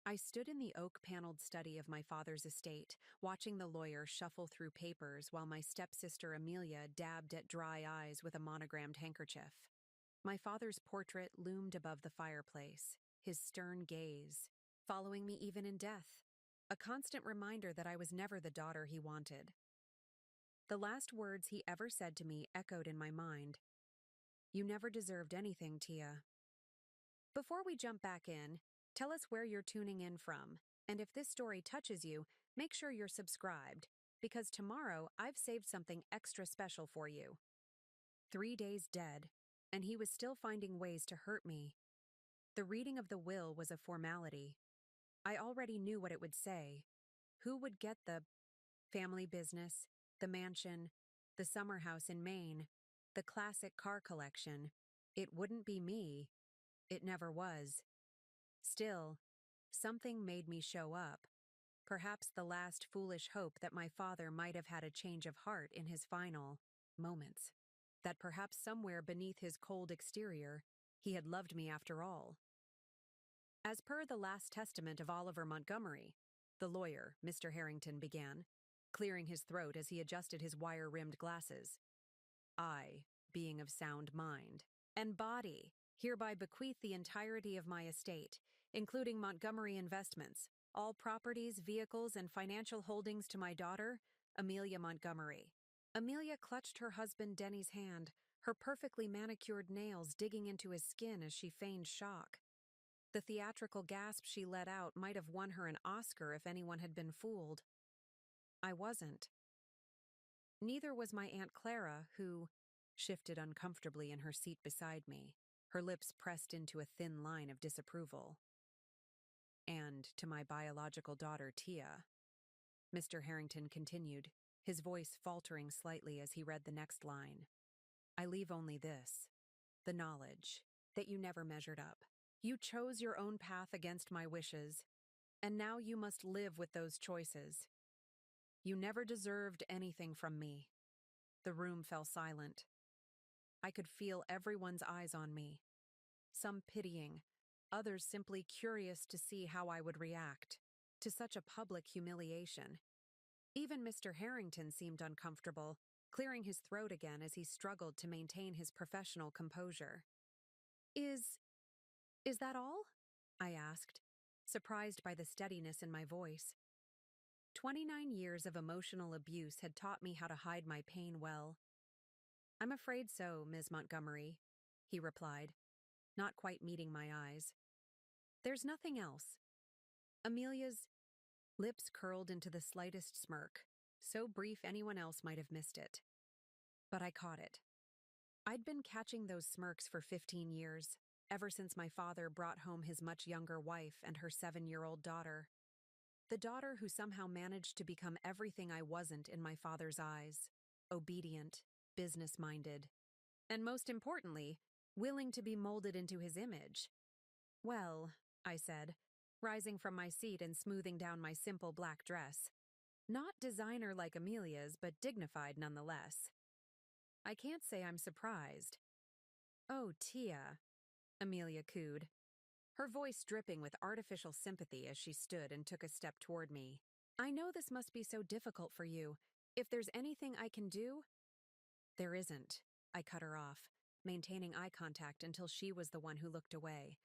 I stood in the oak-paneled study of my father's estate, watching the lawyer shuffle through papers while my stepsister Amelia dabbed at dry eyes with a monogrammed handkerchief. My father's portrait loomed above the fireplace, his stern gaze, following me even in death, a constant reminder that I was never the daughter he wanted. The last words he ever said to me echoed in my mind. "You never deserved anything, Tia." Before we jump back in, tell us where you're tuning in from, and if this story touches you, make sure you're subscribed, because tomorrow I've saved something extra special for you. 3 days dead, and he was still finding ways to hurt me. The reading of the will was a formality. I already knew what it would say. Who would get the family business, the mansion, the summer house in Maine, the classic car collection? It wouldn't be me. It never was. Still, something made me show up. Perhaps the last foolish hope that my father might have had a change of heart in his final moments. That perhaps somewhere beneath his cold exterior, he had loved me after all. As per the last testament of Oliver Montgomery, the lawyer, Mr. Harrington, began, clearing his throat as he adjusted his wire-rimmed glasses. I, being of sound mind and body, hereby bequeath the entirety of my estate, including Montgomery Investments, all properties, vehicles, and financial holdings to my daughter, Amelia Montgomery. Amelia clutched her husband Denny's hand, her perfectly manicured nails digging into his skin as she feigned shock. The theatrical gasp she let out might have won her an Oscar if anyone had been fooled. I wasn't. Neither was my Aunt Clara, who shifted uncomfortably in her seat beside me, her lips pressed into a thin line of disapproval. And to my biological daughter, Tia, Mr. Harrington continued, his voice faltering slightly as he read the next line. I leave only this, the knowledge that you never measured up. You chose your own path against my wishes, and now you must live with those choices. You never deserved anything from me. The room fell silent. I could feel everyone's eyes on me, some pitying, others simply curious to see how I would react to such a public humiliation. Even Mr. Harrington seemed uncomfortable, clearing his throat again as he struggled to maintain his professional composure. Is that all? I asked, surprised by the steadiness in my voice. 29 years of emotional abuse had taught me how to hide my pain well. I'm afraid so, Ms. Montgomery, he replied, not quite meeting my eyes. There's nothing else. Amelia's lips curled into the slightest smirk, so brief anyone else might have missed it. But I caught it. I'd been catching those smirks for 15 years, ever since my father brought home his much younger wife and her 7-year-old daughter. The daughter who somehow managed to become everything I wasn't in my father's eyes: obedient, business-minded, and most importantly, willing to be molded into his image. Well, I said, rising from my seat and smoothing down my simple black dress. Not designer like Amelia's, but dignified nonetheless. I can't say I'm surprised. Oh, Tia, Amelia cooed, her voice dripping with artificial sympathy as she stood and took a step toward me. I know this must be so difficult for you. If there's anything I can do— There isn't, I cut her off, maintaining eye contact until she was the one who looked away.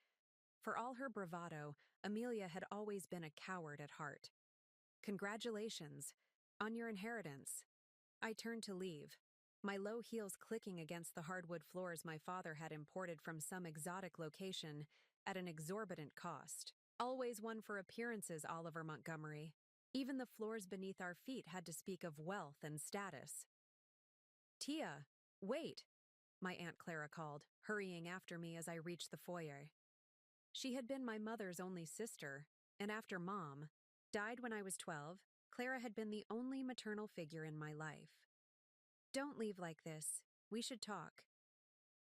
For all her bravado, Amelia had always been a coward at heart. Congratulations on your inheritance. I turned to leave, my low heels clicking against the hardwood floors my father had imported from some exotic location at an exorbitant cost. Always one for appearances, Oliver Montgomery. Even the floors beneath our feet had to speak of wealth and status. Tia, wait, my Aunt Clara called, hurrying after me as I reached the foyer. She had been my mother's only sister, and after Mom died when I was 12, Clara had been the only maternal figure in my life. Don't leave like this. We should talk.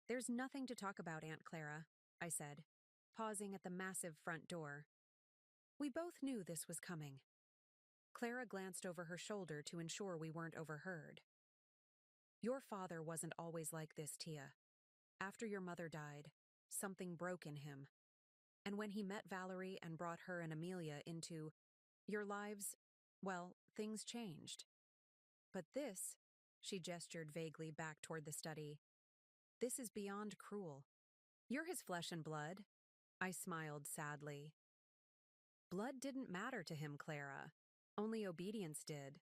There's nothing to talk about, Aunt Clara, I said, pausing at the massive front door. We both knew this was coming. Clara glanced over her shoulder to ensure we weren't overheard. Your father wasn't always like this, Tia. After your mother died, something broke in him. And when he met Valerie and brought her and Amelia into your lives, well, things changed. But this, she gestured vaguely back toward the study, this is beyond cruel. You're his flesh and blood. I smiled sadly. Blood didn't matter to him, Clara. Only obedience did.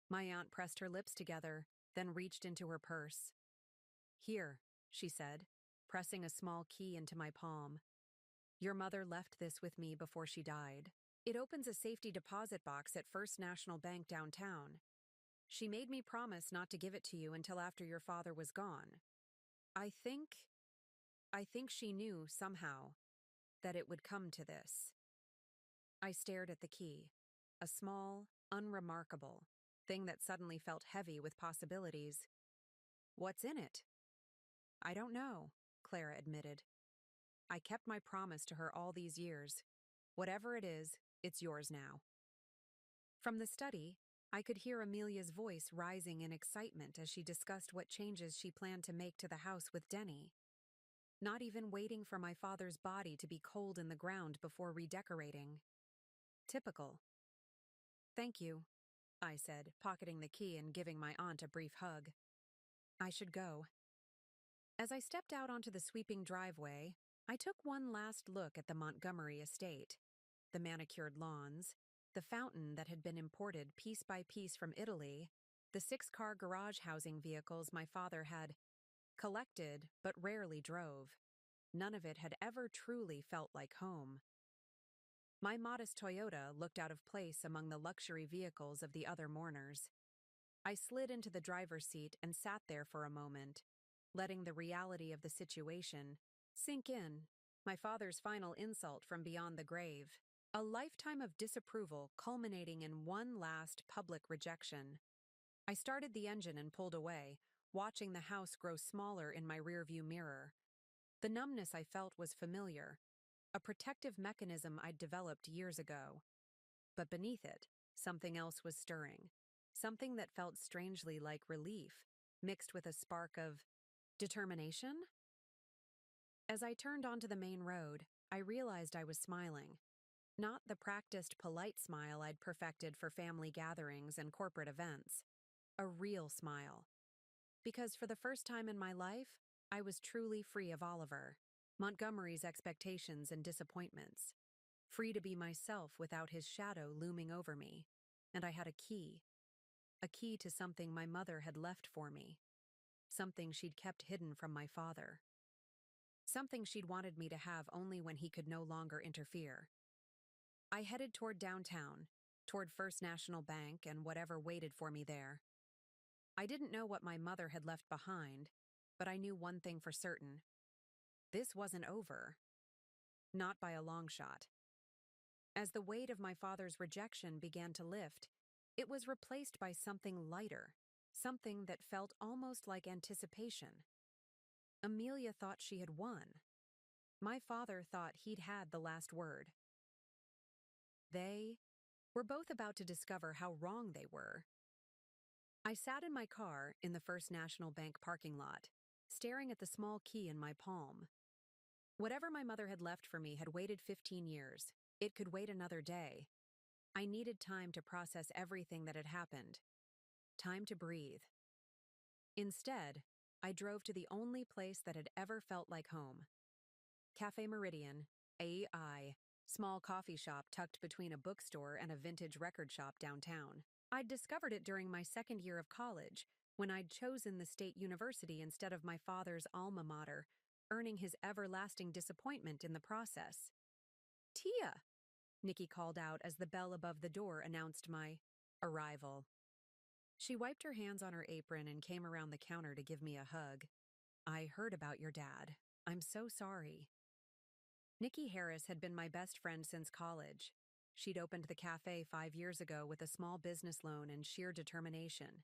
My aunt pressed her lips together, then reached into her purse. Here, she said, pressing a small key into my palm. Your mother left this with me before she died. It opens a safety deposit box at First National Bank downtown. She made me promise not to give it to you until after your father was gone. I think she knew, somehow, that it would come to this. I stared at the key, a small, unremarkable thing that suddenly felt heavy with possibilities. What's in it? I don't know, Clara admitted. I kept my promise to her all these years. Whatever it is, it's yours now. From the study, I could hear Amelia's voice rising in excitement as she discussed what changes she planned to make to the house with Denny. Not even waiting for my father's body to be cold in the ground before redecorating. Typical. Thank you, I said, pocketing the key and giving my aunt a brief hug. I should go. As I stepped out onto the sweeping driveway, I took one last look at the Montgomery estate. The manicured lawns, the fountain that had been imported piece by piece from Italy, the 6-car garage housing vehicles my father had collected but rarely drove. None of it had ever truly felt like home. My modest Toyota looked out of place among the luxury vehicles of the other mourners. I slid into the driver's seat and sat there for a moment, letting the reality of the situation sink in. My father's final insult from beyond the grave. A lifetime of disapproval culminating in one last public rejection. I started the engine and pulled away, watching the house grow smaller in my rearview mirror. The numbness I felt was familiar, a protective mechanism I'd developed years ago. But beneath it, something else was stirring. Something that felt strangely like relief, mixed with a spark of determination? As I turned onto the main road, I realized I was smiling. Not the practiced polite smile I'd perfected for family gatherings and corporate events. A real smile. Because for the first time in my life, I was truly free of Oliver, Montgomery's expectations and disappointments. Free to be myself without his shadow looming over me. And I had a key. A key to something my mother had left for me. Something she'd kept hidden from my father. Something she'd wanted me to have only when he could no longer interfere. I headed toward downtown, toward First National Bank and whatever waited for me there. I didn't know what my mother had left behind, but I knew one thing for certain. This wasn't over. Not by a long shot. As the weight of my father's rejection began to lift, it was replaced by something lighter, something that felt almost like anticipation. Amelia thought she had won. My father thought he'd had the last word. They were both about to discover how wrong they were. I sat in my car in the First National Bank parking lot, staring at the small key in my palm. Whatever my mother had left for me had waited 15 years. It could wait another day. I needed time to process everything that had happened. Time to breathe. Instead, I drove to the only place that had ever felt like home. Cafe Meridian, AI, small coffee shop tucked between a bookstore and a vintage record shop downtown. I'd discovered it during my second year of college, when I'd chosen the state university instead of my father's alma mater, earning his everlasting disappointment in the process. Tia! Nikki called out as the bell above the door announced my arrival. She wiped her hands on her apron and came around the counter to give me a hug. I heard about your dad. I'm so sorry. Nikki Harris had been my best friend since college. She'd opened the cafe 5 years ago with a small business loan and sheer determination,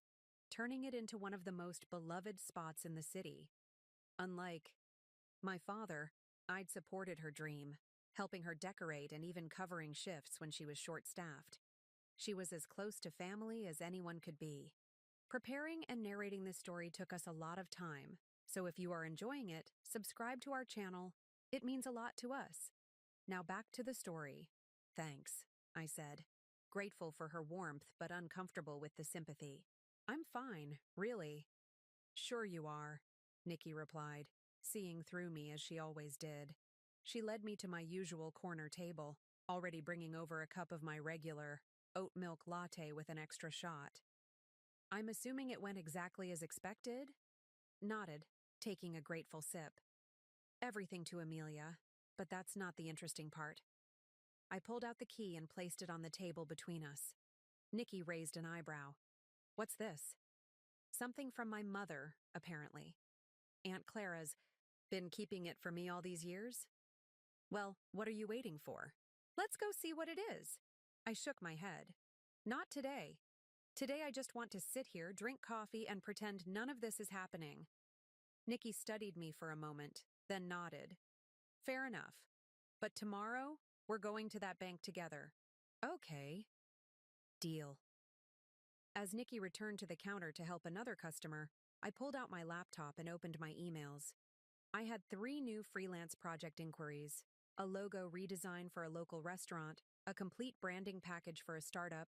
turning it into one of the most beloved spots in the city. Unlike my father, I'd supported her dream, helping her decorate and even covering shifts when she was short-staffed. She was as close to family as anyone could be. Preparing and narrating this story took us a lot of time, so if you are enjoying it, subscribe to our channel. It means a lot to us. Now back to the story. Thanks, I said, grateful for her warmth but uncomfortable with the sympathy. I'm fine, really. Sure you are, Nikki replied, seeing through me as she always did. She led me to my usual corner table, already bringing over a cup of my regular oat milk latte with an extra shot. I'm assuming it went exactly as expected? Nodded, taking a grateful sip. Everything to Amelia, but that's not the interesting part. I pulled out the key and placed it on the table between us. Nikki raised an eyebrow. What's this? Something from my mother, apparently. Aunt Clara's been keeping it for me all these years? Well, what are you waiting for? Let's go see what it is. I shook my head. Not today. Today I just want to sit here, drink coffee, and pretend none of this is happening. Nikki studied me for a moment, then nodded. Fair enough. But tomorrow, we're going to that bank together. Okay. Deal. As Nikki returned to the counter to help another customer, I pulled out my laptop and opened my emails. I had 3 new freelance project inquiries, a logo redesign for a local restaurant, a complete branding package for a startup,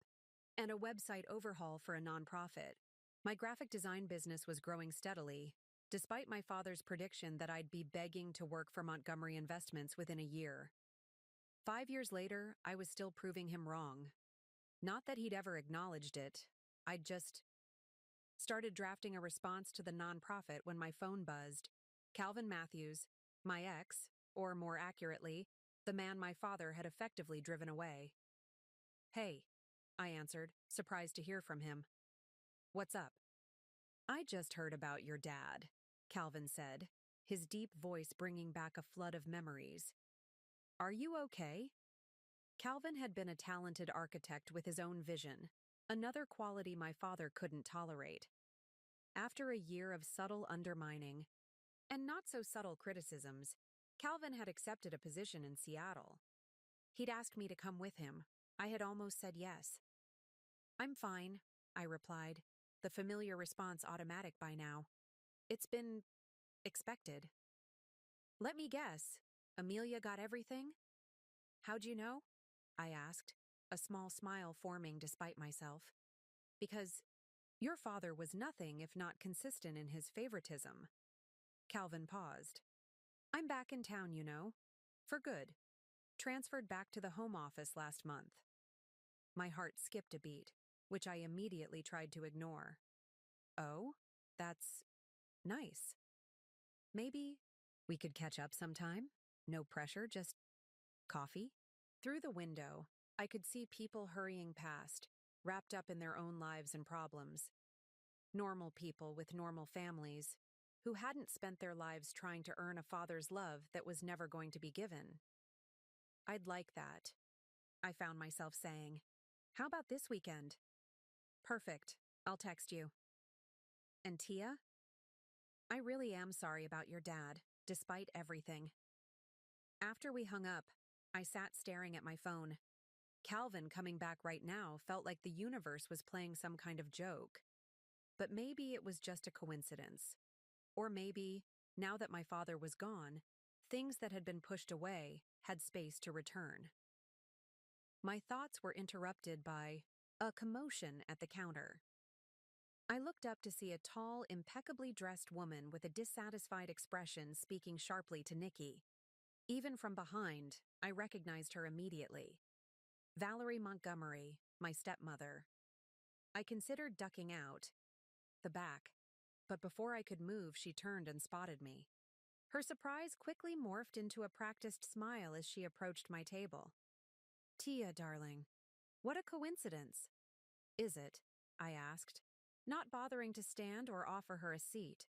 and a website overhaul for a nonprofit. My graphic design business was growing steadily, despite my father's prediction that I'd be begging to work for Montgomery Investments within a year. 5 years later, I was still proving him wrong. Not that he'd ever acknowledged it. I'd just started drafting a response to the nonprofit when my phone buzzed. Calvin Matthews, my ex, or more accurately, the man my father had effectively driven away. Hey, I answered, surprised to hear from him. What's up? I just heard about your dad, Calvin said, his deep voice bringing back a flood of memories. Are you okay? Calvin had been a talented architect with his own vision, another quality my father couldn't tolerate. After a year of subtle undermining, and not so subtle criticisms, Calvin had accepted a position in Seattle. He'd asked me to come with him. I had almost said yes. I'm fine, I replied, the familiar response automatic by now. It's been expected. Let me guess, Amelia got everything? How'd you know? I asked, a small smile forming despite myself. Because your father was nothing if not consistent in his favoritism. Calvin paused. I'm back in town, you know. For good. Transferred back to the home office last month. My heart skipped a beat, which I immediately tried to ignore. Oh, that's nice. Maybe we could catch up sometime? No pressure, just coffee? Through the window, I could see people hurrying past, wrapped up in their own lives and problems. Normal people with normal families, who hadn't spent their lives trying to earn a father's love that was never going to be given. I'd like that, I found myself saying. How about this weekend? Perfect. I'll text you. And Tia? I really am sorry about your dad, despite everything. After we hung up, I sat staring at my phone. Calvin coming back right now felt like the universe was playing some kind of joke. But maybe it was just a coincidence. Or maybe, now that my father was gone, things that had been pushed away had space to return. My thoughts were interrupted by a commotion at the counter. I looked up to see a tall, impeccably dressed woman with a dissatisfied expression speaking sharply to Nikki. Even from behind, I recognized her immediately. Valerie Montgomery, my stepmother. I considered ducking out the back, but before I could move, she turned and spotted me. Her surprise quickly morphed into a practiced smile as she approached my table. Tia, darling. What a coincidence. Is it? I asked, not bothering to stand or offer her a seat.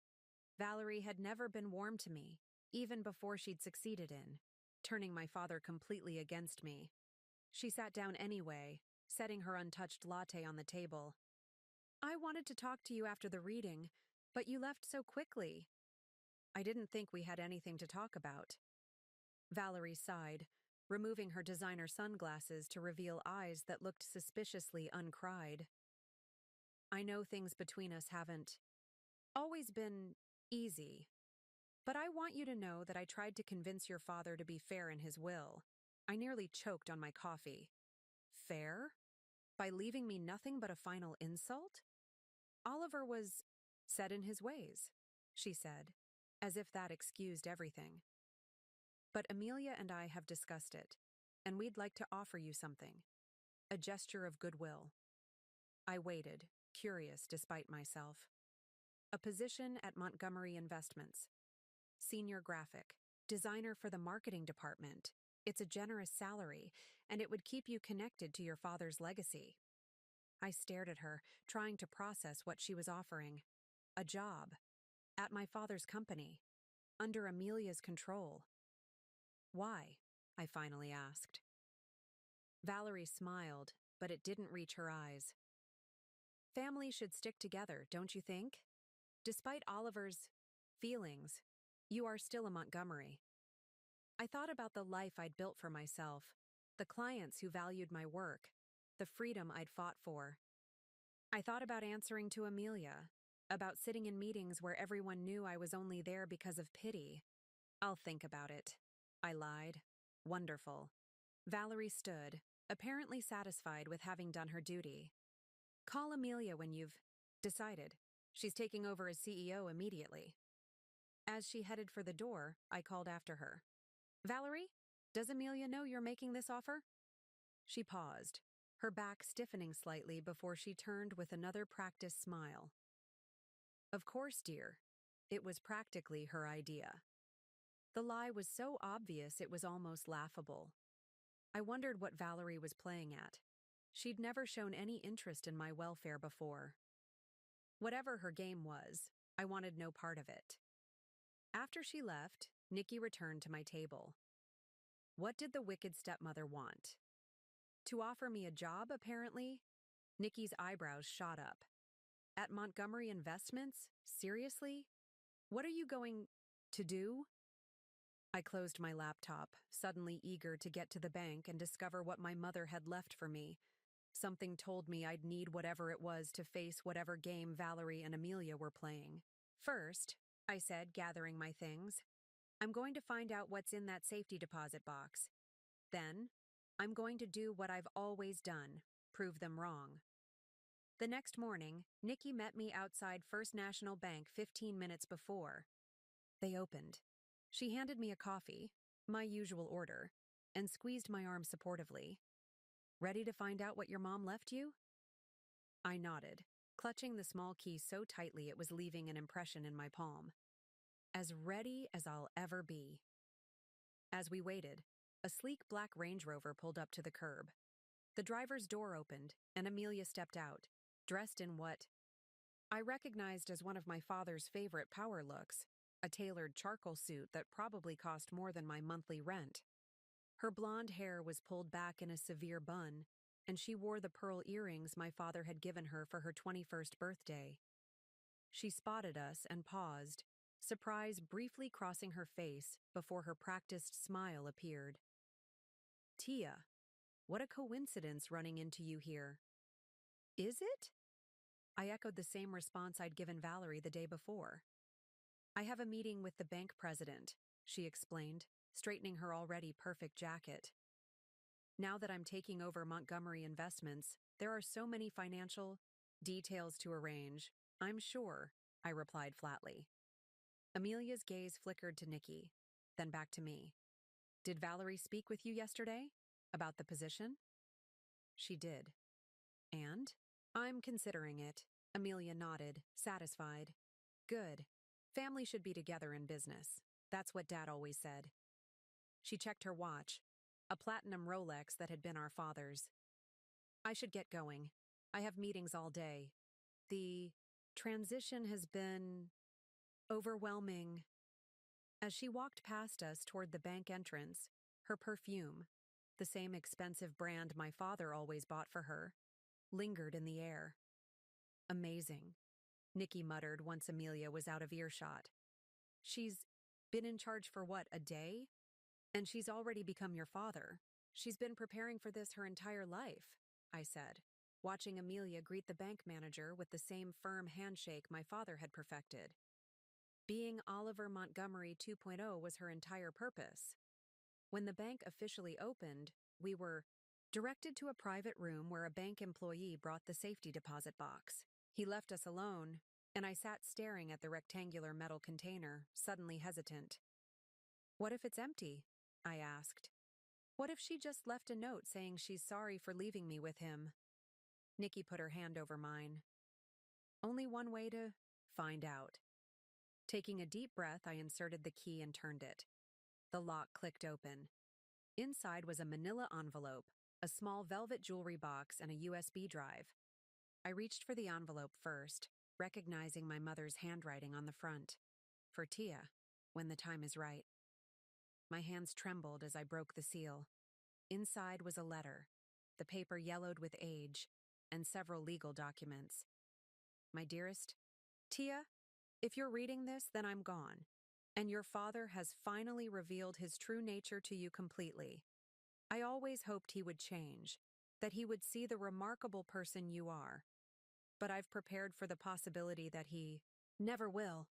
Valerie had never been warm to me, even before she'd succeeded in turning my father completely against me. She sat down anyway, setting her untouched latte on the table. I wanted to talk to you after the reading, but you left so quickly. I didn't think we had anything to talk about. Valerie sighed, removing her designer sunglasses to reveal eyes that looked suspiciously uncried. I know things between us haven't always been easy, but I want you to know that I tried to convince your father to be fair in his will. I nearly choked on my coffee. Fair? By leaving me nothing but a final insult? Oliver was set in his ways, she said, as if that excused everything. But Amelia and I have discussed it, and we'd like to offer you something. A gesture of goodwill. I waited, curious despite myself. A position at Montgomery Investments. Senior graphic. Designer for the marketing department. It's a generous salary, and it would keep you connected to your father's legacy. I stared at her, trying to process what she was offering. A job. At my father's company. Under Amelia's control. Why? I finally asked. Valerie smiled, but it didn't reach her eyes. Families should stick together, don't you think? Despite Oliver's feelings, you are still a Montgomery. I thought about the life I'd built for myself, the clients who valued my work, the freedom I'd fought for. I thought about answering to Amelia, about sitting in meetings where everyone knew I was only there because of pity. I'll think about it, I lied. Wonderful. Valerie stood, apparently satisfied with having done her duty. Call Amelia when you've decided. She's taking over as CEO immediately. As she headed for the door, I called after her. Valerie, does Amelia know you're making this offer? She paused, her back stiffening slightly before she turned with another practiced smile. Of course, dear. It was practically her idea. The lie was so obvious it was almost laughable. I wondered what Valerie was playing at. She'd never shown any interest in my welfare before. Whatever her game was, I wanted no part of it. After she left, Nikki returned to my table. What did the wicked stepmother want? To offer me a job, apparently? Nikki's eyebrows shot up. At Montgomery Investments? Seriously? What are you going to do? I closed my laptop, suddenly eager to get to the bank and discover what my mother had left for me. Something told me I'd need whatever it was to face whatever game Valerie and Amelia were playing. First, I said, gathering my things, I'm going to find out what's in that safety deposit box. Then, I'm going to do what I've always done, prove them wrong. The next morning, Nikki met me outside First National Bank 15 minutes before. They opened. She handed me a coffee, my usual order, and squeezed my arm supportively. Ready to find out what your mom left you? I nodded, clutching the small key so tightly it was leaving an impression in my palm. As ready as I'll ever be. As we waited, a sleek black Range Rover pulled up to the curb. The driver's door opened, and Amelia stepped out, dressed in what I recognized as one of my father's favorite power looks, a tailored charcoal suit that probably cost more than my monthly rent. Her blonde hair was pulled back in a severe bun, and she wore the pearl earrings my father had given her for her 21st birthday. She spotted us and paused, surprise briefly crossing her face before her practiced smile appeared. Tia, what a coincidence running into you here. Is it? I echoed the same response I'd given Valerie the day before. I have a meeting with the bank president, she explained, straightening her already perfect jacket. Now that I'm taking over Montgomery Investments, there are so many financial details to arrange. I'm sure, I replied flatly. Amelia's gaze flickered to Nikki, then back to me. Did Valerie speak with you yesterday? About the position? She did. And? I'm considering it. Amelia nodded, satisfied. Good. Family should be together in business. That's what Dad always said. She checked her watch, a platinum Rolex that had been our father's. I should get going. I have meetings all day. The transition has been overwhelming. As she walked past us toward the bank entrance, her perfume, the same expensive brand my father always bought for her, lingered in the air. Amazing, Nikki muttered once Amelia was out of earshot. She's been in charge for what, a day? And she's already become your father. She's been preparing for this her entire life, I said, watching Amelia greet the bank manager with the same firm handshake my father had perfected. Being Oliver Montgomery 2.0 was her entire purpose. When the bank officially opened, we were directed to a private room where a bank employee brought the safety deposit box. He left us alone, and I sat staring at the rectangular metal container, suddenly hesitant. "What if it's empty?" I asked. "What if she just left a note saying she's sorry for leaving me with him?" Nikki put her hand over mine. "Only one way to find out." Taking a deep breath, I inserted the key and turned it. The lock clicked open. Inside was a manila envelope, a small velvet jewelry box, and a USB drive. I reached for the envelope first, recognizing my mother's handwriting on the front. "For Tia, when the time is right." My hands trembled as I broke the seal. Inside was a letter, the paper yellowed with age, and several legal documents. "My dearest Tia, if you're reading this, then I'm gone, and your father has finally revealed his true nature to you completely. I always hoped he would change, that he would see the remarkable person you are. But I've prepared for the possibility that he never will.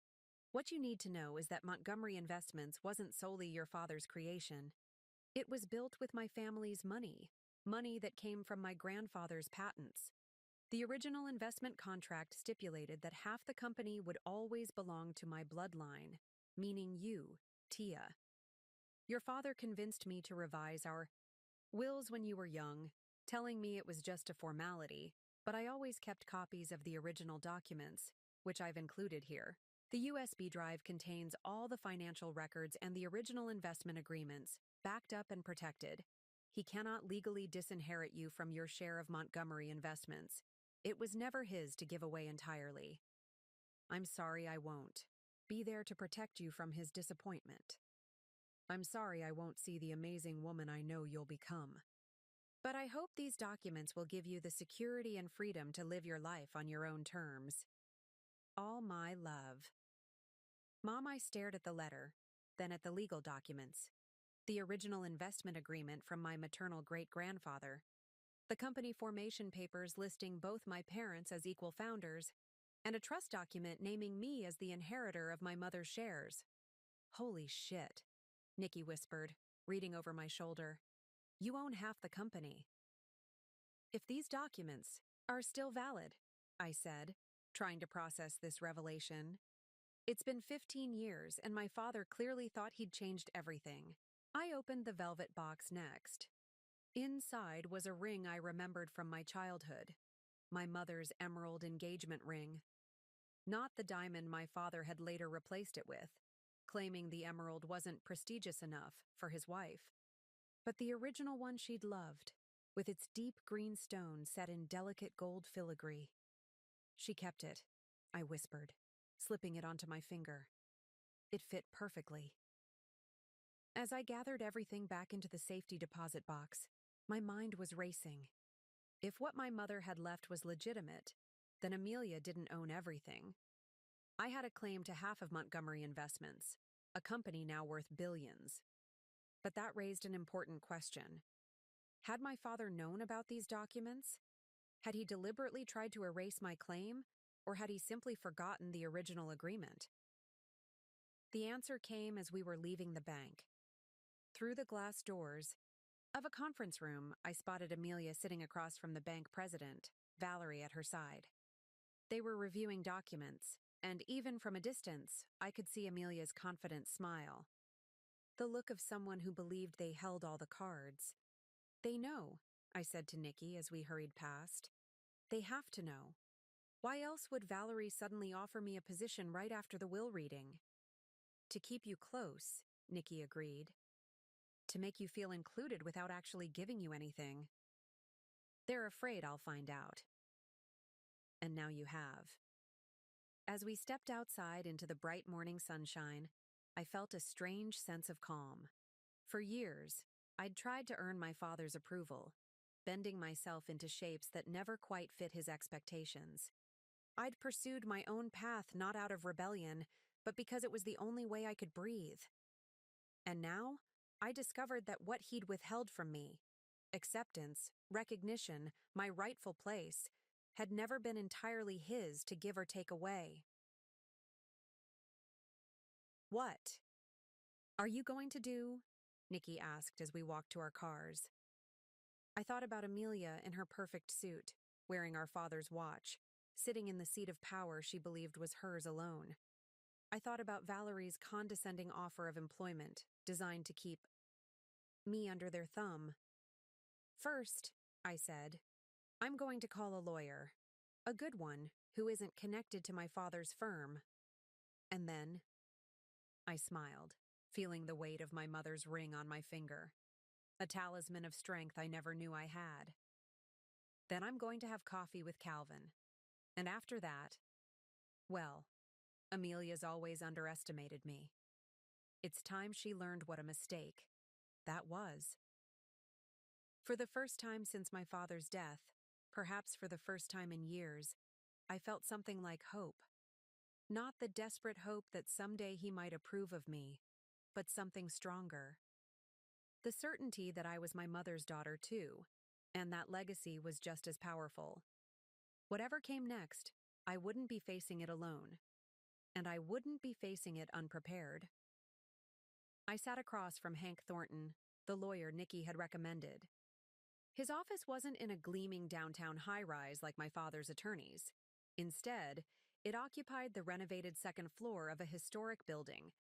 What you need to know is that Montgomery Investments wasn't solely your father's creation. It was built with my family's money, money that came from my grandfather's patents. The original investment contract stipulated that half the company would always belong to my bloodline, meaning you, Tia. Your father convinced me to revise our wills when you were young, telling me it was just a formality, but I always kept copies of the original documents, which I've included here. The USB drive contains all the financial records and the original investment agreements, backed up and protected. He cannot legally disinherit you from your share of Montgomery Investments. It was never his to give away entirely. I'm sorry I won't be there to protect you from his disappointment. I'm sorry I won't see the amazing woman I know you'll become. But I hope these documents will give you the security and freedom to live your life on your own terms. All my love." Mom, I stared at the letter, then at the legal documents. The original investment agreement from my maternal great-grandfather, the company formation papers listing both my parents as equal founders, and a trust document naming me as the inheritor of my mother's shares. "Holy shit," Nikki whispered, reading over my shoulder. "You own half the company." "If these documents are still valid," I said, trying to process this revelation. It's been 15 years, and my father clearly thought he'd changed everything. I opened the velvet box next. Inside was a ring I remembered from my childhood, my mother's emerald engagement ring. Not the diamond my father had later replaced it with, claiming the emerald wasn't prestigious enough for his wife, but the original one she'd loved, with its deep green stone set in delicate gold filigree. She kept it, I whispered, slipping it onto my finger. It fit perfectly. As I gathered everything back into the safety deposit box, my mind was racing. If what my mother had left was legitimate, then Amelia didn't own everything. I had a claim to half of Montgomery Investments, a company now worth billions. But that raised an important question. Had my father known about these documents? Had he deliberately tried to erase my claim, or had he simply forgotten the original agreement? The answer came as we were leaving the bank. Through the glass doors of a conference room, I spotted Amelia sitting across from the bank president, Valerie at her side. They were reviewing documents, and even from a distance, I could see Amelia's confident smile. The look of someone who believed they held all the cards. "They know," I said to Nikki as we hurried past. "They have to know. Why else would Valerie suddenly offer me a position right after the will reading?" "To keep you close," Nikki agreed. "To make you feel included without actually giving you anything. They're afraid I'll find out." And now you have. As we stepped outside into the bright morning sunshine, I felt a strange sense of calm. For years, I'd tried to earn my father's approval, bending myself into shapes that never quite fit his expectations. I'd pursued my own path not out of rebellion, but because it was the only way I could breathe. And now, I discovered that what he'd withheld from me, acceptance, recognition, my rightful place, had never been entirely his to give or take away. "What are you going to do Nikki asked as we walked to our cars. I thought about Amelia in her perfect suit, wearing our father's watch, sitting in the seat of power she believed was hers alone. I thought about Valerie's condescending offer of employment, designed to keep me under their thumb. First, I said, I'm going to call a lawyer. A good one, who isn't connected to my father's firm. And then, I smiled, feeling the weight of my mother's ring on my finger, a talisman of strength I never knew I had. Then I'm going to have coffee with Calvin. And after that, well, Amelia's always underestimated me. It's time she learned what a mistake that was. For the first time since my father's death, perhaps for the first time in years, I felt something like hope. Not the desperate hope that someday he might approve of me, but something stronger. The certainty that I was my mother's daughter too, and that legacy was just as powerful. Whatever came next, I wouldn't be facing it alone, and I wouldn't be facing it unprepared. I sat across from Hank Thornton, the lawyer Nikki had recommended. His office wasn't in a gleaming downtown high-rise like my father's attorney's. Instead, it occupied the renovated second floor of a historic building,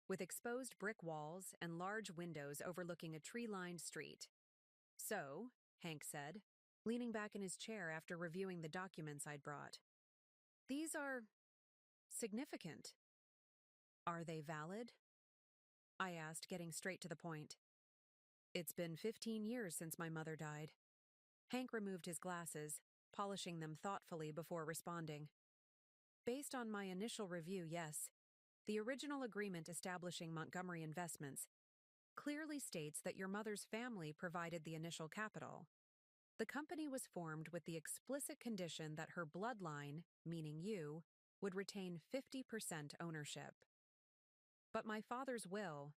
with exposed brick walls and large windows overlooking a tree-lined street. So, Hank said, leaning back in his chair after reviewing the documents I'd brought. These are significant. Are they valid? I asked, getting straight to the point. It's been 15 years since my mother died. Hank removed his glasses, polishing them thoughtfully before responding. Based on my initial review, yes. The original agreement establishing Montgomery Investments clearly states that your mother's family provided the initial capital. The company was formed with the explicit condition that her bloodline, meaning you, would retain 50% ownership. But my father's will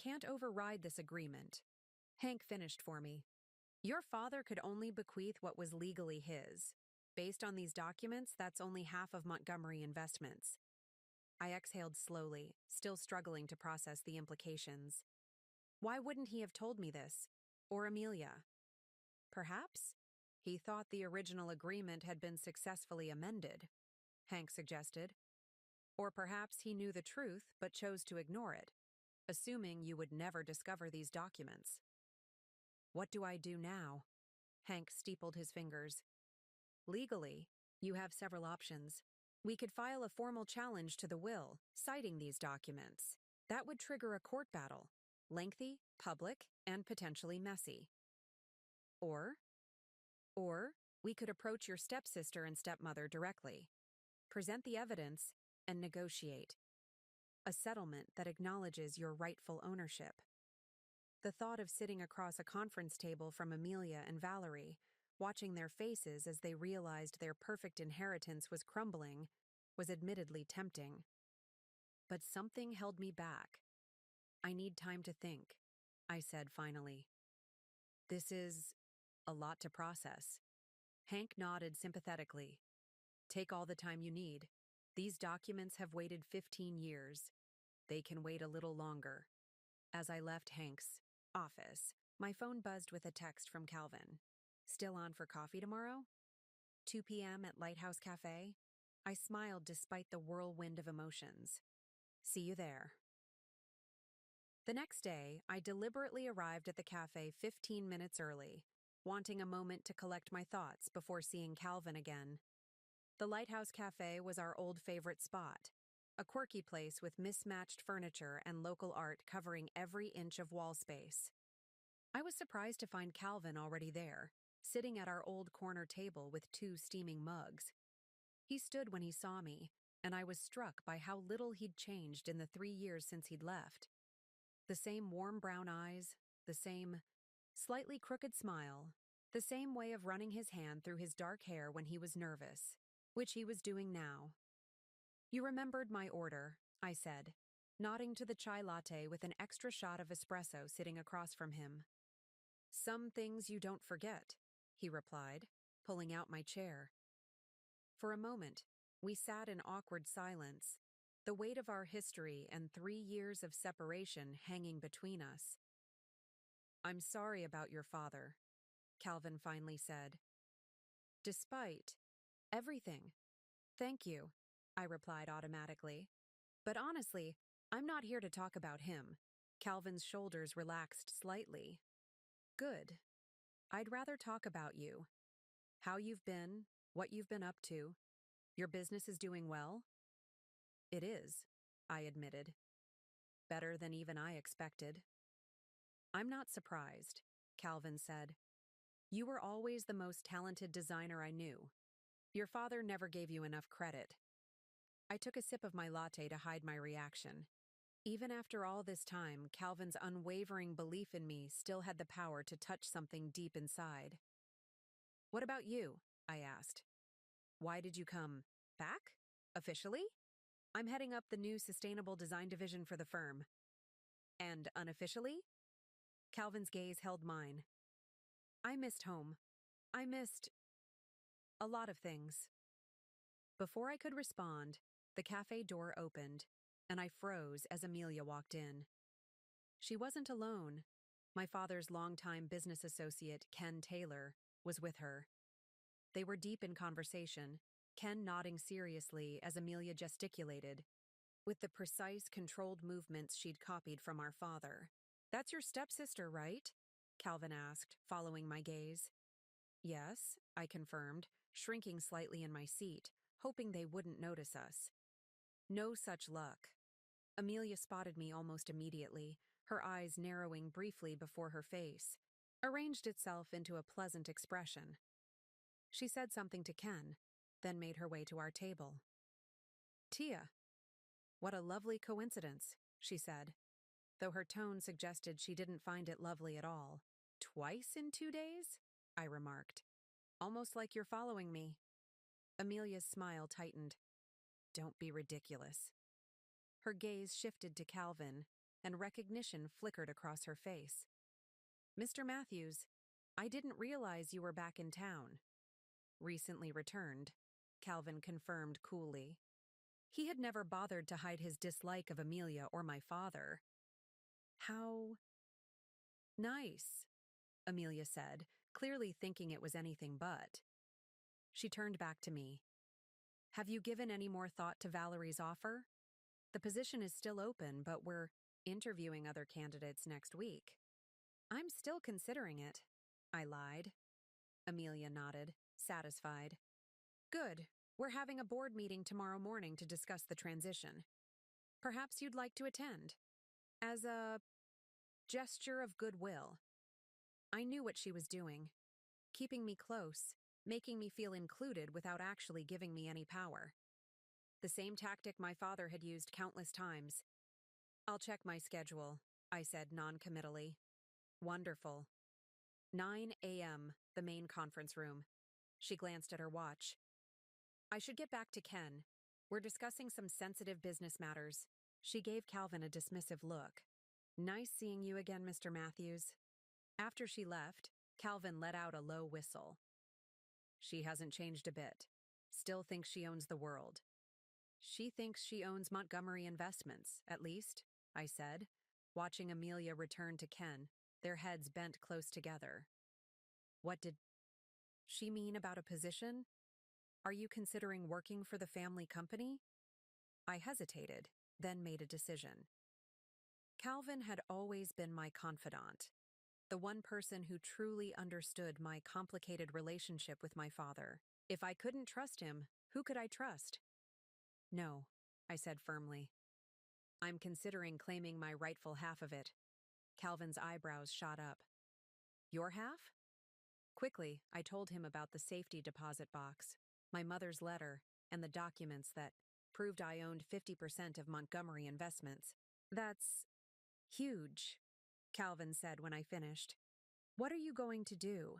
can't override this agreement. Hank finished for me. Your father could only bequeath what was legally his. Based on these documents, that's only half of Montgomery Investments. I exhaled slowly, still struggling to process the implications. Why wouldn't he have told me this? Or Amelia? Perhaps he thought the original agreement had been successfully amended, Hank suggested. Or perhaps he knew the truth but chose to ignore it, assuming you would never discover these documents. What do I do now? Hank steepled his fingers. Legally, you have several options. We could file a formal challenge to the will, citing these documents. That would trigger a court battle, lengthy, public, and potentially messy. Or we could approach your stepsister and stepmother directly, present the evidence, and negotiate a settlement that acknowledges your rightful ownership. The thought of sitting across a conference table from Amelia and Valerie, watching their faces as they realized their perfect inheritance was crumbling, was admittedly tempting. But something held me back. I need time to think, I said finally. This is a lot to process. Hank nodded sympathetically. Take all the time you need. These documents have waited 15 years. They can wait a little longer. As I left Hank's office, my phone buzzed with a text from Calvin. Still on for coffee tomorrow? 2 p.m. at Lighthouse Cafe? I smiled despite the whirlwind of emotions. See you there. The next day, I deliberately arrived at the cafe 15 minutes early, wanting a moment to collect my thoughts before seeing Calvin again. The Lighthouse Cafe was our old favorite spot, a quirky place with mismatched furniture and local art covering every inch of wall space. I was surprised to find Calvin already there, sitting at our old corner table with 2 steaming mugs. He stood when he saw me, and I was struck by how little he'd changed in the 3 years since he'd left. The same warm brown eyes, the same slightly crooked smile, the same way of running his hand through his dark hair when he was nervous, which he was doing now. You remembered my order, I said, nodding to the chai latte with an extra shot of espresso sitting across from him. Some things you don't forget, he replied, pulling out my chair. For a moment, we sat in awkward silence, the weight of our history and 3 years of separation hanging between us. I'm sorry about your father, Calvin finally said. Despite everything. Thank you, I replied automatically. But honestly, I'm not here to talk about him. Calvin's shoulders relaxed slightly. Good. I'd rather talk about you. How you've been, what you've been up to. Your business is doing well? It is, I admitted. Better than even I expected. I'm not surprised, Calvin said. You were always the most talented designer I knew. Your father never gave you enough credit. I took a sip of my latte to hide my reaction. Even after all this time, Calvin's unwavering belief in me still had the power to touch something deep inside. What about you? I asked. Why did you come back? Officially? I'm heading up the new sustainable design division for the firm. And unofficially? Calvin's gaze held mine. I missed home. I missed a lot of things. Before I could respond, the cafe door opened, and I froze as Amelia walked in. She wasn't alone. My father's longtime business associate, Ken Taylor, was with her. They were deep in conversation, Ken nodding seriously as Amelia gesticulated, with the precise, controlled movements she'd copied from our father. That's your stepsister, right? Calvin asked, following my gaze. Yes, I confirmed, shrinking slightly in my seat, hoping they wouldn't notice us. No such luck. Amelia spotted me almost immediately, her eyes narrowing briefly before her face, arranged itself into a pleasant expression. She said something to Ken, then made her way to our table. Tia. What a lovely coincidence, she said, though her tone suggested she didn't find it lovely at all. Twice in 2 days? I remarked. Almost like you're following me. Amelia's smile tightened. Don't be ridiculous. Her gaze shifted to Calvin, and recognition flickered across her face. Mr. Matthews, I didn't realize you were back in town. Recently returned, Calvin confirmed coolly. He had never bothered to hide his dislike of Amelia or my father. How nice, Amelia said, clearly thinking it was anything but. She turned back to me. Have you given any more thought to Valerie's offer? The position is still open, but we're interviewing other candidates next week. I'm still considering it, I lied. Amelia nodded, satisfied. Good. We're having a board meeting tomorrow morning to discuss the transition. Perhaps you'd like to attend. As a gesture of goodwill. I knew what she was doing. Keeping me close, making me feel included without actually giving me any power. The same tactic my father had used countless times. I'll check my schedule, I said non-committally. Wonderful. 9 a.m., the main conference room. She glanced at her watch. I should get back to Ken. We're discussing some sensitive business matters. She gave Calvin a dismissive look. Nice seeing you again, Mr. Matthews. After she left, Calvin let out a low whistle. She hasn't changed a bit. Still thinks she owns the world. She thinks she owns Montgomery Investments, at least, I said, watching Amelia return to Ken, their heads bent close together. What did she mean about a position? Are you considering working for the family company? I hesitated, then made a decision. Calvin had always been my confidant, the one person who truly understood my complicated relationship with my father. If I couldn't trust him, who could I trust? No, I said firmly. I'm considering claiming my rightful half of it. Calvin's eyebrows shot up. Your half? Quickly, I told him about the safety deposit box, my mother's letter, and the documents that proved I owned 50% of Montgomery Investments. That's huge, Calvin said when I finished. What are you going to do?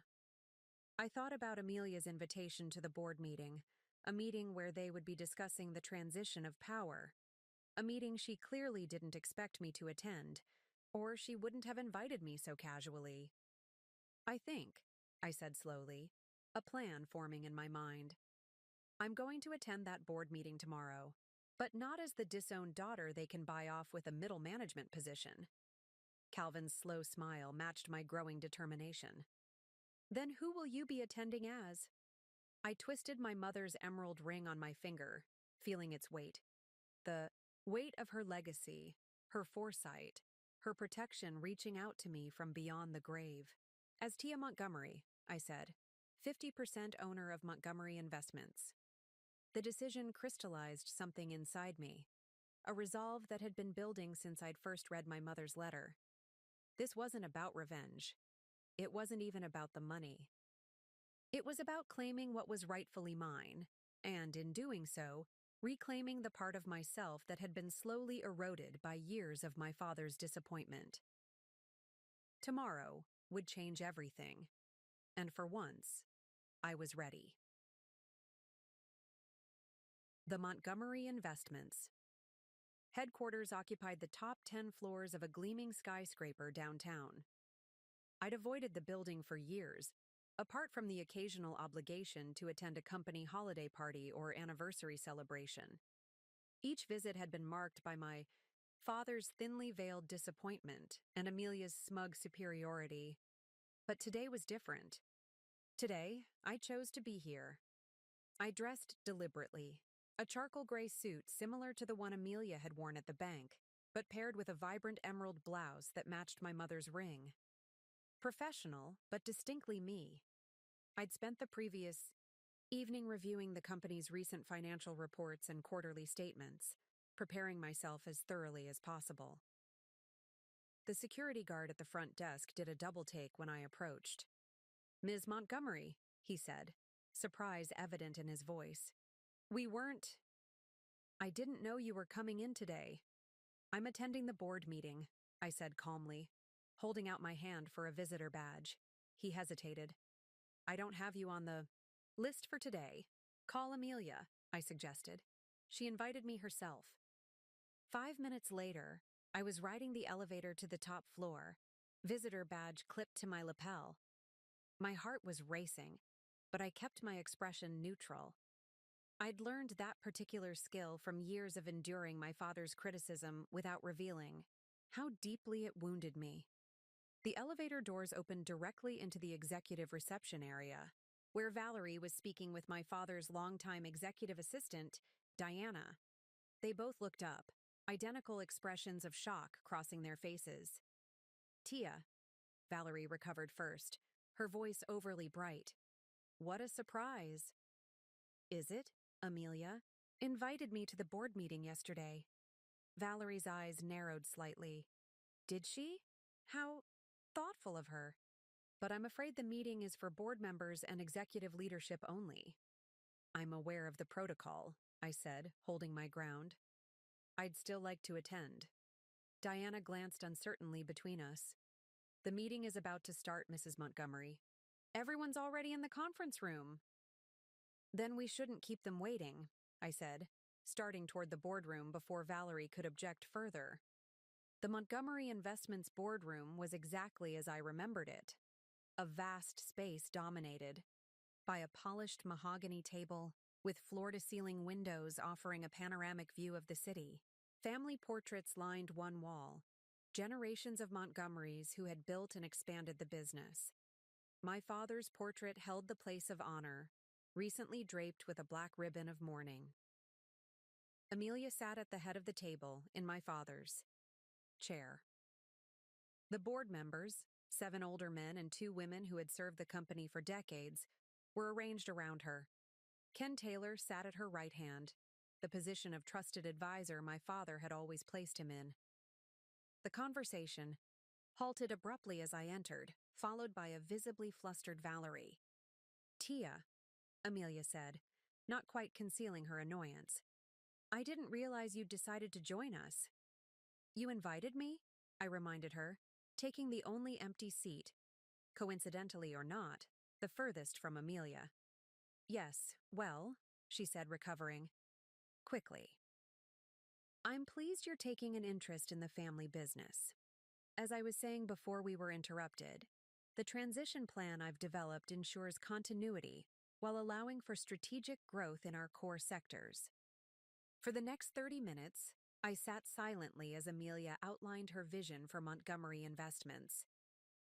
I thought about Amelia's invitation to the board meeting, a meeting where they would be discussing the transition of power, a meeting she clearly didn't expect me to attend, or she wouldn't have invited me so casually. I said slowly, a plan forming in my mind. I'm going to attend that board meeting tomorrow, but not as the disowned daughter they can buy off with a middle management position. Calvin's slow smile matched my growing determination. Then who will you be attending as? I twisted my mother's emerald ring on my finger, feeling its weight. The weight of her legacy, her foresight, her protection reaching out to me from beyond the grave. As Tia Montgomery, I said, 50% owner of Montgomery Investments. The decision crystallized something inside me, a resolve that had been building since I'd first read my mother's letter. This wasn't about revenge. It wasn't even about the money. It was about claiming what was rightfully mine, and in doing so, reclaiming the part of myself that had been slowly eroded by years of my father's disappointment. Tomorrow would change everything, and for once, I was ready. The Montgomery Investments. Headquarters occupied the top 10 floors of a gleaming skyscraper downtown. I'd avoided the building for years, apart from the occasional obligation to attend a company holiday party or anniversary celebration. Each visit had been marked by my father's thinly veiled disappointment and Amelia's smug superiority. But today was different. Today, I chose to be here. I dressed deliberately, a charcoal gray suit similar to the one Amelia had worn at the bank, but paired with a vibrant emerald blouse that matched my mother's ring. Professional, but distinctly me. I'd spent the previous evening reviewing the company's recent financial reports and quarterly statements, preparing myself as thoroughly as possible. The security guard at the front desk did a double take when I approached. "Ms. Montgomery," he said, surprise evident in his voice. I didn't know you were coming in today." "I'm attending the board meeting," I said calmly, holding out my hand for a visitor badge. He hesitated. "I don't have you on the list for today. Call Amelia," I suggested. She invited me herself. 5 minutes later, I was riding the elevator to the top floor, visitor badge clipped to my lapel. My heart was racing, but I kept my expression neutral. I'd learned that particular skill from years of enduring my father's criticism without revealing how deeply it wounded me. The elevator doors opened directly into the executive reception area, where Valerie was speaking with my father's longtime executive assistant, Diana. They both looked up, identical expressions of shock crossing their faces. "Tia," Valerie recovered first, her voice overly bright. "What a surprise." "Is it?" Amelia invited me to the board meeting yesterday. Valerie's eyes narrowed slightly. "Did she? How thoughtful of her. But I'm afraid the meeting is for board members and executive leadership only." "I'm aware of the protocol," I said, holding my ground. "I'd still like to attend." Diana glanced uncertainly between us. "The meeting is about to start, Mrs. Montgomery. Everyone's already in the conference room." "Then we shouldn't keep them waiting," I said, starting toward the boardroom before Valerie could object further. The Montgomery Investments boardroom was exactly as I remembered it. A vast space dominated by a polished mahogany table with floor-to-ceiling windows offering a panoramic view of the city. Family portraits lined one wall, generations of Montgomerys who had built and expanded the business. My father's portrait held the place of honor, recently draped with a black ribbon of mourning. Amelia sat at the head of the table in my father's chair. The board members, 7 older men and 2 women who had served the company for decades, were arranged around her. Ken Taylor sat at her right hand, the position of trusted advisor my father had always placed him in. The conversation halted abruptly as I entered, followed by a visibly flustered Valerie. "Tia," Amelia said, not quite concealing her annoyance. "I didn't realize you'd decided to join us." "You invited me?" I reminded her, taking the only empty seat, coincidentally or not, the furthest from Amelia. "Yes, well," she said, recovering quickly. "I'm pleased you're taking an interest in the family business. As I was saying before we were interrupted, the transition plan I've developed ensures continuity while allowing for strategic growth in our core sectors. For the next 30 minutes, I sat silently as Amelia outlined her vision for Montgomery Investments.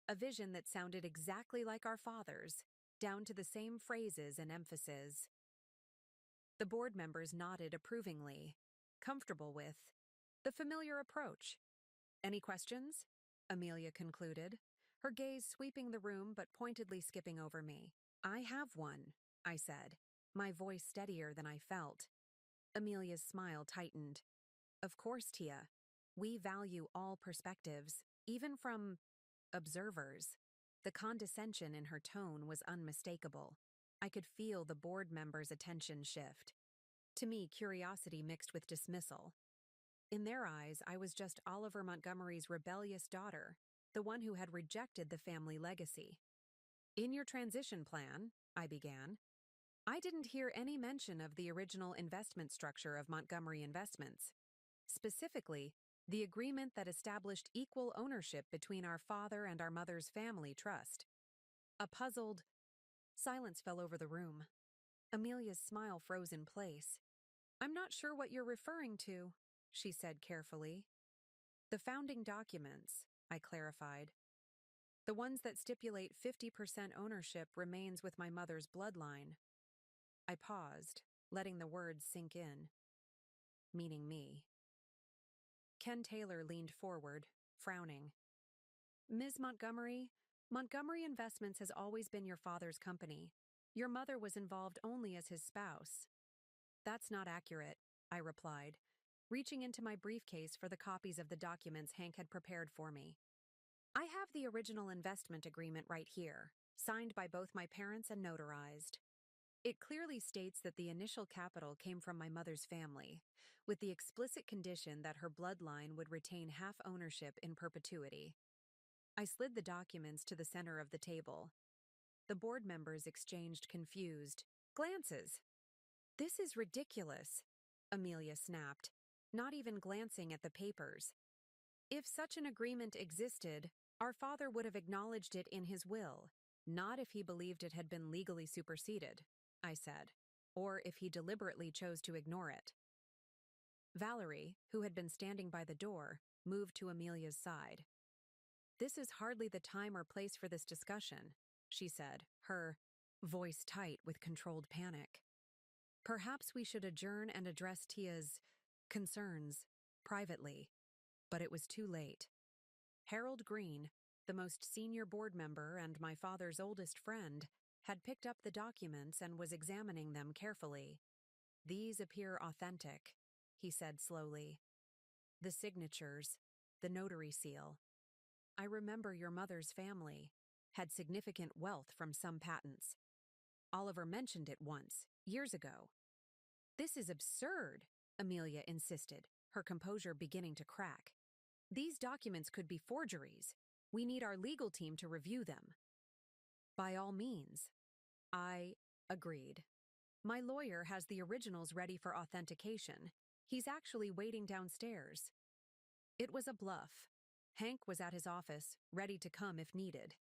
A vision that sounded exactly like our father's, down to the same phrases and emphasis. The board members nodded approvingly, comfortable with the familiar approach. Any questions? Amelia concluded, her gaze sweeping the room but pointedly skipping over me. I have one, I said, my voice steadier than I felt. Amelia's smile tightened. Of course, Tia. We value all perspectives, even from observers. The condescension in her tone was unmistakable. I could feel the board members' attention shift. To me, curiosity mixed with dismissal. In their eyes, I was just Oliver Montgomery's rebellious daughter, the one who had rejected the family legacy. In your transition plan, I began, I didn't hear any mention of the original investment structure of Montgomery Investments. Specifically, the agreement that established equal ownership between our father and our mother's family trust. A puzzled silence fell over the room. Amelia's smile froze in place. I'm not sure what you're referring to, she said carefully. The founding documents, I clarified. The ones that stipulate 50% ownership remains with my mother's bloodline. I paused, letting the words sink in. Meaning me. Ken Taylor leaned forward, frowning. Ms. Montgomery, Montgomery Investments has always been your father's company. Your mother was involved only as his spouse. That's not accurate, I replied, reaching into my briefcase for the copies of the documents Hank had prepared for me. I have the original investment agreement right here, signed by both my parents and notarized. It clearly states that the initial capital came from my mother's family, with the explicit condition that her bloodline would retain half ownership in perpetuity. I slid the documents to the center of the table. The board members exchanged confused glances. This is ridiculous, Amelia snapped, not even glancing at the papers. If such an agreement existed, our father would have acknowledged it in his will, not if he believed it had been legally superseded, I said, or if he deliberately chose to ignore it. Valerie, who had been standing by the door, moved to Amelia's side. This is hardly the time or place for this discussion, she said, her voice tight with controlled panic. Perhaps we should adjourn and address Tia's concerns privately. But it was too late. Harold Green, the most senior board member and my father's oldest friend, had picked up the documents and was examining them carefully. These appear authentic, he said slowly. The signatures, the notary seal. I remember your mother's family had significant wealth from some patents. Oliver mentioned it once, years ago. This is absurd, Amelia insisted, her composure beginning to crack. These documents could be forgeries. We need our legal team to review them. By all means. I agreed. My lawyer has the originals ready for authentication. He's actually waiting downstairs. It was a bluff. Hank was at his office, ready to come if needed.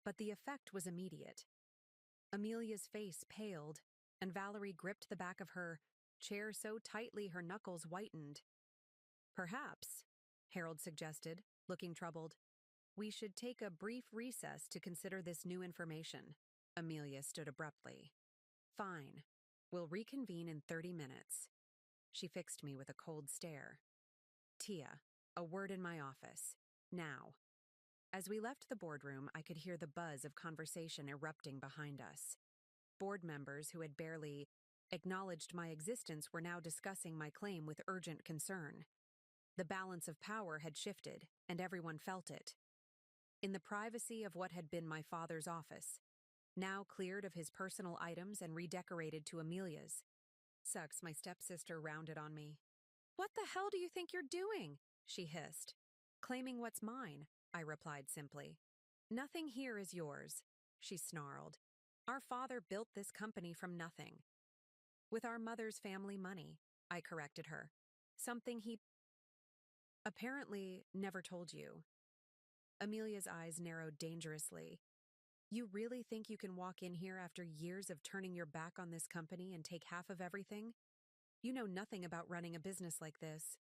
But the effect was immediate. Amelia's face paled, and Valerie gripped the back of her chair so tightly her knuckles whitened. Perhaps, Harold suggested, looking troubled, we should take a brief recess to consider this new information. Amelia stood abruptly. Fine. We'll reconvene in 30 minutes. She fixed me with a cold stare. Tia, a word in my office. Now. As we left the boardroom, I could hear the buzz of conversation erupting behind us. Board members who had barely acknowledged my existence were now discussing my claim with urgent concern. The balance of power had shifted, and everyone felt it. In the privacy of what had been my father's office, now cleared of his personal items and redecorated to Amelia's, Sucks, my stepsister rounded on me. What the hell do you think you're doing? She hissed. Claiming what's mine, I replied simply. Nothing here is yours, she snarled. Our father built this company from nothing. With our mother's family money, I corrected her. Something he apparently never told you. Amelia's eyes narrowed dangerously. You really think you can walk in here after years of turning your back on this company and take half of everything? You know nothing about running a business like this.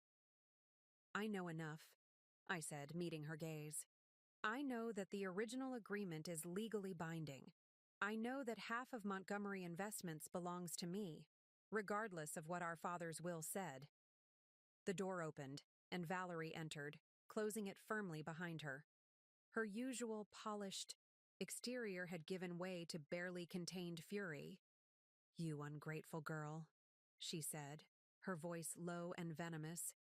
I know enough, I said, meeting her gaze. I know that the original agreement is legally binding. I know that half of Montgomery Investments belongs to me, regardless of what our father's will said. The door opened, and Valerie entered, closing it firmly behind her. Her usual polished exterior had given way to barely contained fury. "You ungrateful girl," she said, her voice low and venomous.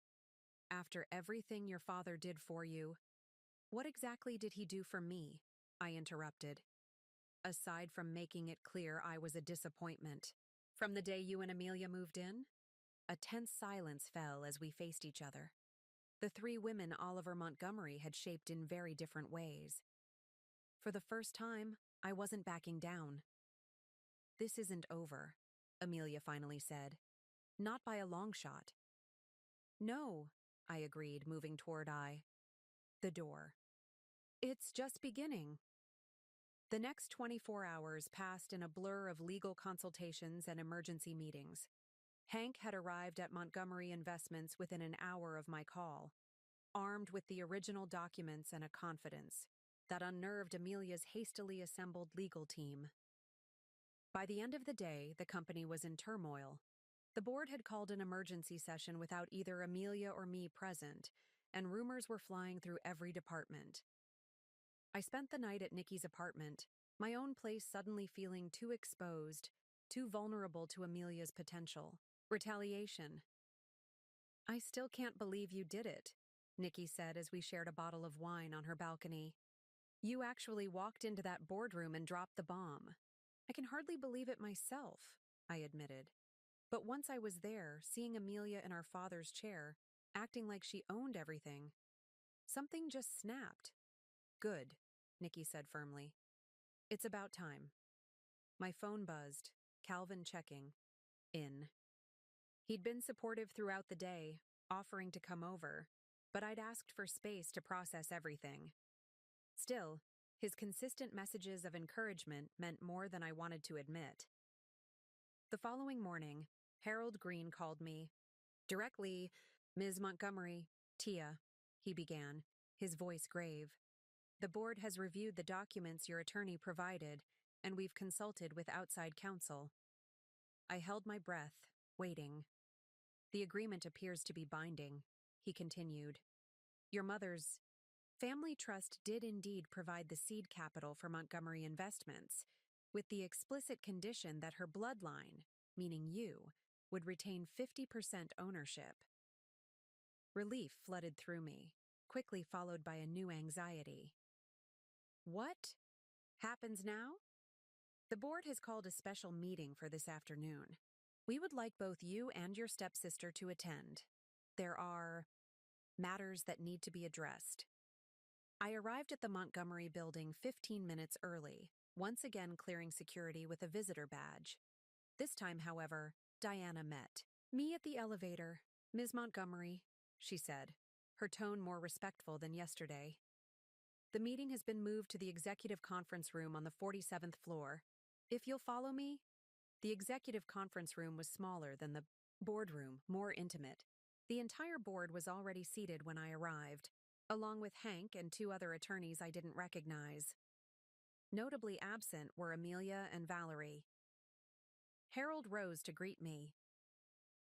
"After everything your father did for you—" "What exactly did he do for me?" I interrupted. "Aside from making it clear I was a disappointment. From the day you and Amelia moved in?" A tense silence fell as we faced each other. The three women Oliver Montgomery had shaped in very different ways. For the first time, I wasn't backing down. "This isn't over," Amelia finally said. "Not by a long shot." "No," I agreed, moving toward the door. "It's just beginning." The next 24 hours passed in a blur of legal consultations and emergency meetings. Hank had arrived at Montgomery Investments within an hour of my call, armed with the original documents and a confidence that unnerved Amelia's hastily assembled legal team. By the end of the day, the company was in turmoil. The board had called an emergency session without either Amelia or me present, and rumors were flying through every department. I spent the night at Nikki's apartment, my own place suddenly feeling too exposed, too vulnerable to Amelia's potential retaliation. "I still can't believe you did it," Nikki said as we shared a bottle of wine on her balcony. "You actually walked into that boardroom and dropped the bomb." "I can hardly believe it myself," I admitted. But once I was there, seeing Amelia in our father's chair, acting like she owned everything, something just snapped. "Good," Nikki said firmly. "It's about time." My phone buzzed, Calvin checking. In. He'd been supportive throughout the day, offering to come over, but I'd asked for space to process everything. Still, his consistent messages of encouragement meant more than I wanted to admit. The following morning, Harold Green called me. "Directly, Ms. Montgomery, Tia," he began, his voice grave. "The board has reviewed the documents your attorney provided, and we've consulted with outside counsel." I held my breath, waiting. "The agreement appears to be binding," he continued. "Your mother's family trust did indeed provide the seed capital for Montgomery Investments, with the explicit condition that her bloodline, meaning you, would retain 50% ownership." Relief flooded through me, quickly followed by a new anxiety. "What happens now?" "The board has called a special meeting for this afternoon. We would like both you and your stepsister to attend. There are matters that need to be addressed." I arrived at the Montgomery building 15 minutes early, once again clearing security with a visitor badge. This time, however, Diana met me at the elevator. "Ms. Montgomery," she said, her tone more respectful than yesterday. "The meeting has been moved to the executive conference room on the 47th floor. If you'll follow me." The executive conference room was smaller than the boardroom, more intimate. The entire board was already seated when I arrived, along with Hank and two other attorneys I didn't recognize. Notably absent were Amelia and Valerie. Harold rose to greet me.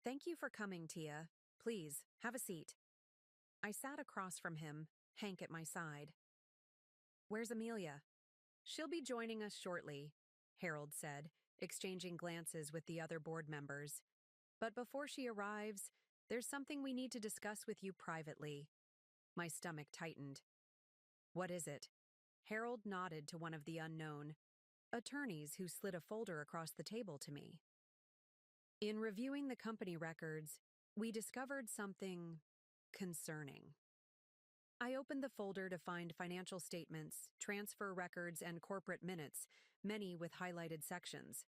"Thank you for coming, Tia. Please, have a seat." I sat across from him, Hank at my side. "Where's Amelia?" "She'll be joining us shortly," Harold said, exchanging glances with the other board members. "But before she arrives, there's something we need to discuss with you privately." My stomach tightened. "What is it?" Harold nodded to one of the unknown attorneys who slid a folder across the table to me. "In reviewing the company records, we discovered something concerning." I opened the folder to find financial statements, transfer records, and corporate minutes, many with highlighted sections.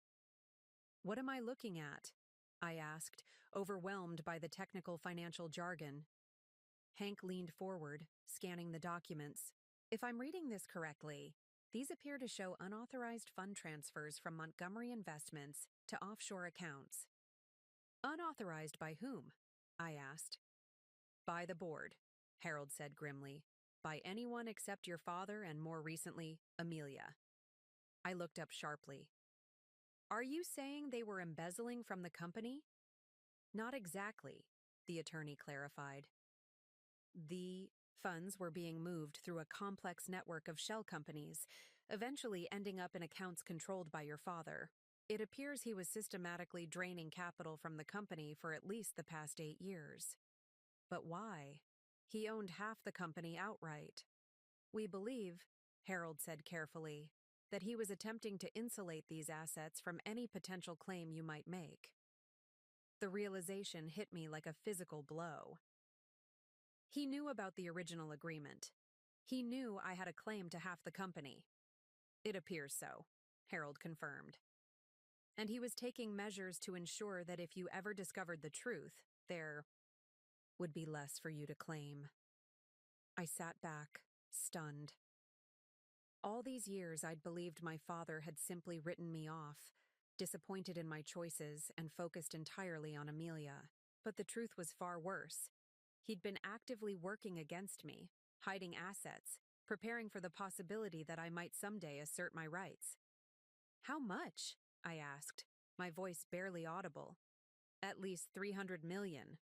"What am I looking at?" I asked, overwhelmed by the technical financial jargon. Hank leaned forward, scanning the documents. "If I'm reading this correctly, these appear to show unauthorized fund transfers from Montgomery Investments to offshore accounts." "Unauthorized by whom?" I asked. By the board, Harold said grimly. By anyone except your father and, more recently, Amelia. I looked up sharply. Are you saying they were embezzling from the company? Not exactly, the attorney clarified. The funds were being moved through a complex network of shell companies, eventually ending up in accounts controlled by your father. It appears he was systematically draining capital from the company for at least the past 8 years. But why? He owned half the company outright. We believe, Harold said carefully, that he was attempting to insulate these assets from any potential claim you might make. The realization hit me like a physical blow. He knew about the original agreement. He knew I had a claim to half the company. It appears so, Harold confirmed. And he was taking measures to ensure that if you ever discovered the truth, there would be less for you to claim. I sat back, stunned. All these years I'd believed my father had simply written me off, disappointed in my choices and focused entirely on Amelia. But the truth was far worse. He'd been actively working against me, hiding assets, preparing for the possibility that I might someday assert my rights. How much? I asked, my voice barely audible. At least 300 million,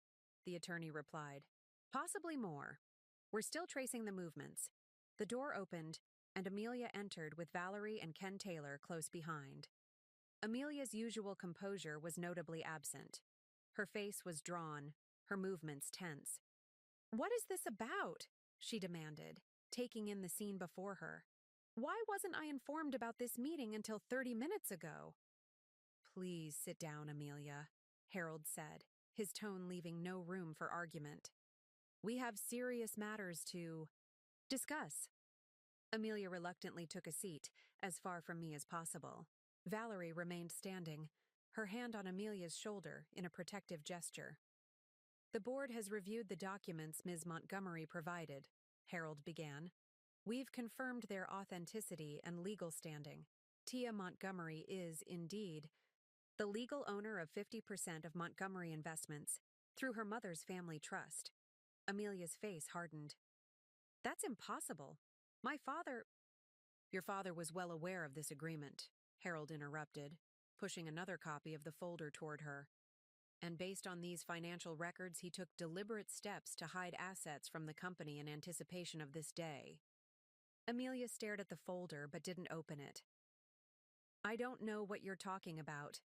the attorney replied. Possibly more. We're still tracing the movements. The door opened, and Amelia entered with Valerie and Ken Taylor close behind. Amelia's usual composure was notably absent. Her face was drawn, her movements tense. What is this about? She demanded, taking in the scene before her. Why wasn't I informed about this meeting until 30 minutes ago? Please sit down, Amelia, Harold said, his tone leaving no room for argument. We have serious matters to discuss. Amelia reluctantly took a seat, as far from me as possible. Valerie remained standing, her hand on Amelia's shoulder in a protective gesture. The board has reviewed the documents Ms. Montgomery provided, Harold began. We've confirmed their authenticity and legal standing. Tia Montgomery is, indeed, the legal owner of 50% of Montgomery Investments through her mother's family trust. Amelia's face hardened. That's impossible. My father— Your father was well aware of this agreement, Harold interrupted, pushing another copy of the folder toward her. And based on these financial records, he took deliberate steps to hide assets from the company in anticipation of this day. Amelia stared at the folder but didn't open it. I don't know what you're talking about.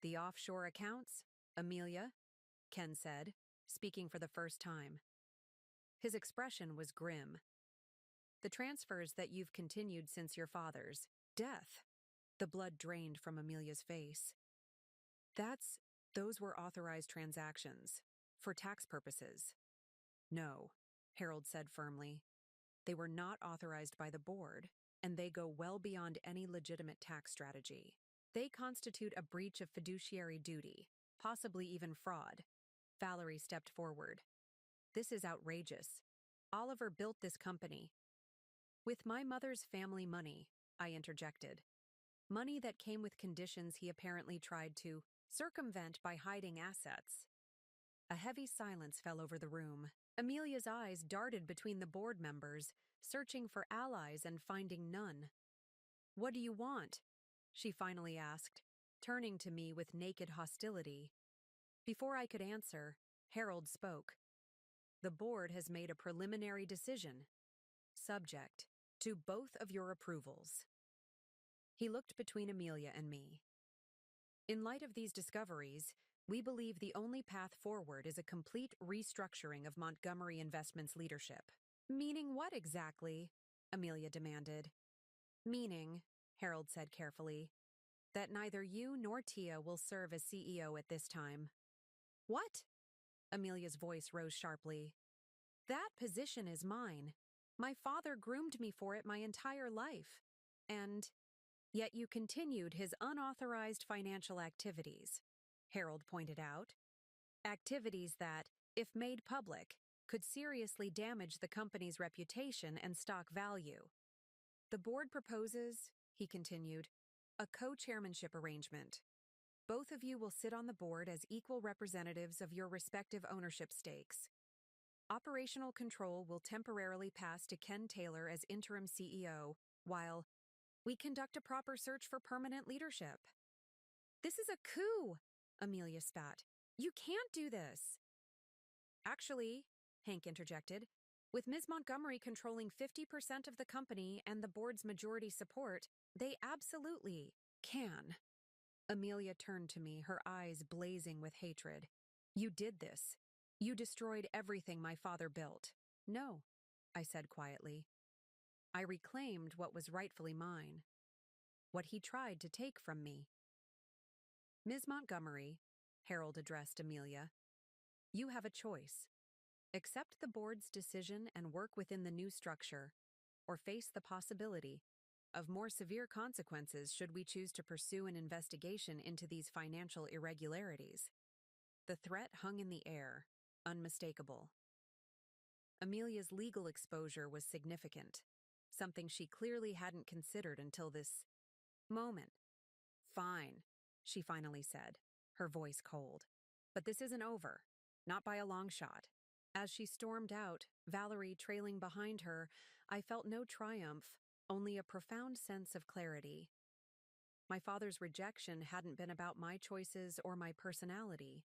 The offshore accounts, Amelia? Ken said, speaking for the first time. His expression was grim. The transfers that you've continued since your father's death. The blood drained from Amelia's face. Those were authorized transactions, for tax purposes. No, Harold said firmly. They were not authorized by the board, and they go well beyond any legitimate tax strategy. They constitute a breach of fiduciary duty, possibly even fraud. Valerie stepped forward. This is outrageous. Oliver built this company. With my mother's family money, I interjected. Money that came with conditions he apparently tried to circumvent by hiding assets. A heavy silence fell over the room. Amelia's eyes darted between the board members, searching for allies and finding none. What do you want? She finally asked, turning to me with naked hostility. Before I could answer, Harold spoke. The board has made a preliminary decision, subject to both of your approvals. He looked between Amelia and me. In light of these discoveries, we believe the only path forward is a complete restructuring of Montgomery Investments' leadership. Meaning what exactly? Amelia demanded. Meaning, Harold said carefully, that neither you nor Tia will serve as CEO at this time. What? Amelia's voice rose sharply. That position is mine. My father groomed me for it my entire life. And yet you continued his unauthorized financial activities, Harold pointed out. Activities that, if made public, could seriously damage the company's reputation and stock value. The board proposes, he continued, a co-chairmanship arrangement. Both of you will sit on the board as equal representatives of your respective ownership stakes. Operational control will temporarily pass to Ken Taylor as interim CEO, while we conduct a proper search for permanent leadership. This is a coup, Amelia spat. You can't do this. Actually, Hank interjected, with Ms. Montgomery controlling 50% of the company and the board's majority support, they absolutely can. Amelia turned to me, her eyes blazing with hatred. You did this. You destroyed everything my father built. No, I said quietly. I reclaimed what was rightfully mine, what he tried to take from me. Ms. Montgomery, Harold addressed Amelia, you have a choice. Accept the board's decision and work within the new structure, or face the possibility of more severe consequences should we choose to pursue an investigation into these financial irregularities. The threat hung in the air, unmistakable. Amelia's legal exposure was significant, something she clearly hadn't considered until this moment. Fine, she finally said, her voice cold. But this isn't over. Not by a long shot. As she stormed out, Valerie trailing behind her, I felt no triumph, only a profound sense of clarity. My father's rejection hadn't been about my choices or my personality.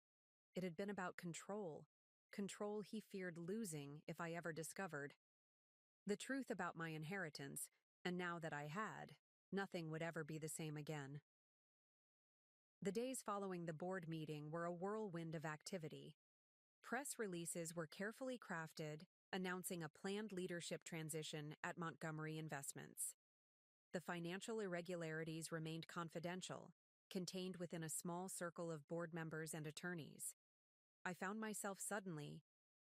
It had been about control. Control he feared losing if I ever discovered the truth about my inheritance, and now that I had, nothing would ever be the same again. The days following the board meeting were a whirlwind of activity. Press releases were carefully crafted, announcing a planned leadership transition at Montgomery Investments. The financial irregularities remained confidential, contained within a small circle of board members and attorneys. I found myself suddenly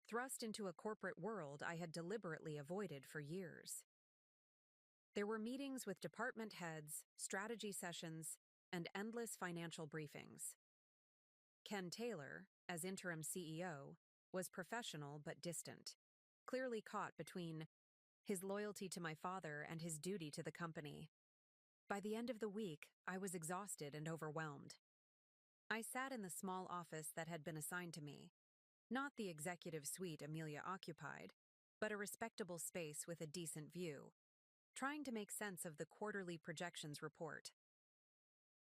thrust into a corporate world I had deliberately avoided for years. There were meetings with department heads, strategy sessions, and endless financial briefings. Ken Taylor, as interim CEO, was professional but distant, clearly caught between his loyalty to my father and his duty to the company. By the end of the week, I was exhausted and overwhelmed. I sat in the small office that had been assigned to me, not the executive suite Amelia occupied, but a respectable space with a decent view, trying to make sense of the quarterly projections report.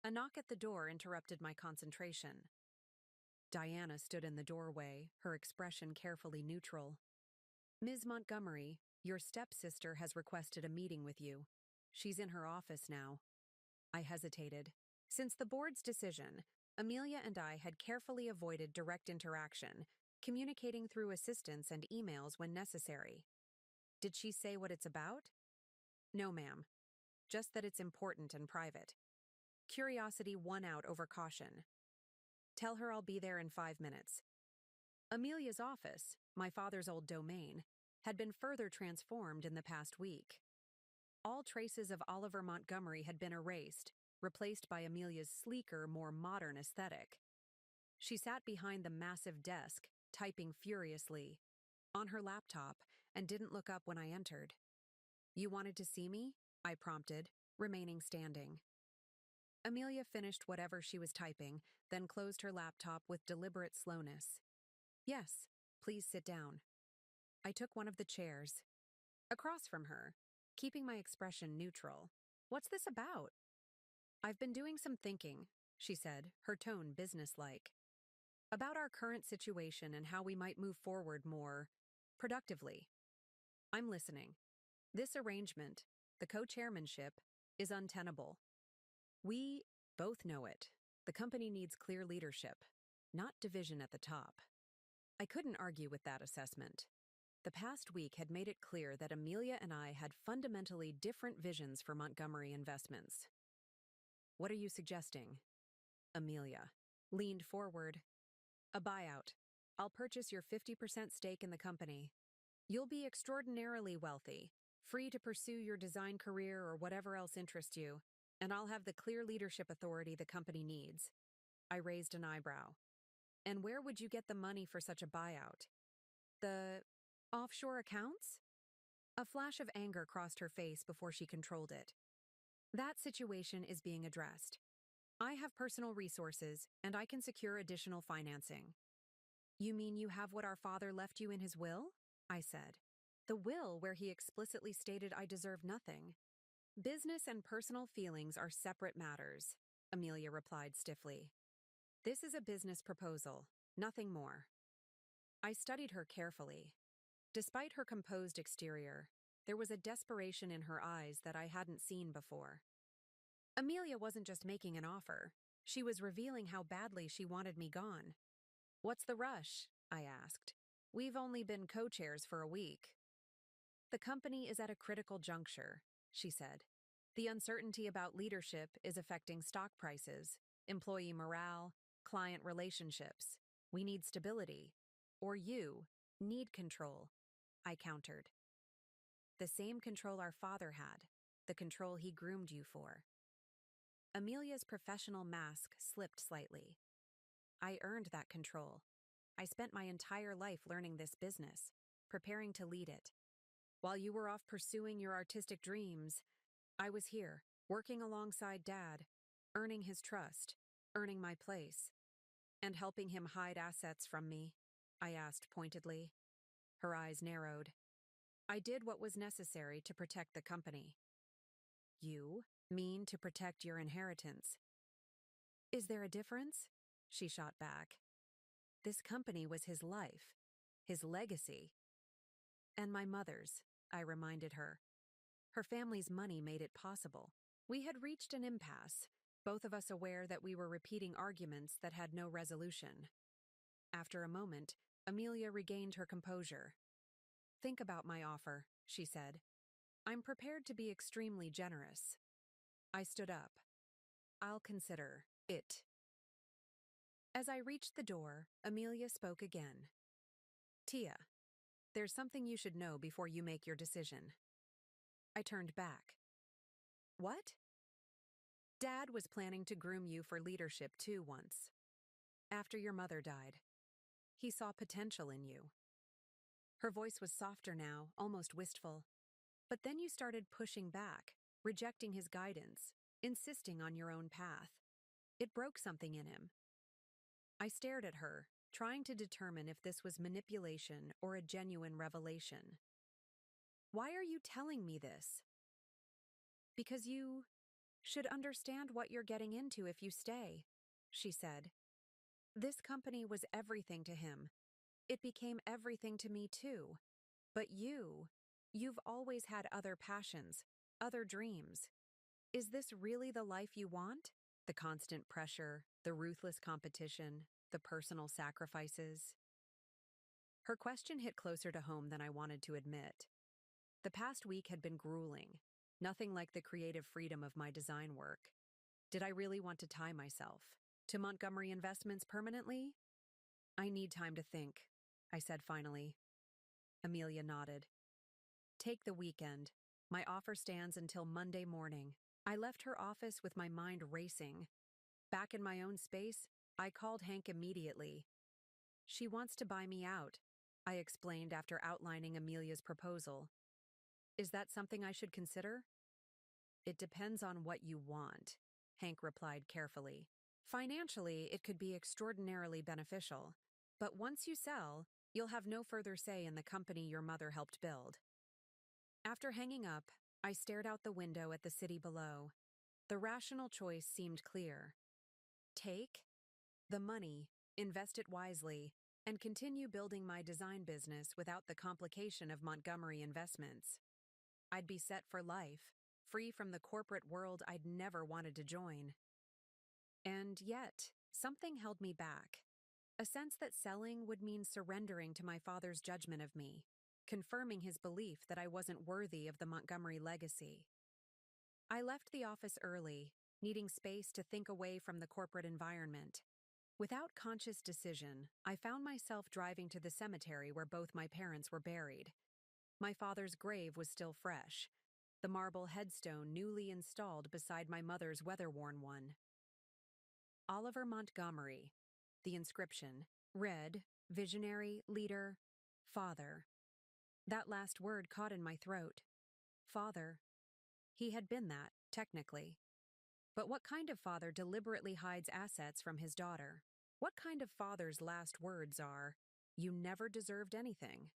A knock at the door interrupted my concentration. Diana stood in the doorway, her expression carefully neutral. Ms. Montgomery, your stepsister has requested a meeting with you. She's in her office now. I hesitated. Since the board's decision, Amelia and I had carefully avoided direct interaction, communicating through assistants and emails when necessary. Did she say what it's about? No, ma'am. Just that it's important and private. Curiosity won out over caution. Tell her I'll be there in 5 minutes. Amelia's office, my father's old domain, had been further transformed in the past week. All traces of Oliver Montgomery had been erased, replaced by Amelia's sleeker, more modern aesthetic. She sat behind the massive desk, typing furiously, on her laptop, and didn't look up when I entered. You wanted to see me? I prompted, remaining standing. Amelia finished whatever she was typing, then closed her laptop with deliberate slowness. Yes, please sit down. I took one of the chairs. Across from her, keeping my expression neutral. What's this about? I've been doing some thinking, she said, her tone businesslike. About our current situation and how we might move forward more productively. I'm listening. This arrangement, the co-chairmanship, is untenable. We both know it. The company needs clear leadership, not division at the top. I couldn't argue with that assessment. The past week had made it clear that Amelia and I had fundamentally different visions for Montgomery Investments. What are you suggesting? Amelia leaned forward. A buyout. I'll purchase your 50% stake in the company. You'll be extraordinarily wealthy, free to pursue your design career or whatever else interests you, and I'll have the clear leadership authority the company needs. I raised an eyebrow. And where would you get the money for such a buyout? The offshore accounts? A flash of anger crossed her face before she controlled it. That situation is being addressed. I have personal resources, and I can secure additional financing. You mean you have what our father left you in his will? I said. The will where he explicitly stated I deserve nothing. Business and personal feelings are separate matters, Amelia replied stiffly. This is a business proposal, nothing more. I studied her carefully. Despite her composed exterior, there was a desperation in her eyes that I hadn't seen before. Amelia wasn't just making an offer. She was revealing how badly she wanted me gone. What's the rush? I asked. We've only been co-chairs for a week. The company is at a critical juncture, she said. The uncertainty about leadership is affecting stock prices, employee morale, client relationships. We need stability. Or you need control, I countered. The same control our father had, the control he groomed you for. Amelia's professional mask slipped slightly. I earned that control. I spent my entire life learning this business, preparing to lead it. While you were off pursuing your artistic dreams, I was here, working alongside Dad, earning his trust, earning my place, and helping him hide assets from me, I asked pointedly. Her eyes narrowed. I did what was necessary to protect the company. You mean to protect your inheritance. Is there a difference? She shot back. This company was his life, his legacy. And my mother's, I reminded her. Her family's money made it possible. We had reached an impasse, both of us aware that we were repeating arguments that had no resolution. After a moment, Amelia regained her composure. Think about my offer, she said. I'm prepared to be extremely generous. I stood up. I'll consider it. As I reached the door, Amelia spoke again. Tia, there's something you should know before you make your decision. I turned back. What? Dad was planning to groom you for leadership too once. After your mother died. He saw potential in you. Her voice was softer now, almost wistful. But then you started pushing back, rejecting his guidance, insisting on your own path. It broke something in him. I stared at her, trying to determine if this was manipulation or a genuine revelation. Why are you telling me this? Because you should understand what you're getting into if you stay, she said. This company was everything to him. It became everything to me too. But you've always had other passions, other dreams. Is this really the life you want? The constant pressure, the ruthless competition, the personal sacrifices? Her question hit closer to home than I wanted to admit. The past week had been grueling, nothing like the creative freedom of my design work. Did I really want to tie myself to Montgomery Investments permanently? I need time to think, I said finally. Amelia nodded. Take the weekend. My offer stands until Monday morning. I left her office with my mind racing. Back in my own space, I called Hank immediately. She wants to buy me out, I explained after outlining Amelia's proposal. Is that something I should consider? It depends on what you want, Hank replied carefully. Financially, it could be extraordinarily beneficial. But once you sell, you'll have no further say in the company your mother helped build. After hanging up, I stared out the window at the city below. The rational choice seemed clear. Take the money, invest it wisely, and continue building my design business without the complication of Montgomery Investments. I'd be set for life, free from the corporate world I'd never wanted to join. And yet, something held me back. A sense that selling would mean surrendering to my father's judgment of me, confirming his belief that I wasn't worthy of the Montgomery legacy. I left the office early, needing space to think away from the corporate environment. Without conscious decision, I found myself driving to the cemetery where both my parents were buried. My father's grave was still fresh, the marble headstone newly installed beside my mother's weather-worn one. Oliver Montgomery. The inscription read, visionary, leader, father. That last word caught in my throat. Father. He had been that, technically. But what kind of father deliberately hides assets from his daughter? What kind of father's last words are, You never deserved anything.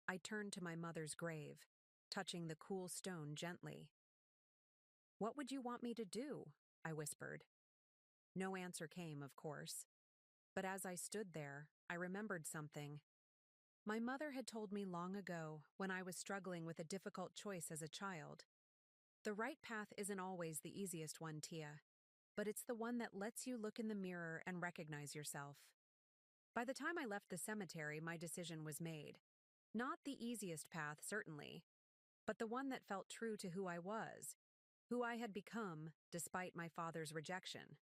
I turned to my mother's grave, touching the cool stone gently. What would you want me to do? I whispered. No answer came, of course. But as I stood there, I remembered something. My mother had told me long ago, when I was struggling with a difficult choice as a child. The right path isn't always the easiest one, Tia, but it's the one that lets you look in the mirror and recognize yourself. By the time I left the cemetery, my decision was made. Not the easiest path, certainly, but the one that felt true to who I was, who I had become despite my father's rejection.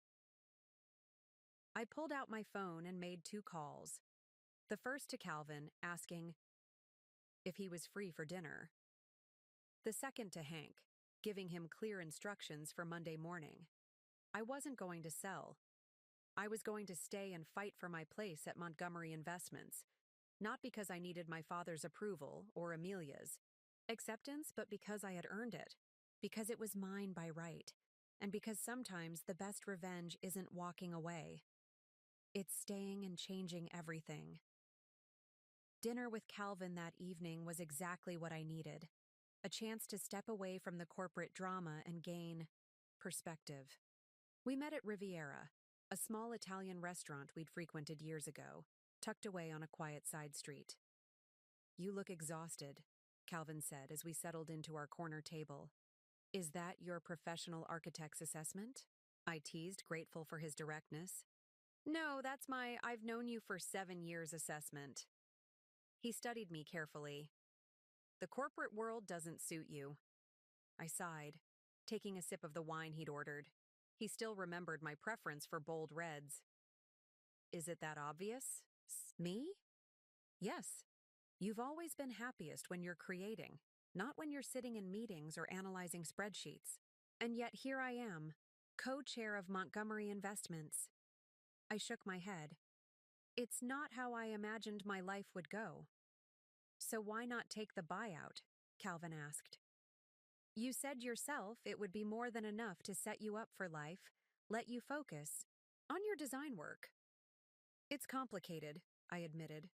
I pulled out my phone and made 2 calls. The first to Calvin, asking if he was free for dinner. The second to Hank, giving him clear instructions for Monday morning. I wasn't going to sell. I was going to stay and fight for my place at Montgomery Investments, not because I needed my father's approval or Amelia's acceptance, but because I had earned it, because it was mine by right, and because sometimes the best revenge isn't walking away. It's staying and changing everything. Dinner with Calvin that evening was exactly what I needed, a chance to step away from the corporate drama and gain perspective. We met at Riviera, a small Italian restaurant we'd frequented years ago, tucked away on a quiet side street. You look exhausted, Calvin said as we settled into our corner table. Is that your professional architect's assessment? I teased, grateful for his directness. No, that's my I've known you for 7 years assessment. He studied me carefully. The corporate world doesn't suit you. I sighed, taking a sip of the wine he'd ordered. He still remembered my preference for bold reds. Is it that obvious? Me? Yes. You've always been happiest when you're creating, not when you're sitting in meetings or analyzing spreadsheets. And yet here I am, co-chair of Montgomery Investments. I shook my head. It's not how I imagined my life would go. So why not take the buyout? Calvin asked. You said yourself it would be more than enough to set you up for life, let you focus on your design work. It's complicated, I admitted.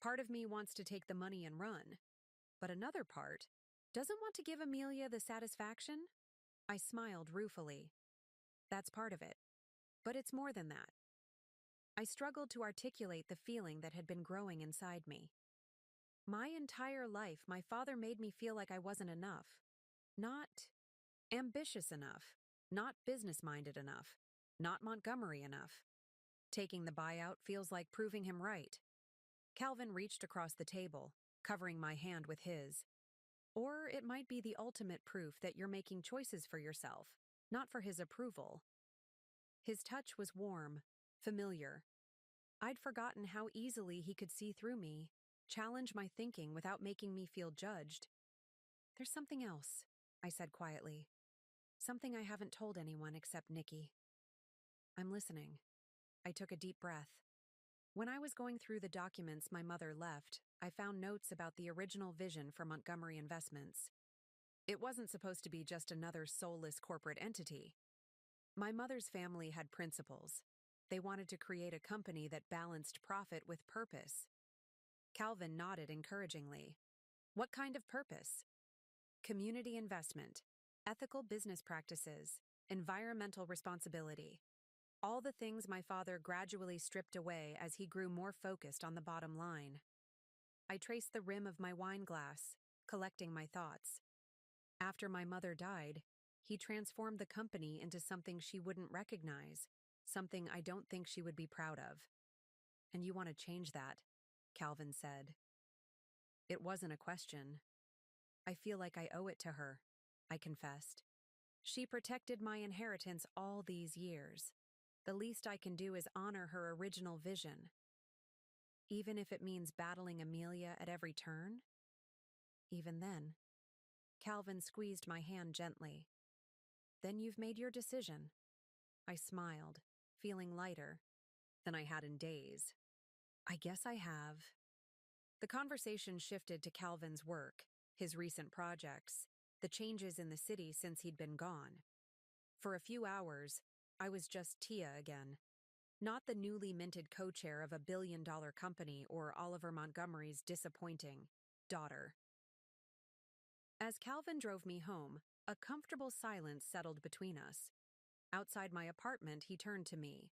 Part of me wants to take the money and run, but another part doesn't want to give Amelia the satisfaction. I smiled ruefully. That's part of it, but it's more than that. I struggled to articulate the feeling that had been growing inside me. My entire life, my father made me feel like I wasn't enough. Not ambitious enough, not business-minded enough, not Montgomery enough. Taking the buyout feels like proving him right. Calvin reached across the table, covering my hand with his. Or it might be the ultimate proof that you're making choices for yourself, not for his approval. His touch was warm, familiar. I'd forgotten how easily he could see through me, challenge my thinking without making me feel judged. There's something else, I said quietly. Something I haven't told anyone except Nikki. I'm listening. I took a deep breath. When I was going through the documents my mother left, I found notes about the original vision for Montgomery Investments. It wasn't supposed to be just another soulless corporate entity. My mother's family had principles. They wanted to create a company that balanced profit with purpose. Calvin nodded encouragingly. What kind of purpose? Community investment, ethical business practices, environmental responsibility. All the things my father gradually stripped away as he grew more focused on the bottom line. I traced the rim of my wine glass, collecting my thoughts. After my mother died, he transformed the company into something she wouldn't recognize, something I don't think she would be proud of. And you want to change that, Calvin said. It wasn't a question. I feel like I owe it to her, I confessed. She protected my inheritance all these years. The least I can do is honor her original vision. Even if it means battling Amelia at every turn? Even then. Calvin squeezed my hand gently. Then you've made your decision. I smiled, feeling lighter than I had in days. I guess I have. The conversation shifted to Calvin's work, his recent projects, the changes in the city since he'd been gone. For a few hours, I was just Tia again. not the newly minted co-chair of a billion-dollar company or Oliver Montgomery's disappointing daughter. As Calvin drove me home, a comfortable silence settled between us. Outside my apartment, he turned to me.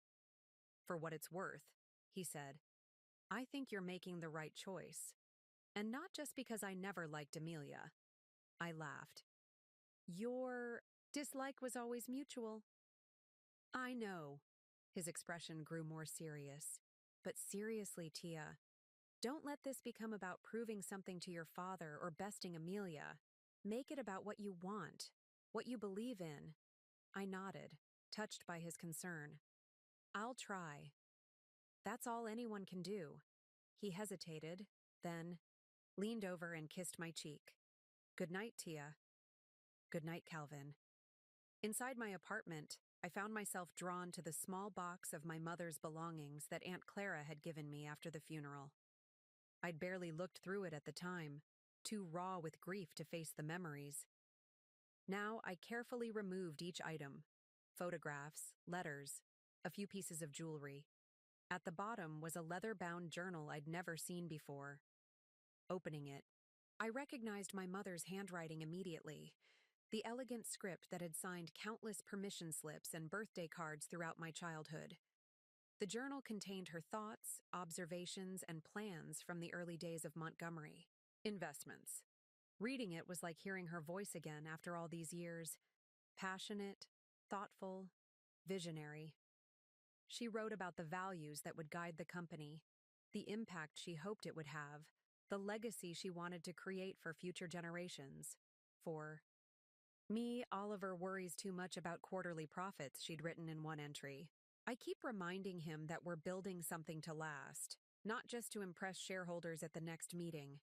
"For what it's worth," he said, "I think you're making the right choice. And not just because I never liked Amelia." I laughed. "Your dislike was always mutual." "I know." His expression grew more serious. "But seriously, Tia, don't let this become about proving something to your father or besting Amelia. Make it about what you want, what you believe in." I nodded, touched by his concern. "I'll try. That's all anyone can do." He hesitated, then leaned over and kissed my cheek. "Good night, Tia." "Good night, Calvin." Inside my apartment, I found myself drawn to the small box of my mother's belongings that Aunt Clara had given me after the funeral. I'd barely looked through it at the time, too raw with grief to face the memories. Now I carefully removed each item: photographs, letters, a few pieces of jewelry. At the bottom was a leather-bound journal I'd never seen before. Opening it, I recognized my mother's handwriting immediately, the elegant script that had signed countless permission slips and birthday cards throughout my childhood. The journal contained her thoughts, observations, and plans from the early days of Montgomery Investments. Reading it was like hearing her voice again after all these years, passionate, thoughtful, visionary. She wrote about the values that would guide the company, the impact she hoped it would have, the legacy she wanted to create for future generations. For me, Oliver worries too much about quarterly profits, she'd written in one entry. I keep reminding him that we're building something to last, not just to impress shareholders at the next meeting.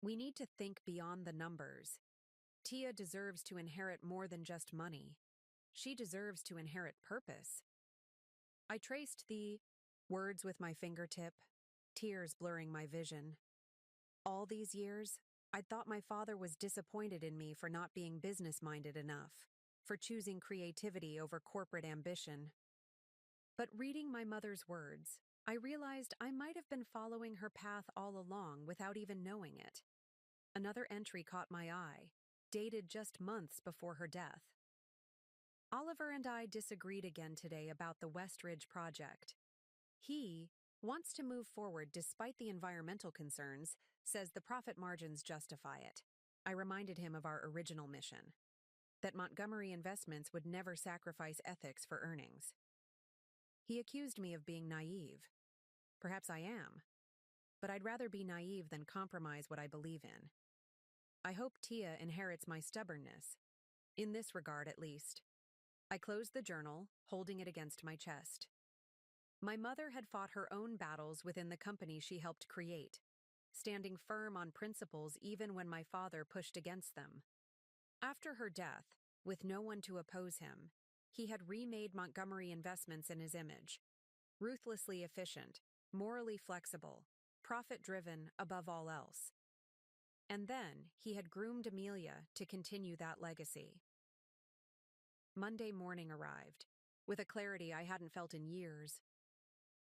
We need to think beyond the numbers. Tia deserves to inherit more than just money. She deserves to inherit purpose. I traced the words with my fingertip, tears blurring my vision. All these years, I'd thought my father was disappointed in me for not being business-minded enough, for choosing creativity over corporate ambition. But reading my mother's words, I realized I might have been following her path all along without even knowing it. Another entry caught my eye, dated just months before her death. "Oliver and I disagreed again today about the Westridge project. He wants to move forward despite the environmental concerns, says the profit margins justify it." I reminded him of our original mission, that Montgomery Investments would never sacrifice ethics for earnings. He accused me of being naive. Perhaps I am, but I'd rather be naive than compromise what I believe in. I hope Tia inherits my stubbornness, in this regard at least. I closed the journal, holding it against my chest. My mother had fought her own battles within the company she helped create, standing firm on principles even when my father pushed against them. After her death, with no one to oppose him, he had remade Montgomery Investments in his image. Ruthlessly efficient, morally flexible, profit-driven above all else. And then he had groomed Amelia to continue that legacy. Monday morning arrived, with a clarity I hadn't felt in years.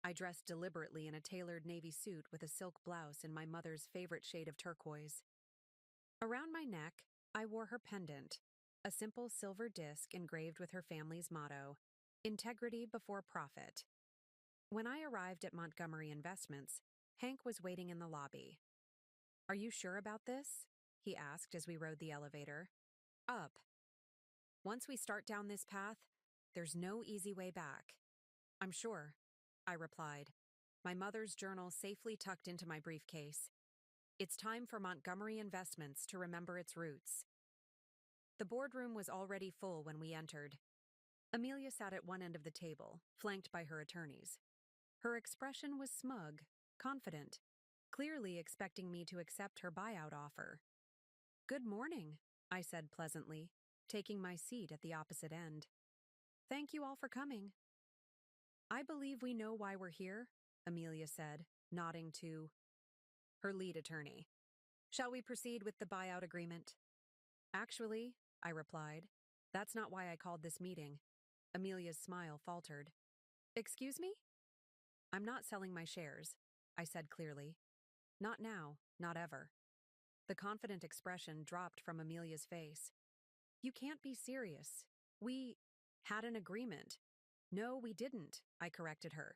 I dressed deliberately in a tailored navy suit with a silk blouse in my mother's favorite shade of turquoise. Around my neck, I wore her pendant, a simple silver disc engraved with her family's motto, "Integrity before profit." When I arrived at Montgomery Investments, Hank was waiting in the lobby. "Are you sure about this?" he asked as we rode the elevator. "Up. Once we start down this path, there's no easy way back." "I'm sure," I replied, my mother's journal safely tucked into my briefcase. It's time for Montgomery Investments to remember its roots. The boardroom was already full when we entered. Amelia sat at one end of the table, flanked by her attorneys. Her expression was smug, confident, clearly expecting me to accept her buyout offer. "Good morning," I said pleasantly, taking my seat at the opposite end. "Thank you all for coming." "I believe we know why we're here," Amelia said, nodding to her lead attorney. "Shall we proceed with the buyout agreement?" "Actually," I replied, "that's not why I called this meeting." Amelia's smile faltered. "Excuse me?" I'm not selling my shares, I said clearly. Not now, not ever. The confident expression dropped from Amelia's face. You can't be serious. We had an agreement. No, we didn't, I corrected her.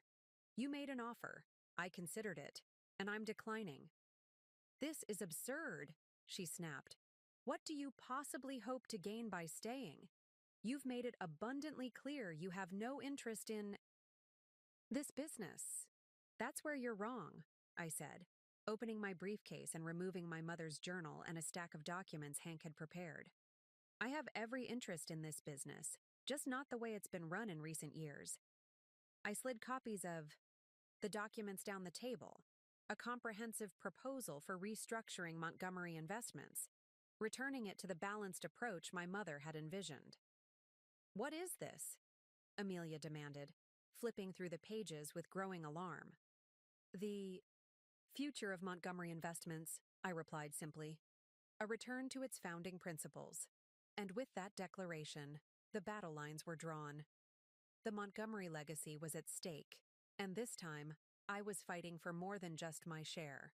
You made an offer. I considered it, and I'm declining. This is absurd, she snapped. What do you possibly hope to gain by staying? You've made it abundantly clear you have no interest in this business. That's where you're wrong, I said, opening my briefcase and removing my mother's journal and a stack of documents Hank had prepared. I have every interest in this business, just not the way it's been run in recent years. I slid copies of the documents down the table, a comprehensive proposal for restructuring Montgomery Investments, returning it to the balanced approach my mother had envisioned. What is this? Amelia demanded, flipping through the pages with growing alarm. The future of Montgomery Investments, I replied simply. A return to its founding principles. And with that declaration, the battle lines were drawn. The Montgomery legacy was at stake, and this time, I was fighting for more than just my share.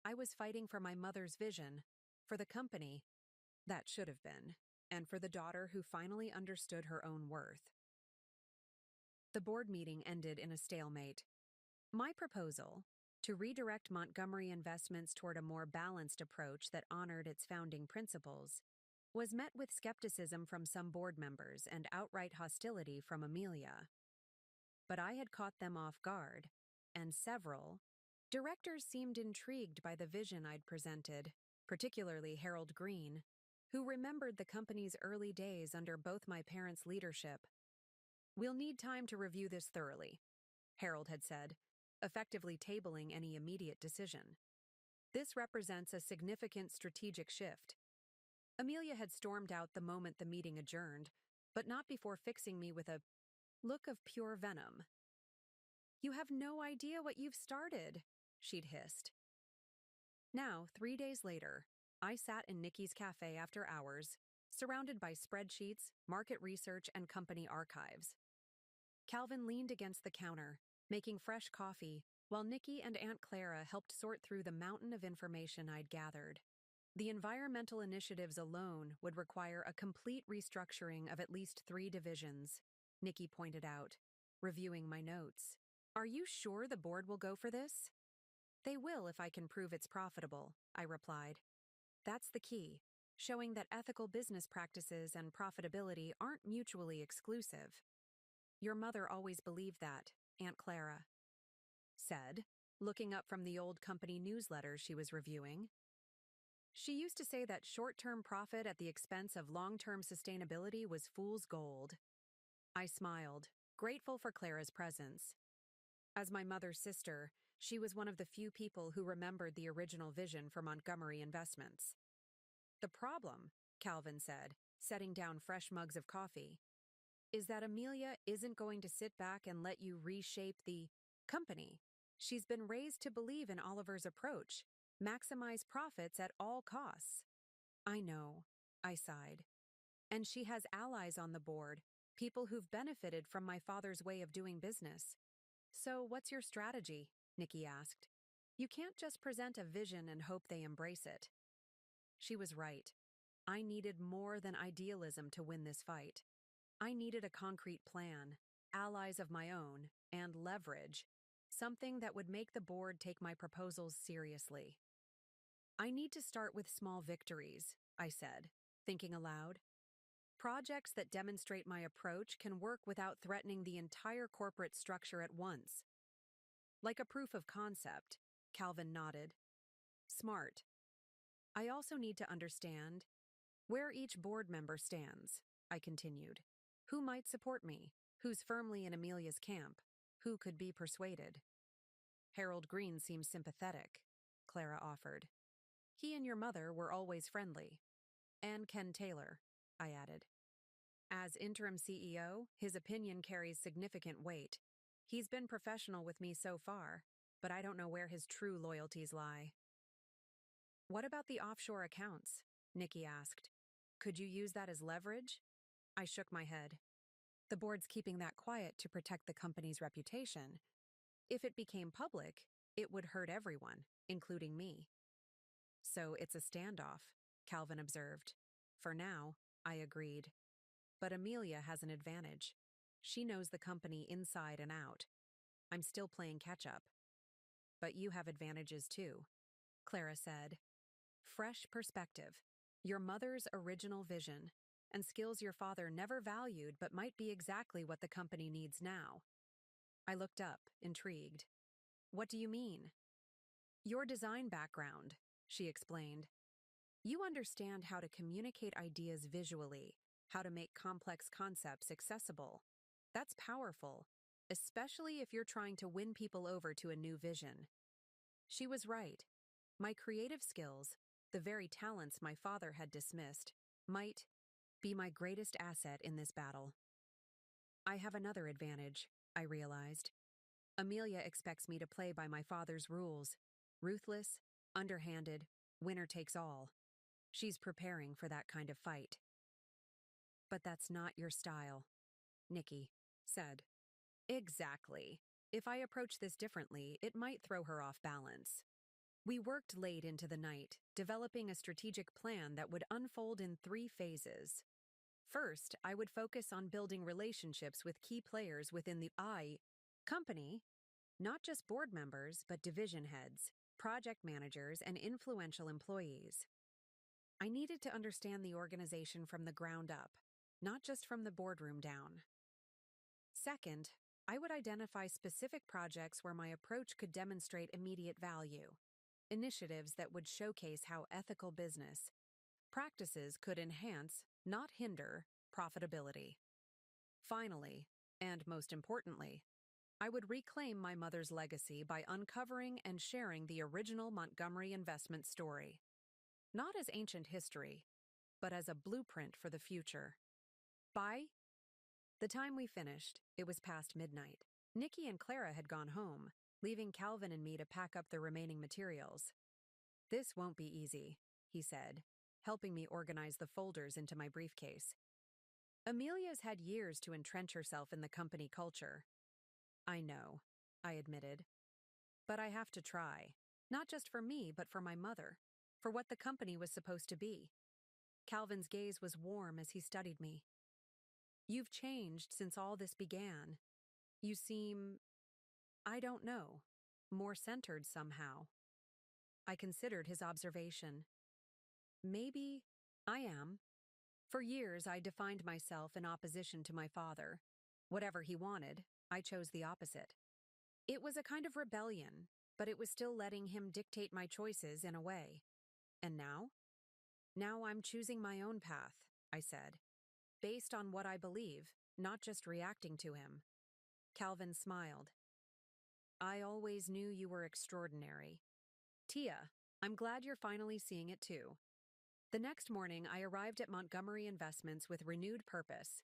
I was fighting for my mother's vision, for the company that should have been, and for the daughter who finally understood her own worth. The board meeting ended in a stalemate. My proposal, to redirect Montgomery Investments toward a more balanced approach that honored its founding principles, was met with skepticism from some board members and outright hostility from Amelia. But I had caught them off guard, and several directors seemed intrigued by the vision I'd presented, particularly Harold Green, who remembered the company's early days under both my parents' leadership. We'll need time to review this thoroughly, Harold had said, effectively tabling any immediate decision. This represents a significant strategic shift. Amelia had stormed out the moment the meeting adjourned, but not before fixing me with a look of pure venom. You have no idea what you've started, she'd hissed. Now, 3 days later, I sat in Nikki's cafe after hours, surrounded by spreadsheets, market research, and company archives. Calvin leaned against the counter, making fresh coffee, while Nikki and Aunt Clara helped sort through the mountain of information I'd gathered. The environmental initiatives alone would require a complete restructuring of at least 3 divisions, Nikki pointed out, reviewing my notes. Are you sure the board will go for this? They will if I can prove it's profitable, I replied. That's the key, showing that ethical business practices and profitability aren't mutually exclusive. Your mother always believed that, Aunt Clara said, looking up from the old company newsletter she was reviewing. She used to say that short-term profit at the expense of long-term sustainability was fool's gold. I smiled, grateful for Clara's presence. As my mother's sister, she was one of the few people who remembered the original vision for Montgomery Investments. The problem, Calvin said, setting down fresh mugs of coffee, is that Amelia isn't going to sit back and let you reshape the company. She's been raised to believe in Oliver's approach, maximize profits at all costs. I know, I sighed. And she has allies on the board, people who've benefited from my father's way of doing business. So what's your strategy? Nikki asked. You can't just present a vision and hope they embrace it. She was right. I needed more than idealism to win this fight. I needed a concrete plan, allies of my own, and leverage, something that would make the board take my proposals seriously. I need to start with small victories, I said, thinking aloud. Projects that demonstrate my approach can work without threatening the entire corporate structure at once. Like a proof of concept, Calvin nodded. Smart. I also need to understand where each board member stands, I continued. Who might support me? Who's firmly in Amelia's camp? Who could be persuaded? Harold Green seems sympathetic, Clara offered. He and your mother were always friendly. And Ken Taylor, I added. As interim CEO, his opinion carries significant weight. He's been professional with me so far, but I don't know where his true loyalties lie. What about the offshore accounts? Nikki asked. Could you use that as leverage? I shook my head. The board's keeping that quiet to protect the company's reputation. If it became public, it would hurt everyone, including me. So it's a standoff, Calvin observed. For now, I agreed. But Amelia has an advantage. She knows the company inside and out. I'm still playing catch-up. But you have advantages too, Clara said. Fresh perspective. Your mother's original vision, and skills your father never valued but might be exactly what the company needs now. I looked up, intrigued. What do you mean? Your design background, she explained. You understand how to communicate ideas visually, how to make complex concepts accessible. That's powerful, especially if you're trying to win people over to a new vision. She was right. My creative skills, the very talents my father had dismissed, might be my greatest asset in this battle. I have another advantage, I realized. Amelia expects me to play by my father's rules. Ruthless, underhanded, winner takes all. She's preparing for that kind of fight. But that's not your style, Nikki said. Exactly. If I approach this differently, it might throw her off balance. We worked late into the night, developing a strategic plan that would unfold in 3 phases. First, I would focus on building relationships with key players within the company, not just board members, but division heads, project managers, and influential employees. I needed to understand the organization from the ground up, not just from the boardroom down. Second, I would identify specific projects where my approach could demonstrate immediate value, initiatives that would showcase how ethical business practices could enhance, not hinder, profitability. Finally, and most importantly, I would reclaim my mother's legacy by uncovering and sharing the original Montgomery investment story, not as ancient history, but as a blueprint for the future. By the time we finished, it was past midnight. Nikki and Clara had gone home, leaving Calvin and me to pack up the remaining materials. This won't be easy, he said, helping me organize the folders into my briefcase. Amelia's had years to entrench herself in the company culture. I know, I admitted. But I have to try, not just for me, but for my mother, for what the company was supposed to be. Calvin's gaze was warm as he studied me. You've changed since all this began. You seem, I don't know, more centered somehow. I considered his observation. Maybe I am. For years, I defined myself in opposition to my father. Whatever he wanted, I chose the opposite. It was a kind of rebellion, but it was still letting him dictate my choices in a way. And now? Now I'm choosing my own path, I said, based on what I believe, not just reacting to him. Calvin smiled. I always knew you were extraordinary. Tia, I'm glad you're finally seeing it too. The next morning, I arrived at Montgomery Investments with renewed purpose.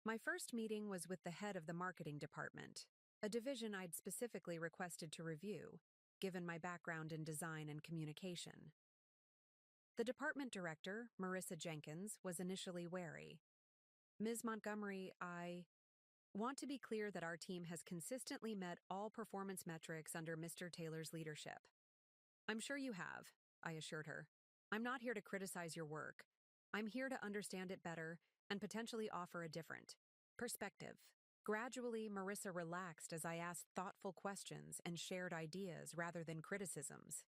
My first meeting was with the head of the marketing department, a division I'd specifically requested to review, given my background in design and communication. The department director, Marissa Jenkins, was initially wary. Ms. Montgomery, I want to be clear that our team has consistently met all performance metrics under Mr. Taylor's leadership. I'm sure you have, I assured her. I'm not here to criticize your work. I'm here to understand it better and potentially offer a different perspective. Gradually, Marissa relaxed as I asked thoughtful questions and shared ideas rather than criticisms.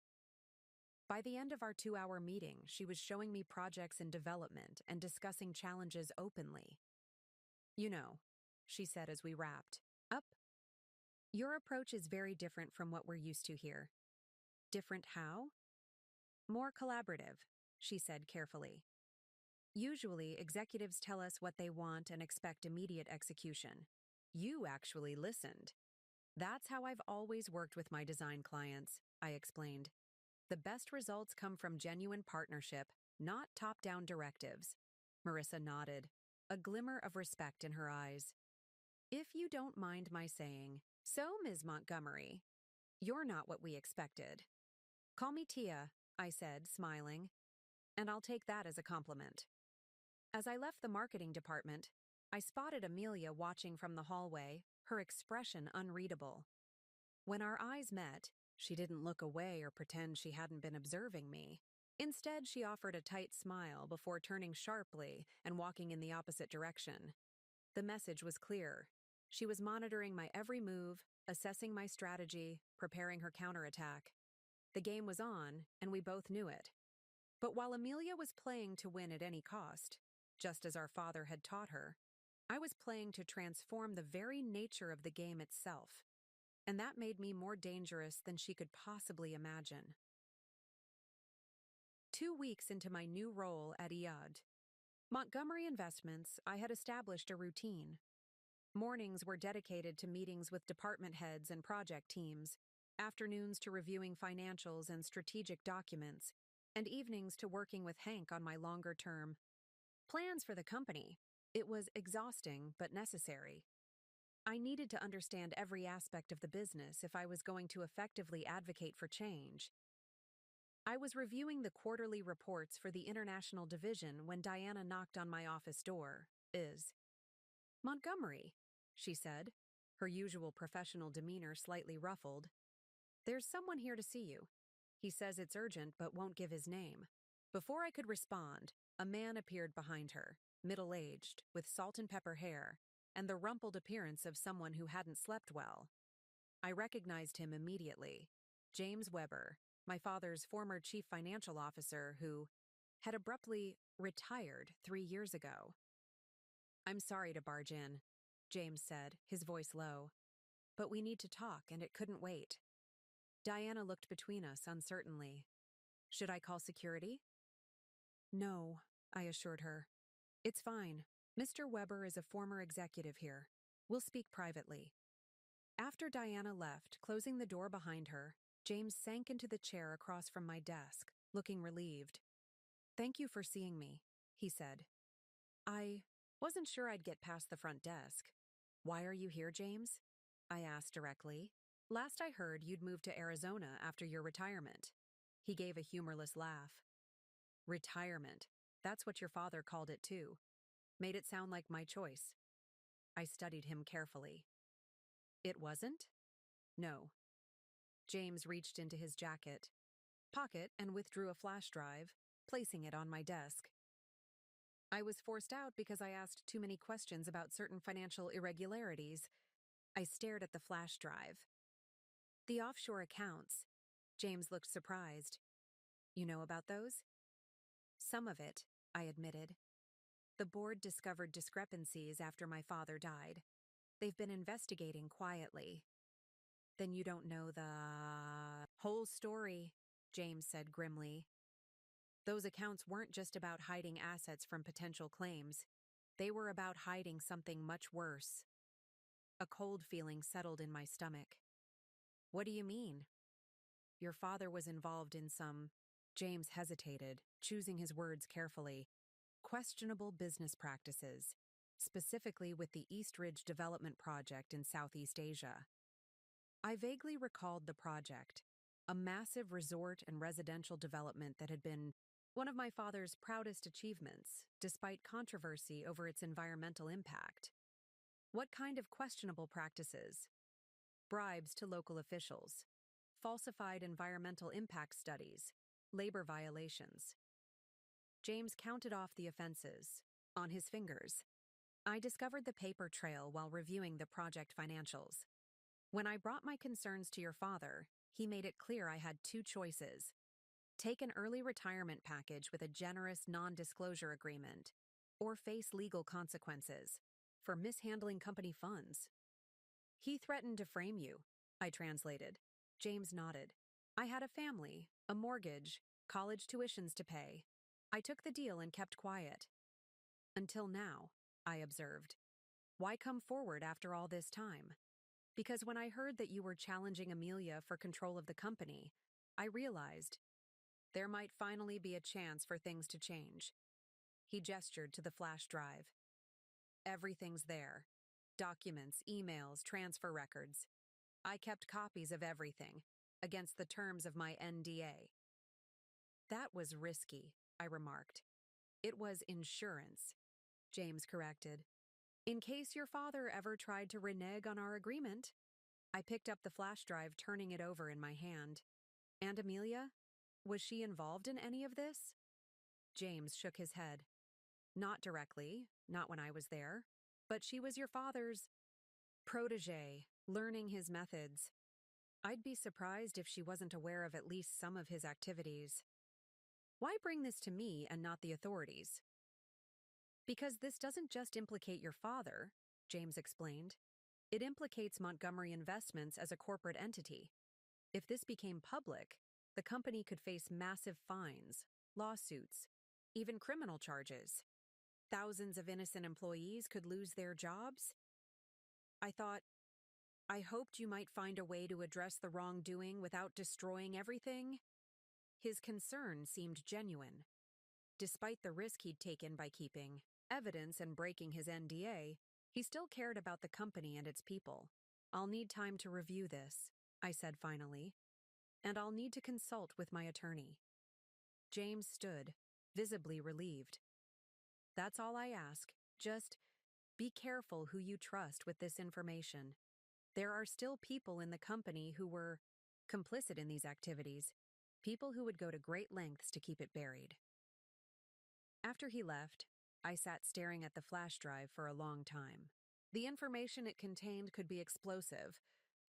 By the end of our 2-hour meeting, she was showing me projects in development and discussing challenges openly. You know, she said as we wrapped up, your approach is very different from what we're used to here. Different how? More collaborative, she said carefully. Usually, executives tell us what they want and expect immediate execution. You actually listened. That's how I've always worked with my design clients, I explained. The best results come from genuine partnership, not top-down directives. Marissa nodded, a glimmer of respect in her eyes. If you don't mind my saying, so, Ms. Montgomery, you're not what we expected. Call me Tia, I said, smiling, and I'll take that as a compliment. As I left the marketing department, I spotted Amelia watching from the hallway, her expression unreadable. When our eyes met, she didn't look away or pretend she hadn't been observing me. Instead, she offered a tight smile before turning sharply and walking in the opposite direction. The message was clear. She was monitoring my every move, assessing my strategy, preparing her counterattack. The game was on, and we both knew it. But while Amelia was playing to win at any cost, just as our father had taught her, I was playing to transform the very nature of the game itself, and that made me more dangerous than she could possibly imagine. 2 weeks into my new role at IAD, Montgomery Investments, I had established a routine. Mornings were dedicated to meetings with department heads and project teams, afternoons to reviewing financials and strategic documents, and evenings to working with Hank on my longer-term plans for the company. It was exhausting but necessary. I needed to understand every aspect of the business if I was going to effectively advocate for change. I was reviewing the quarterly reports for the international division when Diana knocked on my office door. Montgomery, she said, her usual professional demeanor slightly ruffled. There's someone here to see you. He says it's urgent but won't give his name. Before I could respond, a man appeared behind her, middle-aged, with salt and pepper hair, and the rumpled appearance of someone who hadn't slept well. I recognized him immediately. James Weber, my father's former chief financial officer who had abruptly retired 3 years ago. I'm sorry to barge in, James said, his voice low. But we need to talk, and it couldn't wait. Diana looked between us uncertainly. Should I call security? No, I assured her. It's fine. Mr. Weber is a former executive here. We'll speak privately. After Diana left, closing the door behind her, James sank into the chair across from my desk, looking relieved. Thank you for seeing me, he said. I wasn't sure I'd get past the front desk. Why are you here, James? I asked directly. Last I heard, you'd moved to Arizona after your retirement. He gave a humorless laugh. Retirement. That's what your father called it too. Made it sound like my choice. I studied him carefully. It wasn't? No. James reached into his pocket and withdrew a flash drive, placing it on my desk. I was forced out because I asked too many questions about certain financial irregularities. I stared at the flash drive. The offshore accounts. James looked surprised. You know about those? Some of it, I admitted. The board discovered discrepancies after my father died. They've been investigating quietly. Then you don't know the whole story, James said grimly. Those accounts weren't just about hiding assets from potential claims. They were about hiding something much worse. A cold feeling settled in my stomach. What do you mean? Your father was involved in some. James hesitated, choosing his words carefully. Questionable business practices, specifically with the East Ridge Development Project in Southeast Asia. I vaguely recalled the project, a massive resort and residential development that had been one of my father's proudest achievements, despite controversy over its environmental impact. What kind of questionable practices? Bribes to local officials, falsified environmental impact studies, labor violations. James counted off the offenses on his fingers. I discovered the paper trail while reviewing the project financials. When I brought my concerns to your father, he made it clear I had two choices. Take an early retirement package with a generous non-disclosure agreement, or face legal consequences for mishandling company funds. He threatened to frame you, I translated. James nodded. I had a family, a mortgage, college tuitions to pay. I took the deal and kept quiet. Until now, I observed. Why come forward after all this time? Because when I heard that you were challenging Amelia for control of the company, I realized there might finally be a chance for things to change. He gestured to the flash drive. Everything's there. Documents, emails, transfer records. I kept copies of everything, against the terms of my NDA. That was risky, I remarked. It was insurance, James corrected. In case your father ever tried to renege on our agreement. I picked up the flash drive, turning it over in my hand. And Amelia? Was she involved in any of this? James shook his head. Not directly, not when I was there. But she was your father's protege, learning his methods. I'd be surprised if she wasn't aware of at least some of his activities. Why bring this to me and not the authorities? Because this doesn't just implicate your father, James explained. It implicates Montgomery Investments as a corporate entity. If this became public, the company could face massive fines, lawsuits, even criminal charges. Thousands of innocent employees could lose their jobs. I hoped you might find a way to address the wrongdoing without destroying everything. His concern seemed genuine. Despite the risk he'd taken by keeping evidence and breaking his NDA, he still cared about the company and its people. I'll need time to review this, I said finally, and I'll need to consult with my attorney. James stood, visibly relieved. That's all I ask. Just be careful who you trust with this information. There are still people in the company who were complicit in these activities, people who would go to great lengths to keep it buried. After he left, I sat staring at the flash drive for a long time. The information it contained could be explosive,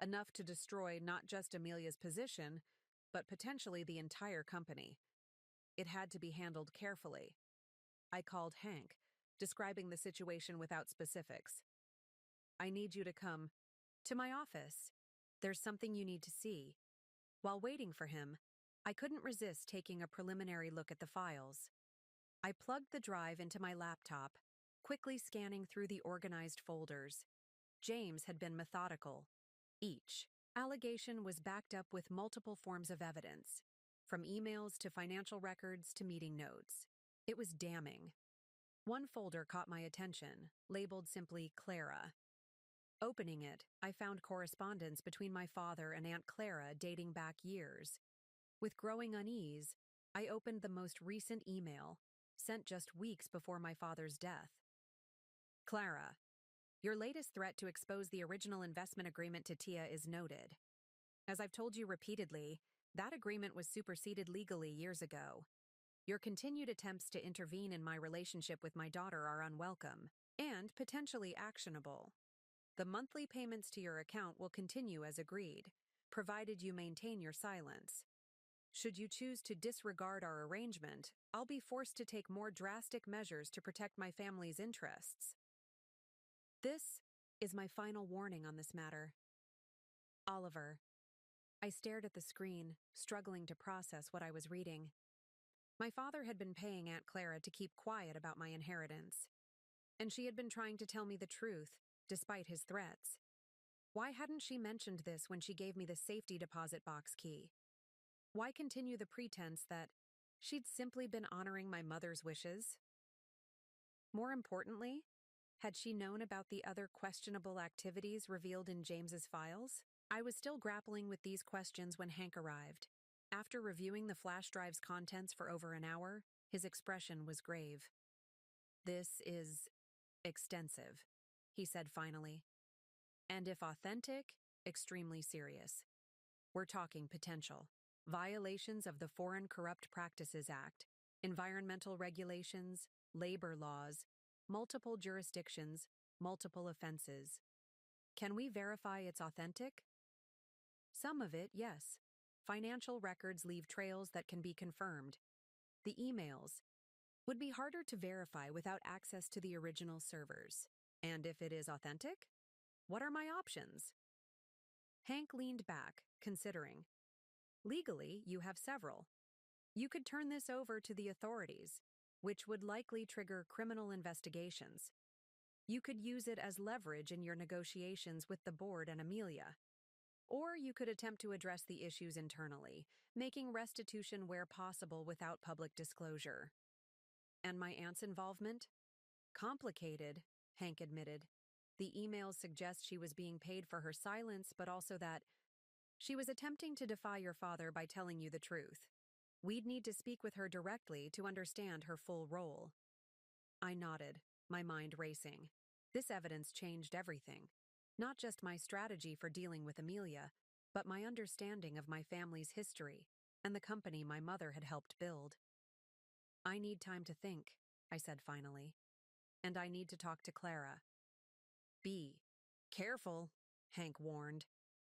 enough to destroy not just Amelia's position, but potentially the entire company. It had to be handled carefully. I called Hank, describing the situation without specifics. I need you to come to my office. There's something you need to see. While waiting for him, I couldn't resist taking a preliminary look at the files. I plugged the drive into my laptop, quickly scanning through the organized folders. James had been methodical. Each allegation was backed up with multiple forms of evidence, from emails to financial records to meeting notes. It was damning. One folder caught my attention, labeled simply Clara. Opening it, I found correspondence between my father and Aunt Clara dating back years. With growing unease, I opened the most recent email, sent just weeks before my father's death. Clara, your latest threat to expose the original investment agreement to Tia is noted. As I've told you repeatedly, that agreement was superseded legally years ago. Your continued attempts to intervene in my relationship with my daughter are unwelcome and potentially actionable. The monthly payments to your account will continue as agreed, provided you maintain your silence. Should you choose to disregard our arrangement, I'll be forced to take more drastic measures to protect my family's interests. This is my final warning on this matter. Oliver. I stared at the screen, struggling to process what I was reading. My father had been paying Aunt Clara to keep quiet about my inheritance, and she had been trying to tell me the truth, despite his threats. Why hadn't she mentioned this when she gave me the safety deposit box key? Why continue the pretense that she'd simply been honoring my mother's wishes? More importantly, had she known about the other questionable activities revealed in James's files? I was still grappling with these questions when Hank arrived. After reviewing the flash drive's contents for over an hour, his expression was grave. This is extensive, he said finally. And if authentic, extremely serious. We're talking potential violations of the Foreign Corrupt Practices Act, environmental regulations, labor laws, multiple jurisdictions, multiple offenses. Can we verify it's authentic? Some of it, yes. Financial records leave trails that can be confirmed. The emails would be harder to verify without access to the original servers. And if it is authentic? What are my options? Hank leaned back, considering. Legally, you have several. You could turn this over to the authorities, which would likely trigger criminal investigations. You could use it as leverage in your negotiations with the board and Amelia. Or you could attempt to address the issues internally, making restitution where possible without public disclosure. And my aunt's involvement? Complicated, Hank admitted. The emails suggest she was being paid for her silence, but also that she was attempting to defy your father by telling you the truth. We'd need to speak with her directly to understand her full role. I nodded, my mind racing. This evidence changed everything. Not just my strategy for dealing with Amelia, but my understanding of my family's history and the company my mother had helped build. I need time to think, I said finally, and I need to talk to Clara. Be careful, Hank warned.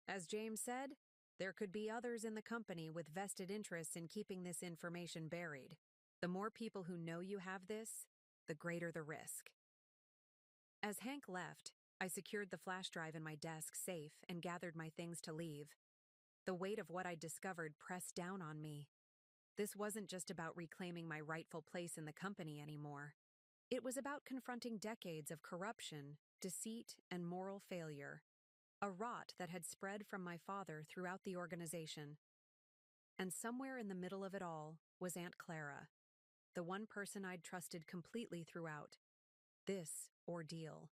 As James said, there could be others in the company with vested interests in keeping this information buried. The more people who know you have this, the greater the risk. As Hank left, I secured the flash drive in my desk safe and gathered my things to leave. The weight of what I'd discovered pressed down on me. This wasn't just about reclaiming my rightful place in the company anymore. It was about confronting decades of corruption, deceit, and moral failure, a rot that had spread from my father throughout the organization. And somewhere in the middle of it all was Aunt Clara, the one person I'd trusted completely throughout this ordeal.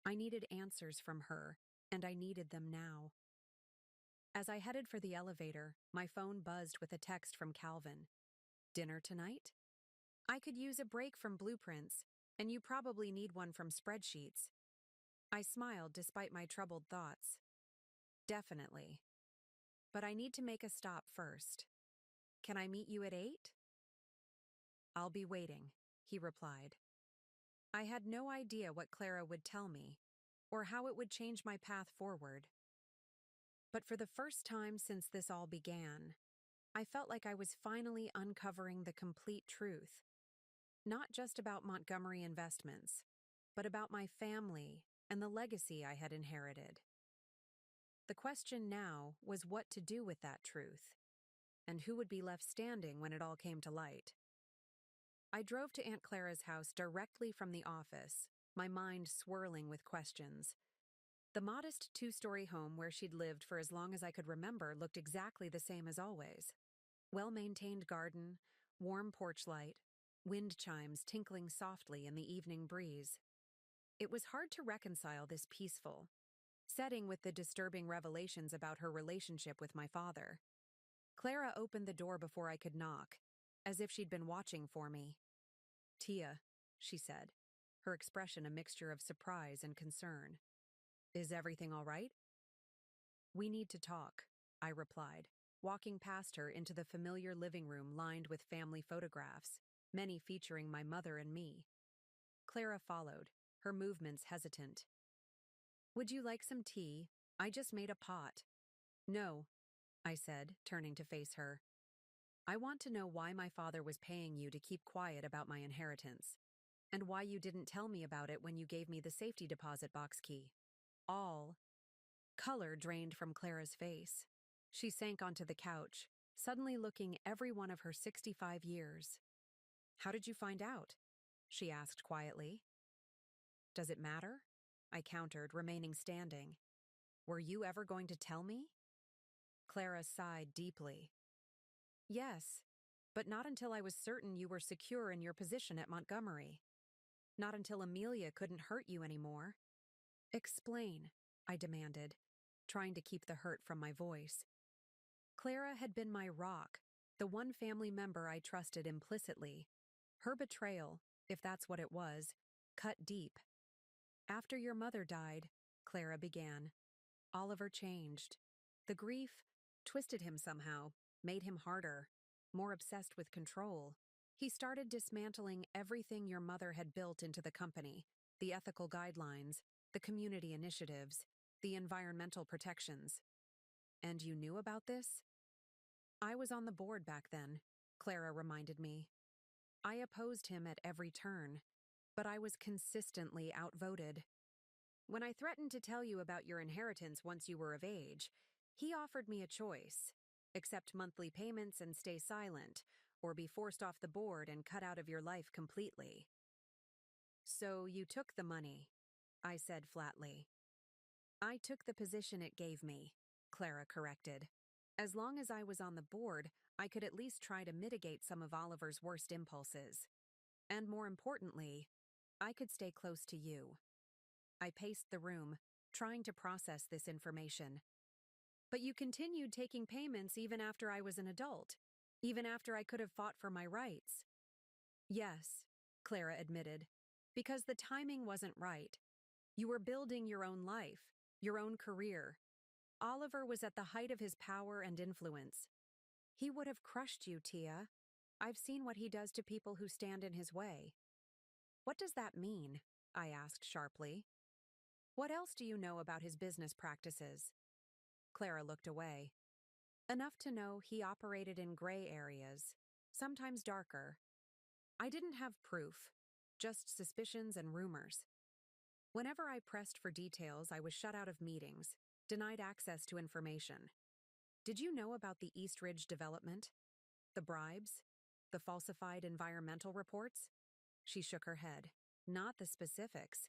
I needed answers from her, and I needed them now. As I headed for the elevator, my phone buzzed with a text from Calvin. Dinner tonight? I could use a break from blueprints, and you probably need one from spreadsheets. I smiled despite my troubled thoughts. Definitely. But I need to make a stop first. Can I meet you at 8? I'll be waiting, he replied. I had no idea what Clara would tell me, or how it would change my path forward. But for the first time since this all began, I felt like I was finally uncovering the complete truth. Not just about Montgomery Investments, but about my family and the legacy I had inherited. The question now was what to do with that truth, and who would be left standing when it all came to light. I drove to Aunt Clara's house directly from the office, my mind swirling with questions. The modest two-story home where she'd lived for as long as I could remember looked exactly the same as always. Well-maintained garden, warm porch light, wind chimes tinkling softly in the evening breeze. It was hard to reconcile this peaceful setting with the disturbing revelations about her relationship with my father. Clara opened the door before I could knock, as if she'd been watching for me. Tia, she said, her expression a mixture of surprise and concern. Is everything all right? We need to talk, I replied, walking past her into the familiar living room lined with family photographs, many featuring my mother and me. Clara followed, her movements hesitant. Would you like some tea? I just made a pot. No, I said, turning to face her. I want to know why my father was paying you to keep quiet about my inheritance, and why you didn't tell me about it when you gave me the safety deposit box key. All color drained from Clara's face. She sank onto the couch, suddenly looking every one of her 65 years. How did you find out? She asked quietly. Does it matter? I countered, remaining standing. Were you ever going to tell me? Clara sighed deeply. Yes, but not until I was certain you were secure in your position at Montgomery. Not until Amelia couldn't hurt you anymore. Explain, I demanded, trying to keep the hurt from my voice. Clara had been my rock, the one family member I trusted implicitly. Her betrayal, if that's what it was, cut deep. After your mother died, Clara began, Oliver changed. The grief twisted him somehow, made him harder, more obsessed with control. He started dismantling everything your mother had built into the company, the ethical guidelines, the community initiatives, the environmental protections. And you knew about this? I was on the board back then, Clara reminded me. I opposed him at every turn, but I was consistently outvoted. When I threatened to tell you about your inheritance once you were of age, he offered me a choice: accept monthly payments and stay silent, or be forced off the board and cut out of your life completely. So you took the money, I said flatly. I took the position it gave me, Clara corrected. As long as I was on the board, I could at least try to mitigate some of Oliver's worst impulses. And more importantly, I could stay close to you. I paced the room, trying to process this information. But you continued taking payments even after I was an adult, even after I could have fought for my rights. Yes, Clara admitted, because the timing wasn't right. You were building your own life, Your own career. Oliver was at the height of his power and influence. He would have crushed you, Tia. I've seen what he does to people who stand in his way. What does that mean? I asked sharply. What else do you know about his business practices? Clara looked away. Enough to know he operated in gray areas, sometimes darker. I didn't have proof, just suspicions and rumors. Whenever I pressed for details, I was shut out of meetings, denied access to information. Did you know about the East Ridge development? The bribes? The falsified environmental reports? She shook her head. Not the specifics.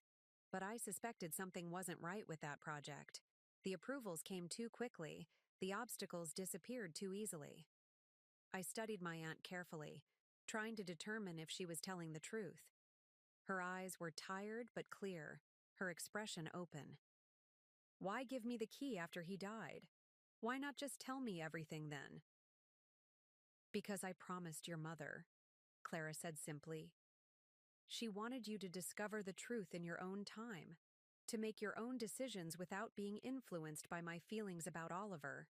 But I suspected something wasn't right with that project. The approvals came too quickly, the obstacles disappeared too easily. I studied my aunt carefully, trying to determine if she was telling the truth. Her eyes were tired but clear, her expression open. Why give me the key after he died? Why not just tell me everything then? Because I promised your mother, Clara said simply. She wanted you to discover the truth in your own time, to make your own decisions without being influenced by my feelings about Oliver.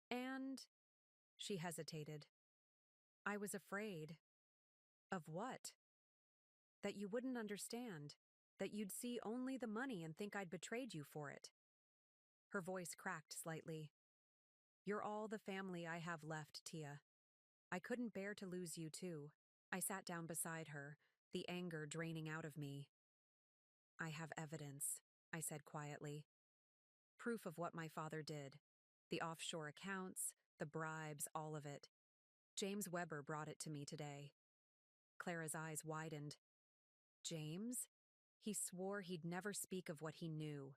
And, she hesitated, I was afraid. Of what? That you wouldn't understand, that you'd see only the money and think I'd betrayed you for it. Her voice cracked slightly. You're all the family I have left, Tia. I couldn't bear to lose you too. I sat down beside her, the anger draining out of me. I have evidence, I said quietly. Proof of what my father did. The offshore accounts, the bribes, all of it. James Weber brought it to me today. Clara's eyes widened. James? He swore he'd never speak of what he knew.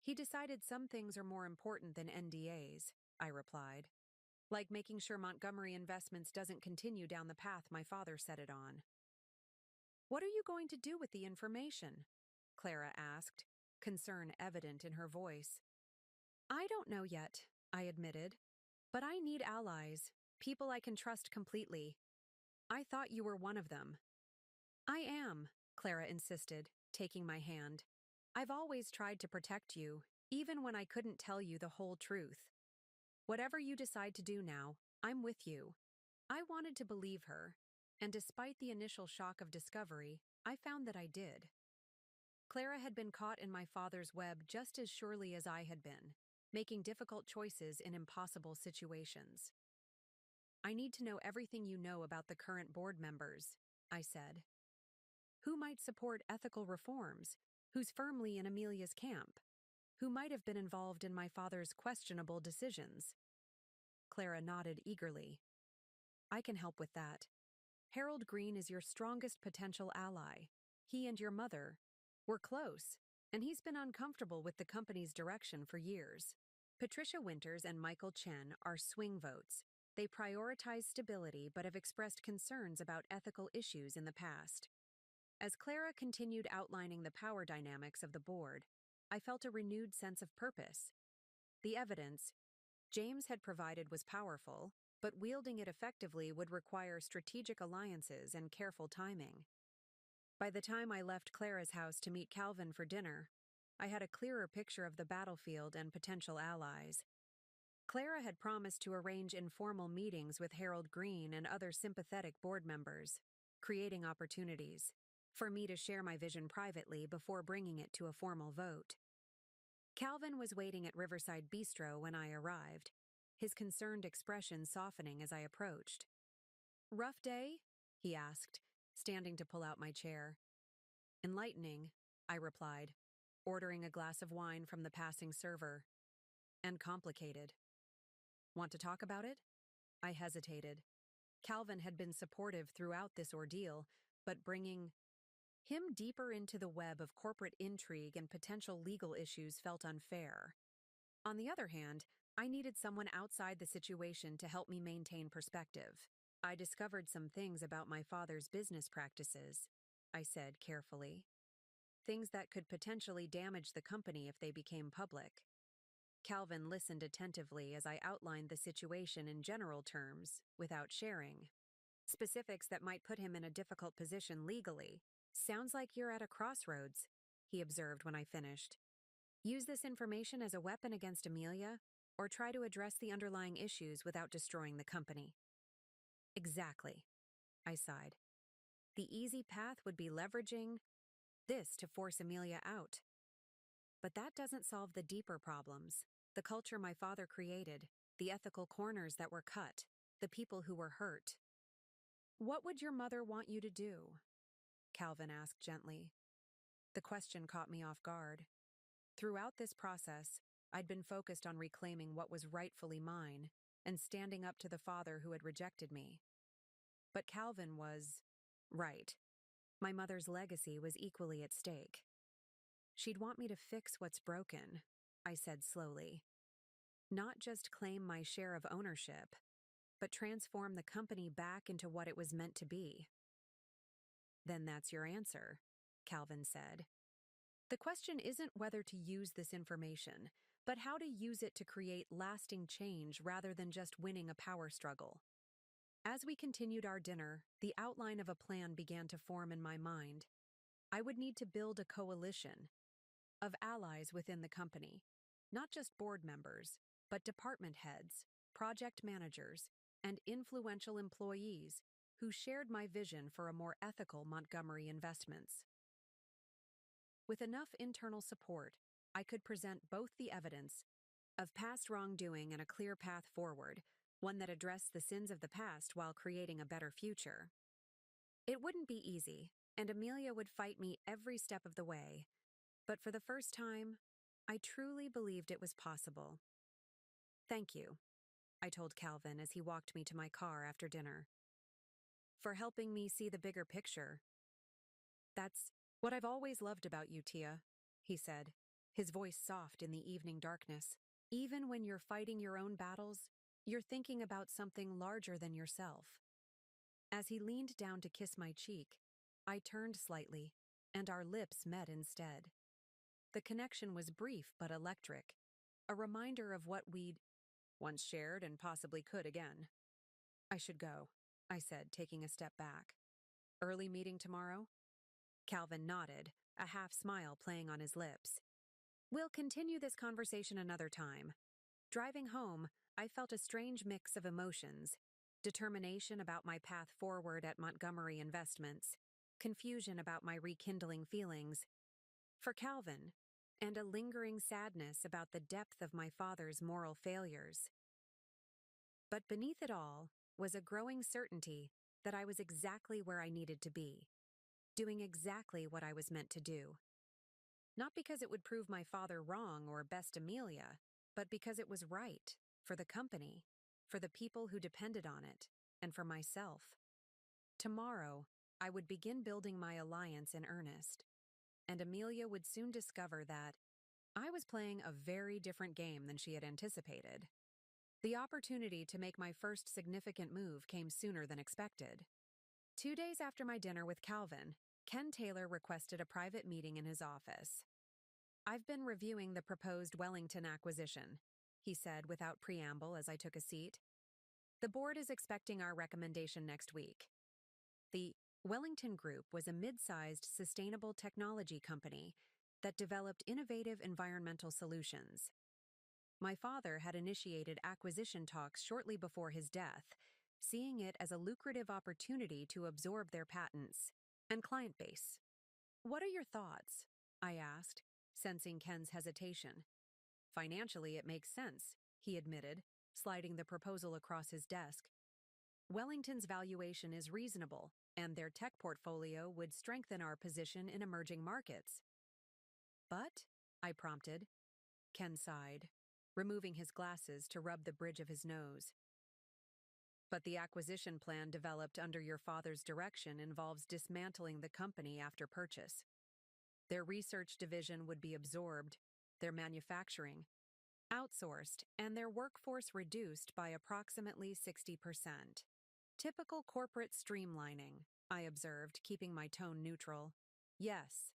He decided some things are more important than NDAs, I replied. Like making sure Montgomery Investments doesn't continue down the path my father set it on. What are you going to do with the information? Clara asked, concern evident in her voice. I don't know yet, I admitted. But I need allies, people I can trust completely. I thought you were one of them. I am, Clara insisted, taking my hand. I've always tried to protect you, even when I couldn't tell you the whole truth. Whatever you decide to do now, I'm with you. I wanted to believe her, and despite the initial shock of discovery, I found that I did. Clara had been caught in my father's web just as surely as I had been, making difficult choices in impossible situations. I need to know everything you know about the current board members, I said. Who might support ethical reforms? Who's firmly in Amelia's camp? Who might have been involved in my father's questionable decisions? Clara nodded eagerly. I can help with that. Harold Green is your strongest potential ally. He and your mother were close, and he's been uncomfortable with the company's direction for years. Patricia Winters and Michael Chen are swing votes. They prioritize stability but have expressed concerns about ethical issues in the past. As Clara continued outlining the power dynamics of the board, I felt a renewed sense of purpose. The evidence James had provided was powerful, but wielding it effectively would require strategic alliances and careful timing. By the time I left Clara's house to meet Calvin for dinner, I had a clearer picture of the battlefield and potential allies. Clara had promised to arrange informal meetings with Harold Green and other sympathetic board members, creating opportunities for me to share my vision privately before bringing it to a formal vote. Calvin was waiting at Riverside Bistro when I arrived, his concerned expression softening as I approached. Rough day? He asked, standing to pull out my chair. Enlightening, I replied, ordering a glass of wine from the passing server. And complicated. Want to talk about it? I hesitated. Calvin had been supportive throughout this ordeal, but bringing him deeper into the web of corporate intrigue and potential legal issues felt unfair. On the other hand, I needed someone outside the situation to help me maintain perspective. I discovered some things about my father's business practices, I said carefully. Things that could potentially damage the company if they became public. Calvin listened attentively as I outlined the situation in general terms, without sharing. Specifics that might put him in a difficult position legally. Sounds like you're at a crossroads, he observed when I finished. Use this information as a weapon against Amelia, or try to address the underlying issues without destroying the company. Exactly, I sighed. The easy path would be leveraging this to force Amelia out. But that doesn't solve the deeper problems: the culture my father created, the ethical corners that were cut, the people who were hurt. What would your mother want you to do? Calvin asked gently. The question caught me off guard. Throughout this process, I'd been focused on reclaiming what was rightfully mine and standing up to the father who had rejected me. But Calvin was right. My mother's legacy was equally at stake. She'd want me to fix what's broken, I said slowly. Not just claim my share of ownership, but transform the company back into what it was meant to be. Then that's your answer, Calvin said. The question isn't whether to use this information, but how to use it to create lasting change rather than just winning a power struggle. As we continued our dinner, the outline of a plan began to form in my mind. I would need to build a coalition of allies within the company, not just board members, but department heads, project managers, and influential employees who shared my vision for a more ethical Montgomery Investments. With enough internal support, I could present both the evidence of past wrongdoing and a clear path forward, one that addressed the sins of the past while creating a better future. It wouldn't be easy, and Amelia would fight me every step of the way, but for the first time, I truly believed it was possible. Thank you, I told Calvin as he walked me to my car after dinner, for helping me see the bigger picture. That's what I've always loved about you, Tia, he said, his voice soft in the evening darkness. Even when you're fighting your own battles, you're thinking about something larger than yourself. As he leaned down to kiss my cheek, I turned slightly, and our lips met instead. The connection was brief but electric, a reminder of what we'd once shared and possibly could again. I should go, I said, taking a step back. Early meeting tomorrow? Calvin nodded, a half smile playing on his lips. We'll continue this conversation another time. Driving home, I felt a strange mix of emotions: determination about my path forward at Montgomery Investments, confusion about my rekindling feelings for Calvin, and a lingering sadness about the depth of my father's moral failures. But beneath it all was a growing certainty that I was exactly where I needed to be, doing exactly what I was meant to do. Not because it would prove my father wrong or best Amelia, but because it was right for the company, for the people who depended on it, and for myself. Tomorrow, I would begin building my alliance in earnest, and Amelia would soon discover that I was playing a very different game than she had anticipated. The opportunity to make my first significant move came sooner than expected. 2 days after my dinner with Calvin, Ken Taylor requested a private meeting in his office. I've been reviewing the proposed Wellington acquisition, he said without preamble as I took a seat. The board is expecting our recommendation next week. The Wellington Group was a mid-sized sustainable technology company that developed innovative environmental solutions. My father had initiated acquisition talks shortly before his death, seeing it as a lucrative opportunity to absorb their patents and client base. What are your thoughts? I asked, sensing Ken's hesitation. Financially, it makes sense, he admitted, sliding the proposal across his desk. Wellington's valuation is reasonable, and their tech portfolio would strengthen our position in emerging markets. But, I prompted. Ken sighed, removing his glasses to rub the bridge of his nose. But the acquisition plan developed under your father's direction involves dismantling the company after purchase. Their research division would be absorbed, their manufacturing outsourced, and their workforce reduced by approximately 60%. Typical corporate streamlining, I observed, keeping my tone neutral. Yes,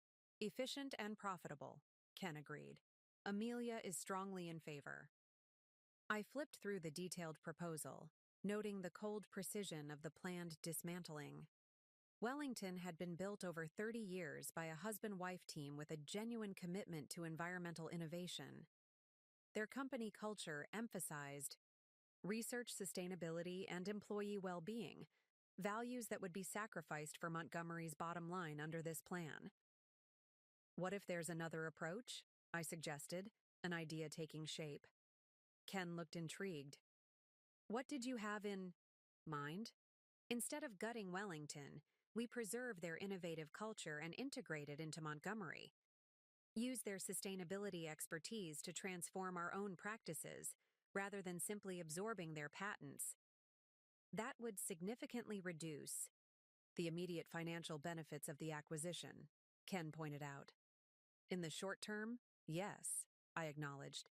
efficient and profitable, Ken agreed. Amelia is strongly in favor. I flipped through the detailed proposal, noting the cold precision of the planned dismantling. Wellington had been built over 30 years by a husband-wife team with a genuine commitment to environmental innovation. Their company culture emphasized research sustainability and employee well-being, values that would be sacrificed for Montgomery's bottom line under this plan. What if there's another approach? I suggested, an idea taking shape. Ken looked intrigued. What did you have in mind? Instead of gutting Wellington, we preserve their innovative culture and integrate it into Montgomery. Use their sustainability expertise to transform our own practices, rather than simply absorbing their patents. That would significantly reduce the immediate financial benefits of the acquisition, Ken pointed out. In the short term, yes, I acknowledged.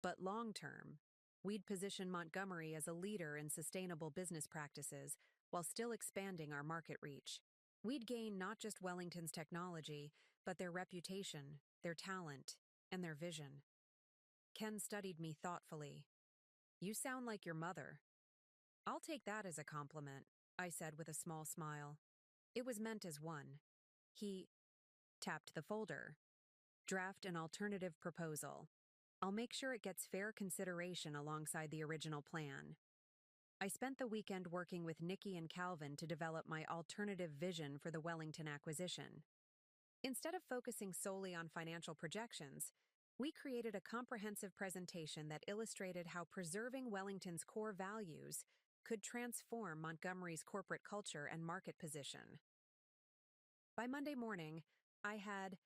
But long term, we'd position Montgomery as a leader in sustainable business practices while still expanding our market reach. We'd gain not just Wellington's technology, but their reputation, their talent, and their vision. Ken studied me thoughtfully. You sound like your mother. I'll take that as a compliment, I said with a small smile. It was meant as one. He tapped the folder. Draft an alternative proposal. I'll make sure it gets fair consideration alongside the original plan. I spent the weekend working with Nikki and Calvin to develop my alternative vision for the Wellington acquisition. Instead of focusing solely on financial projections, we created a comprehensive presentation that illustrated how preserving Wellington's core values could transform Montgomery's corporate culture and market position. By Monday morning, I had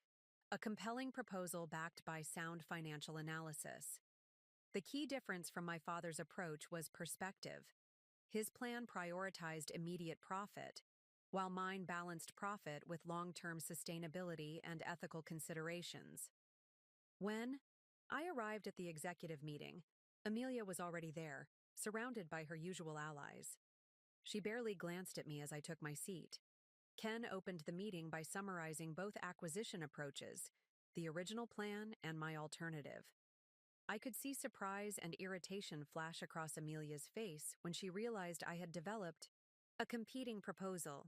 a compelling proposal backed by sound financial analysis. The key difference from my father's approach was perspective. His plan prioritized immediate profit, while mine balanced profit with long-term sustainability and ethical considerations. When I arrived at the executive meeting, Amelia was already there, surrounded by her usual allies. She barely glanced at me as I took my seat. Ken opened the meeting by summarizing both acquisition approaches, the original plan and my alternative. I could see surprise and irritation flash across Amelia's face when she realized I had developed a competing proposal.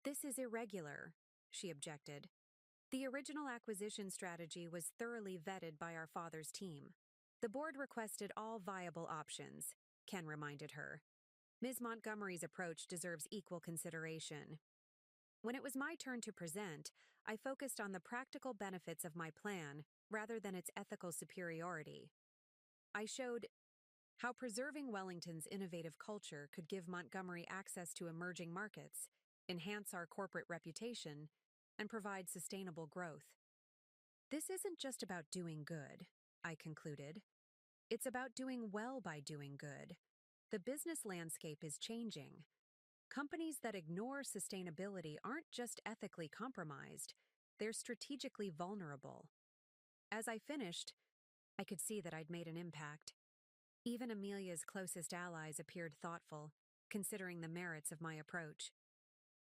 This is irregular, she objected. The original acquisition strategy was thoroughly vetted by our father's team. The board requested all viable options, Ken reminded her. Ms. Montgomery's approach deserves equal consideration. When it was my turn to present, I focused on the practical benefits of my plan rather than its ethical superiority. I showed how preserving Wellington's innovative culture could give Montgomery access to emerging markets, enhance our corporate reputation, and provide sustainable growth. This isn't just about doing good, I concluded. It's about doing well by doing good. The business landscape is changing. Companies that ignore sustainability aren't just ethically compromised, they're strategically vulnerable. As I finished, I could see that I'd made an impact. Even Amelia's closest allies appeared thoughtful, considering the merits of my approach.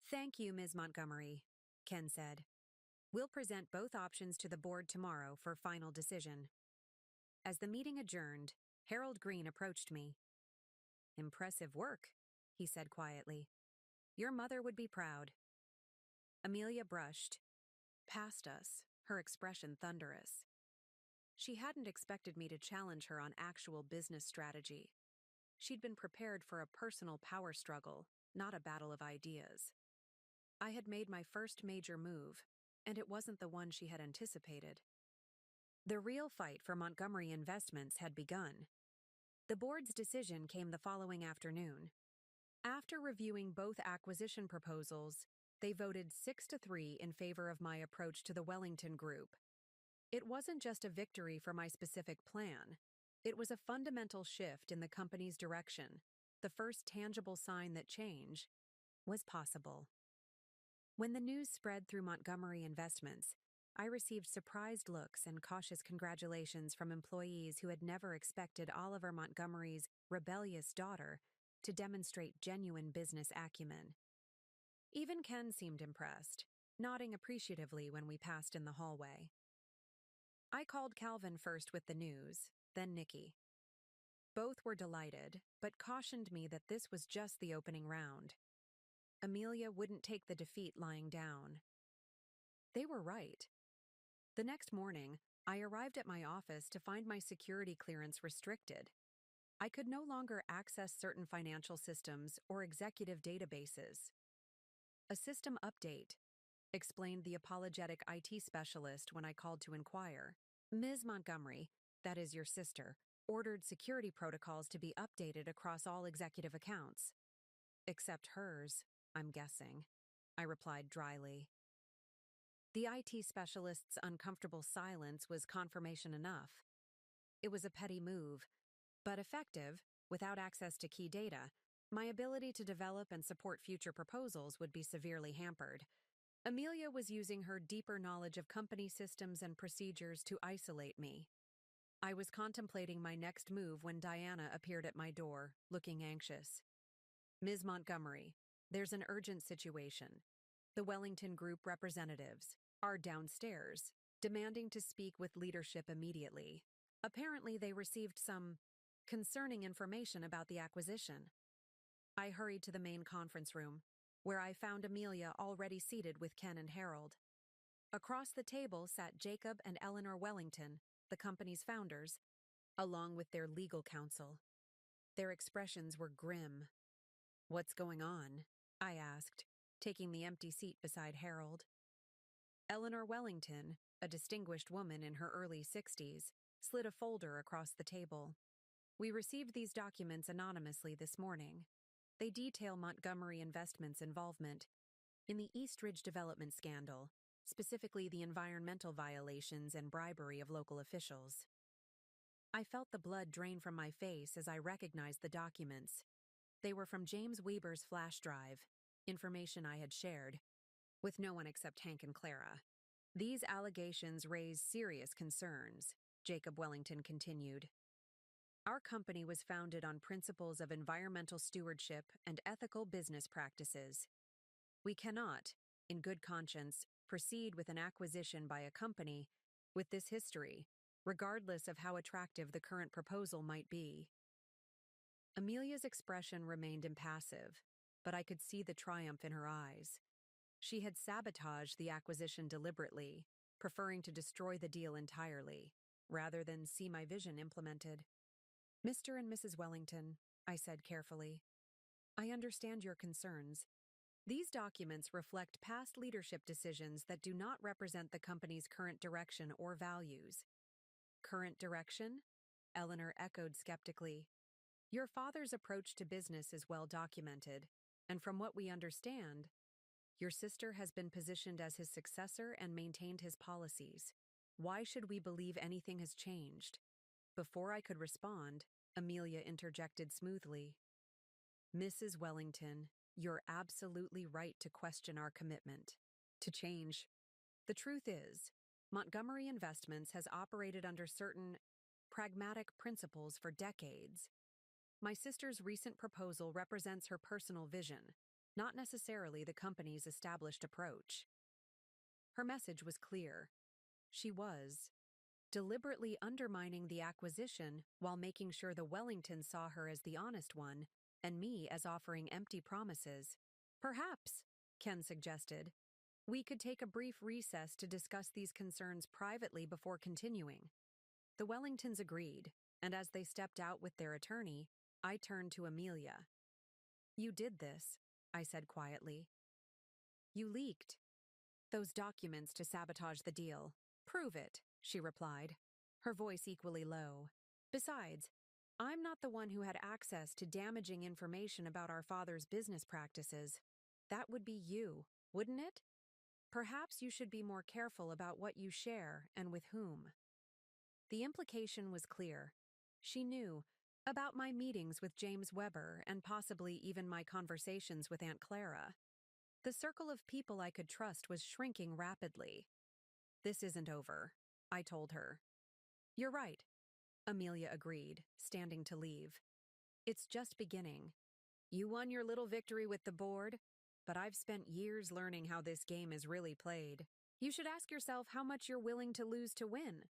Thank you, Ms. Montgomery, Ken said. We'll present both options to the board tomorrow for final decision. As the meeting adjourned, Harold Green approached me. Impressive work, he said quietly. Your mother would be proud. Amelia brushed past us, her expression thunderous. She hadn't expected me to challenge her on actual business strategy. She'd been prepared for a personal power struggle, not a battle of ideas. I had made my first major move, and it wasn't the one she had anticipated. The real fight for Montgomery Investments had begun. The board's decision came the following afternoon. After reviewing both acquisition proposals, they voted 6-3 in favor of my approach to the Wellington Group. It wasn't just a victory for my specific plan. It was a fundamental shift in the company's direction, the first tangible sign that change was possible. When the news spread through Montgomery Investments, I received surprised looks and cautious congratulations from employees who had never expected Oliver Montgomery's rebellious daughter to demonstrate genuine business acumen. Even Ken seemed impressed, nodding appreciatively when we passed in the hallway. I called Calvin first with the news, then Nikki. Both were delighted, but cautioned me that this was just the opening round. Amelia wouldn't take the defeat lying down. They were right. The next morning, I arrived at my office to find my security clearance restricted. I could no longer access certain financial systems or executive databases. A system update, explained the apologetic IT specialist when I called to inquire. Ms. Montgomery, that is your sister, ordered security protocols to be updated across all executive accounts. Except hers, I'm guessing, I replied dryly. The IT specialist's uncomfortable silence was confirmation enough. It was a petty move, but effective. Without access to key data, my ability to develop and support future proposals would be severely hampered. Amelia was using her deeper knowledge of company systems and procedures to isolate me. I was contemplating my next move when Diana appeared at my door, looking anxious. Ms. Montgomery, there's an urgent situation. The Wellington Group representatives are downstairs, demanding to speak with leadership immediately. Apparently, they received some concerning information about the acquisition. I hurried to the main conference room, where I found Amelia already seated with Ken and Harold. Across the table sat Jacob and Eleanor Wellington, the company's founders, along with their legal counsel. Their expressions were grim. "What's going on?" I asked, taking the empty seat beside Harold. Eleanor Wellington, a distinguished woman in her early 60s, slid a folder across the table. "We received these documents anonymously this morning. They detail Montgomery Investments' involvement in the Eastridge development scandal, specifically the environmental violations and bribery of local officials." I felt the blood drain from my face as I recognized the documents. They were from James Weber's flash drive, information I had shared, with no one except Hank and Clara. "These allegations raise serious concerns," Jacob Wellington continued. "Our company was founded on principles of environmental stewardship and ethical business practices. We cannot, in good conscience, proceed with an acquisition by a company with this history, regardless of how attractive the current proposal might be." Amelia's expression remained impassive, but I could see the triumph in her eyes. She had sabotaged the acquisition deliberately, preferring to destroy the deal entirely, rather than see my vision implemented. "Mr. and Mrs. Wellington," I said carefully, "I understand your concerns. These documents reflect past leadership decisions that do not represent the company's current direction or values." "Current direction?" Eleanor echoed skeptically. "Your father's approach to business is well documented, and from what we understand, your sister has been positioned as his successor and maintained his policies. Why should we believe anything has changed?" Before I could respond, Amelia interjected smoothly. "Mrs. Wellington, you're absolutely right to question our commitment to change. The truth is, Montgomery Investments has operated under certain pragmatic principles for decades. My sister's recent proposal represents her personal vision, not necessarily the company's established approach." Her message was clear. She was deliberately undermining the acquisition while making sure the Wellingtons saw her as the honest one and me as offering empty promises. "Perhaps," Ken suggested, "we could take a brief recess to discuss these concerns privately before continuing." The Wellingtons agreed, and as they stepped out with their attorney, I turned to Amelia. "You did this," I said quietly. "You leaked those documents to sabotage the deal. Prove it," she replied, her voice equally low. "Besides, I'm not the one who had access to damaging information about our father's business practices. That would be you, wouldn't it? Perhaps you should be more careful about what you share and with whom." The implication was clear. She knew about my meetings with James Weber and possibly even my conversations with Aunt Clara. The circle of people I could trust was shrinking rapidly. "This isn't over," I told her. "You're right," Amelia agreed, standing to leave. "It's just beginning. You won your little victory with the board, but I've spent years learning how this game is really played. You should ask yourself how much you're willing to lose to win."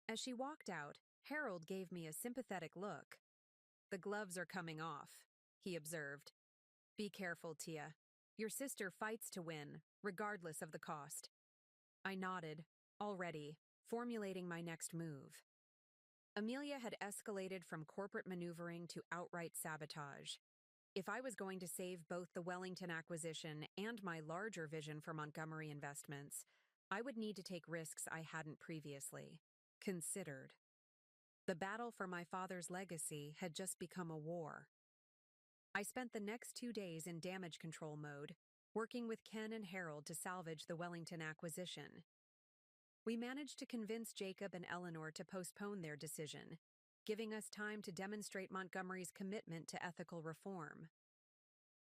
As she walked out, Harold gave me a sympathetic look. "The gloves are coming off," he observed. "Be careful, Tia. Your sister fights to win, regardless of the cost. I nodded, already, formulating my next move. Amelia had escalated from corporate maneuvering to outright sabotage. If I was going to save both the Wellington acquisition and my larger vision for Montgomery Investments, I would need to take risks I hadn't previously considered. The battle for my father's legacy had just become a war. I spent the next 2 days in damage control mode, working with Ken and Harold to salvage the Wellington acquisition. We managed to convince Jacob and Eleanor to postpone their decision, giving us time to demonstrate Montgomery's commitment to ethical reform.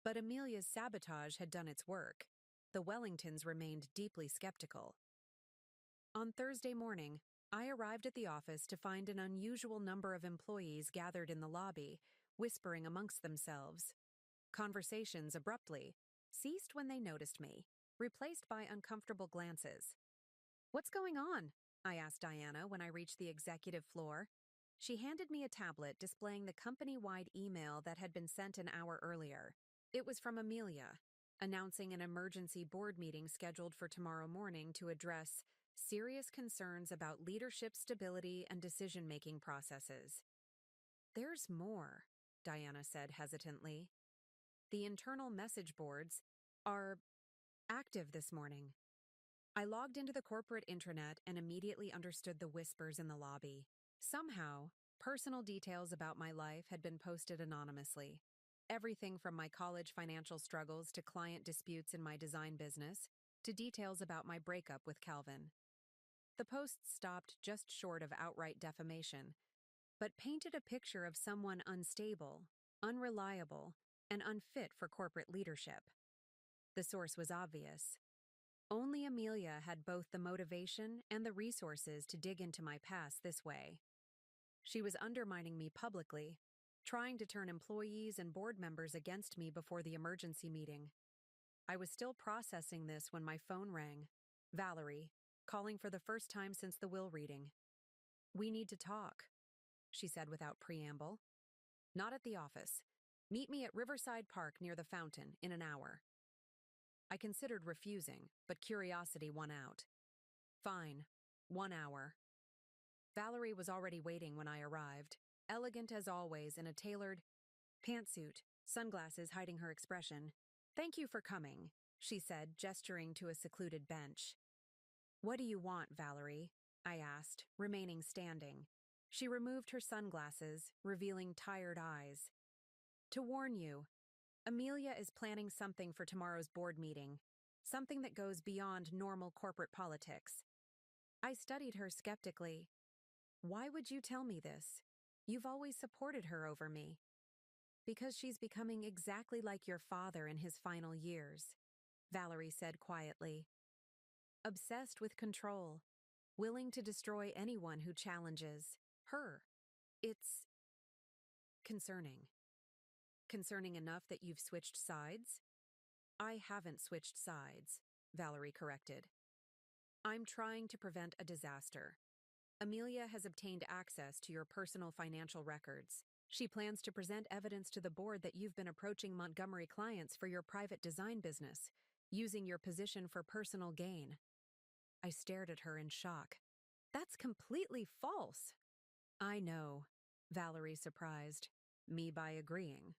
But Amelia's sabotage had done its work. The Wellingtons remained deeply skeptical. On Thursday morning, I arrived at the office to find an unusual number of employees gathered in the lobby, whispering amongst themselves. Conversations abruptly ceased when they noticed me, replaced by uncomfortable glances. "What's going on?" I asked Diana when I reached the executive floor. She handed me a tablet displaying the company-wide email that had been sent an hour earlier. It was from Amelia, announcing an emergency board meeting scheduled for tomorrow morning to address serious concerns about leadership stability and decision-making processes. "There's more," Diana said hesitantly. "The internal message boards are active this morning." I logged into the corporate intranet and immediately understood the whispers in the lobby. Somehow, personal details about my life had been posted anonymously. Everything from my college financial struggles to client disputes in my design business, to details about my breakup with Calvin. The posts stopped just short of outright defamation, but painted a picture of someone unstable, unreliable, and unfit for corporate leadership. The source was obvious. Only Amelia had both the motivation and the resources to dig into my past this way. She was undermining me publicly, trying to turn employees and board members against me before the emergency meeting. I was still processing this when my phone rang. Valerie, calling for the first time since the will reading. "We need to talk," she said without preamble. "Not at the office. Meet me at Riverside Park near the fountain in an hour." I considered refusing, but curiosity won out. "Fine. 1 hour." Valerie was already waiting when I arrived, elegant as always in a tailored pantsuit, sunglasses hiding her expression. "Thank you for coming," she said, gesturing to a secluded bench. "What do you want, Valerie?" I asked, remaining standing. She removed her sunglasses, revealing tired eyes. "To warn you, Amelia is planning something for tomorrow's board meeting, something that goes beyond normal corporate politics." I studied her skeptically. "Why would you tell me this? You've always supported her over me." "Because she's becoming exactly like your father in his final years," Valerie said quietly. "Obsessed with control, willing to destroy anyone who challenges her. It's concerning." "Concerning enough that you've switched sides?" "I haven't switched sides," Valerie corrected. "I'm trying to prevent a disaster. Amelia has obtained access to your personal financial records. She plans to present evidence to the board that you've been approaching Montgomery clients for your private design business, using your position for personal gain." I stared at her in shock. "That's completely false." "I know," Valerie surprised me by agreeing.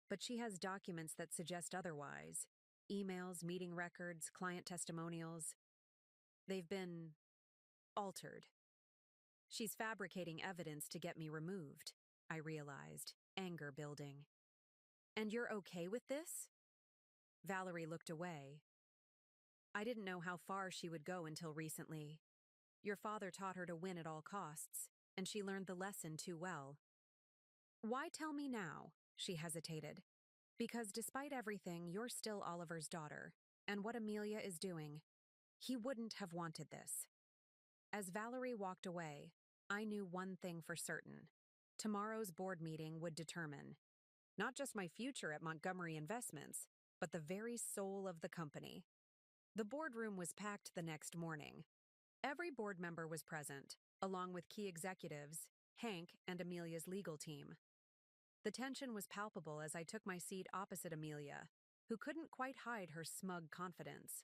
"But she has documents that suggest otherwise. Emails, meeting records, client testimonials. They've been altered. She's fabricating evidence to get me removed," I realized, anger building. "And you're okay with this?" Valerie looked away. "I didn't know how far she would go until recently. Your father taught her to win at all costs, and she learned the lesson too well." "Why tell me now?" she hesitated. "Because despite everything, you're still Oliver's daughter, and what Amelia is doing, he wouldn't have wanted this." As Valerie walked away, I knew one thing for certain. Tomorrow's board meeting would determine not just my future at Montgomery Investments, but the very soul of the company. The boardroom was packed the next morning. Every board member was present, along with key executives, Hank, and Amelia's legal team. The tension was palpable as I took my seat opposite Amelia, who couldn't quite hide her smug confidence.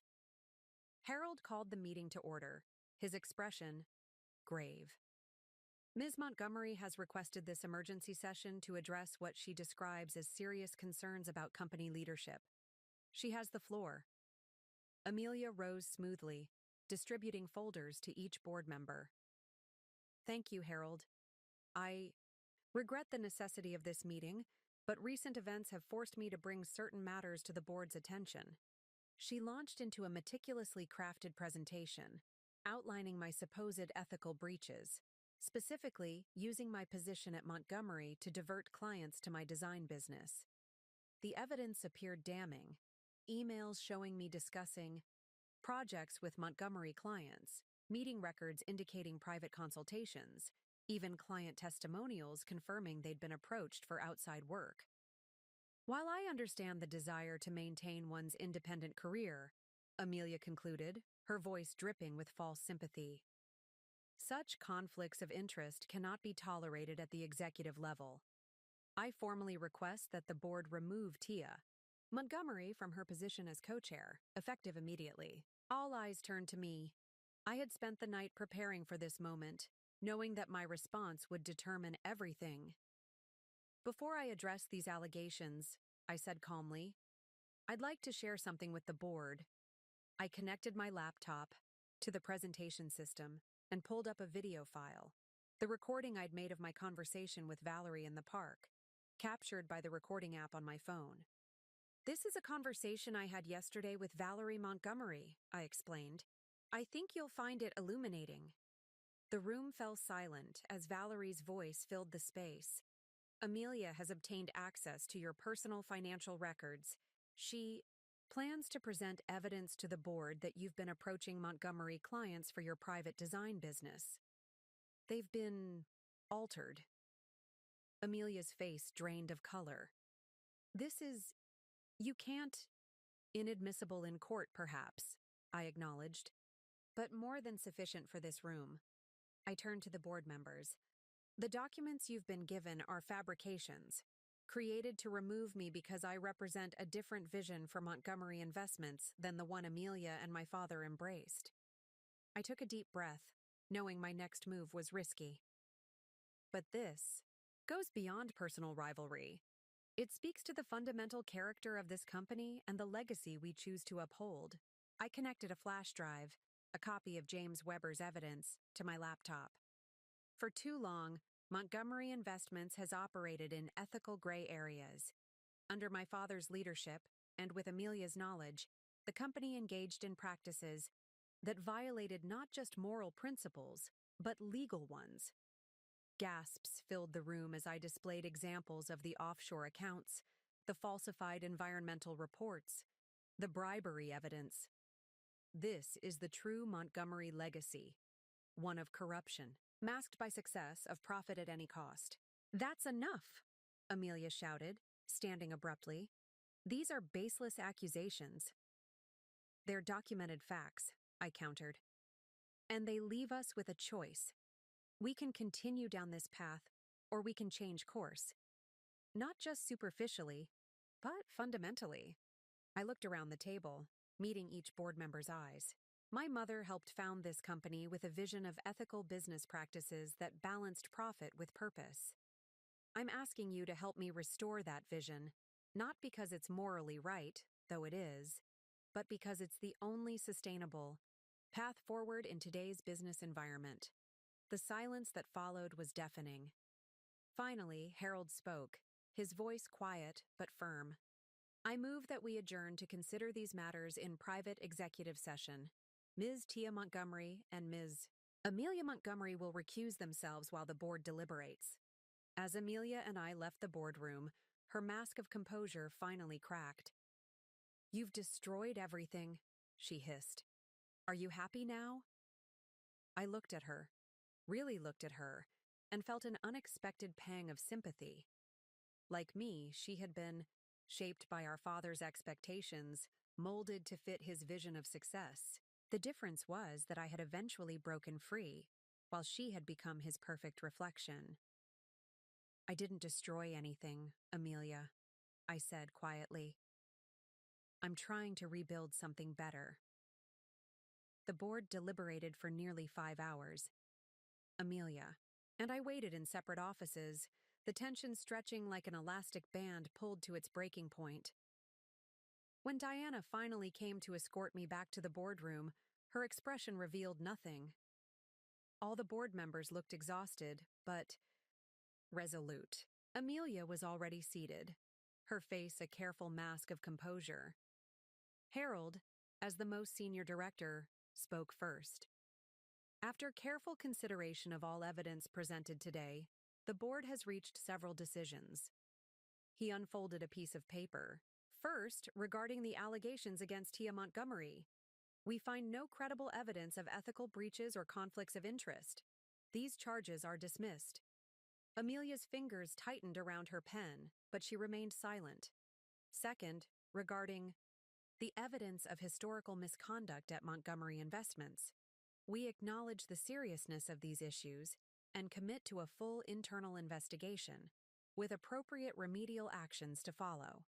Harold called the meeting to order, his expression grave. Ms. Montgomery has requested this emergency session to address what she describes as serious concerns about company leadership. She has the floor. Amelia rose smoothly, distributing folders to each board member. Thank you, Harold. I regret the necessity of this meeting, but recent events have forced me to bring certain matters to the board's attention. She launched into a meticulously crafted presentation, outlining my supposed ethical breaches, specifically using my position at Montgomery to divert clients to my design business. The evidence appeared damning. Emails showing me discussing projects with Montgomery clients, meeting records indicating private consultations, even client testimonials confirming they'd been approached for outside work. While I understand the desire to maintain one's independent career, Amelia concluded, her voice dripping with false sympathy, such conflicts of interest cannot be tolerated at the executive level. I formally request that the board remove Tia Montgomery from her position as co-chair, effective immediately. All eyes turned to me. I had spent the night preparing for this moment, knowing that my response would determine everything. Before I address these allegations, I said calmly, I'd like to share something with the board. I connected my laptop to the presentation system and pulled up a video file, the recording I'd made of my conversation with Valerie in the park, captured by the recording app on my phone. This is a conversation I had yesterday with Valerie Montgomery, I explained. I think you'll find it illuminating. The room fell silent as Valerie's voice filled the space. Amelia has obtained access to your personal financial records. She plans to present evidence to the board that you've been approaching Montgomery clients for your private design business. They've been altered. Amelia's face drained of color. This is, you can't, inadmissible in court perhaps, I acknowledged, but more than sufficient for this room. I turned to the board members. The documents you've been given are fabrications, created to remove me because I represent a different vision for Montgomery Investments than the one Amelia and my father embraced. I took a deep breath, knowing my next move was risky. But this goes beyond personal rivalry. It speaks to the fundamental character of this company and the legacy we choose to uphold. I connected a flash drive, a copy of James Weber's evidence, to my laptop. For too long, Montgomery Investments has operated in ethical gray areas. Under my father's leadership, and with Amelia's knowledge, the company engaged in practices that violated not just moral principles, but legal ones. Gasps filled the room as I displayed examples of the offshore accounts, the falsified environmental reports, the bribery evidence. This is the true Montgomery legacy, one of corruption, masked by success, of profit at any cost. That's enough, Amelia shouted, standing abruptly. These are baseless accusations. They're documented facts, I countered. And they leave us with a choice. We can continue down this path, or we can change course. Not just superficially, but fundamentally. I looked around the table, meeting each board member's eyes. My mother helped found this company with a vision of ethical business practices that balanced profit with purpose. I'm asking you to help me restore that vision, not because it's morally right, though it is, but because it's the only sustainable path forward in today's business environment. The silence that followed was deafening. Finally, Harold spoke, his voice quiet but firm. I move that we adjourn to consider these matters in private executive session. Ms. Tia Montgomery and Ms. Amelia Montgomery will recuse themselves while the board deliberates. As Amelia and I left the boardroom, her mask of composure finally cracked. You've destroyed everything, she hissed. Are you happy now? I looked at her, really looked at her, and felt an unexpected pang of sympathy. Like me, she had been shaped by our father's expectations, molded to fit his vision of success. The difference was that I had eventually broken free, while she had become his perfect reflection. I didn't destroy anything, Amelia, I said quietly. I'm trying to rebuild something better. The board deliberated for nearly 5 hours. Amelia. And I waited in separate offices, the tension stretching like an elastic band pulled to its breaking point. When Diana finally came to escort me back to the boardroom, her expression revealed nothing. All the board members looked exhausted, but resolute. Amelia was already seated, her face a careful mask of composure. Harold, as the most senior director, spoke first. After careful consideration of all evidence presented today, the board has reached several decisions. He unfolded a piece of paper. First, regarding the allegations against Tia Montgomery. We find no credible evidence of ethical breaches or conflicts of interest. These charges are dismissed. Amelia's fingers tightened around her pen, but she remained silent. Second, regarding the evidence of historical misconduct at Montgomery Investments. We acknowledge the seriousness of these issues and commit to a full internal investigation, with appropriate remedial actions to follow.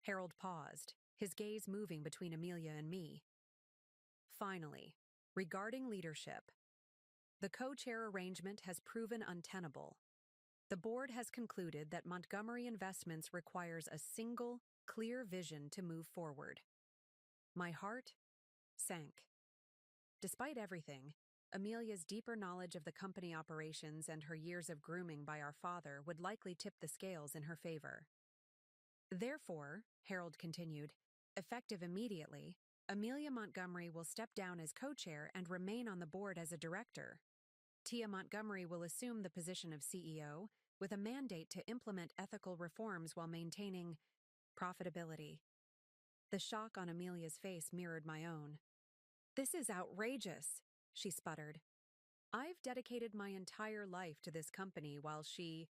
Harold paused, his gaze moving between Amelia and me. Finally, regarding leadership, the co-chair arrangement has proven untenable. The board has concluded that Montgomery Investments requires a single, clear vision to move forward. My heart sank. Despite everything, Amelia's deeper knowledge of the company operations and her years of grooming by our father would likely tip the scales in her favor. Therefore, Harold continued, effective immediately, Amelia Montgomery will step down as co-chair and remain on the board as a director. Tia Montgomery will assume the position of CEO with a mandate to implement ethical reforms while maintaining profitability. The shock on Amelia's face mirrored my own. This is outrageous, she sputtered. I've dedicated my entire life to this company while she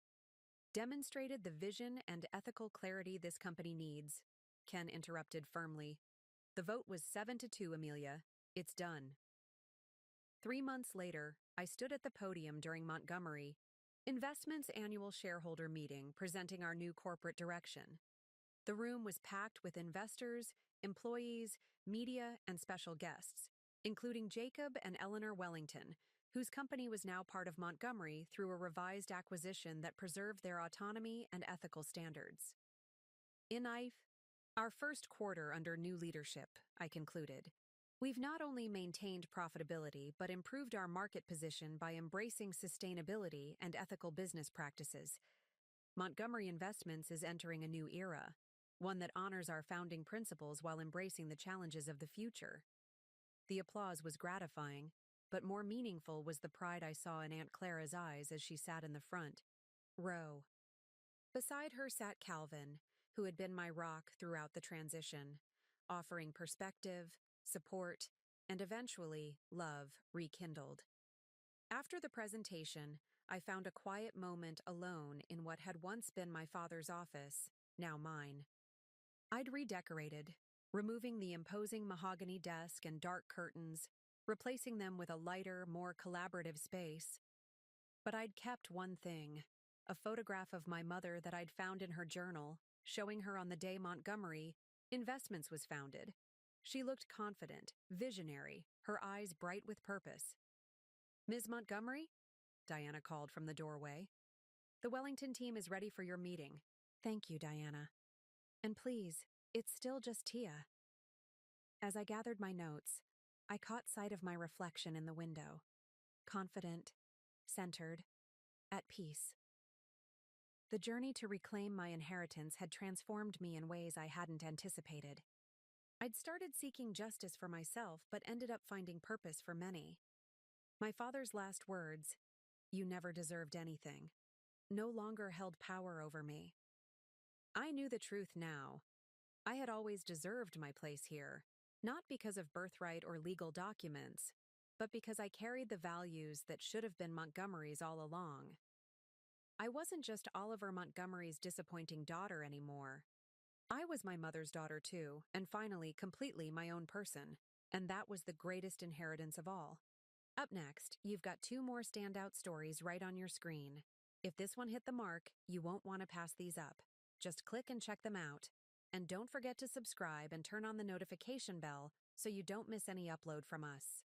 demonstrated the vision and ethical clarity this company needs, Ken interrupted firmly. The vote was 7-2, Amelia. It's done. 3 months later, I stood at the podium during Montgomery Investments' annual shareholder meeting presenting our new corporate direction. The room was packed with investors, employees, media, and special guests, including Jacob and Eleanor Wellington, whose company was now part of Montgomery through a revised acquisition that preserved their autonomy and ethical standards. In our first quarter under new leadership, I concluded, we've not only maintained profitability but improved our market position by embracing sustainability and ethical business practices. Montgomery Investments is entering a new era, one that honors our founding principles while embracing the challenges of the future. The applause was gratifying, but more meaningful was the pride I saw in Aunt Clara's eyes as she sat in the front row. Beside her sat Calvin, who had been my rock throughout the transition, offering perspective, support, and eventually love rekindled. After the presentation, I found a quiet moment alone in what had once been my father's office, now mine. I'd redecorated, removing the imposing mahogany desk and dark curtains, replacing them with a lighter, more collaborative space. But I'd kept one thing, a photograph of my mother that I'd found in her journal, showing her on the day Montgomery Investments was founded. She looked confident, visionary, her eyes bright with purpose. Ms. Montgomery? Diana called from the doorway. The Wellington team is ready for your meeting. Thank you, Diana. And please, it's still just Tia. As I gathered my notes, I caught sight of my reflection in the window. Confident, centered, at peace. The journey to reclaim my inheritance had transformed me in ways I hadn't anticipated. I'd started seeking justice for myself but ended up finding purpose for many. My father's last words, "You never deserved anything," no longer held power over me. I knew the truth now. I had always deserved my place here, not because of birthright or legal documents, but because I carried the values that should have been Montgomery's all along. I wasn't just Oliver Montgomery's disappointing daughter anymore. I was my mother's daughter too, and finally completely my own person, and that was the greatest inheritance of all. Up next, you've got 2 more standout stories right on your screen. If this one hit the mark, you won't want to pass these up. Just click and check them out. And don't forget to subscribe and turn on the notification bell so you don't miss any upload from us.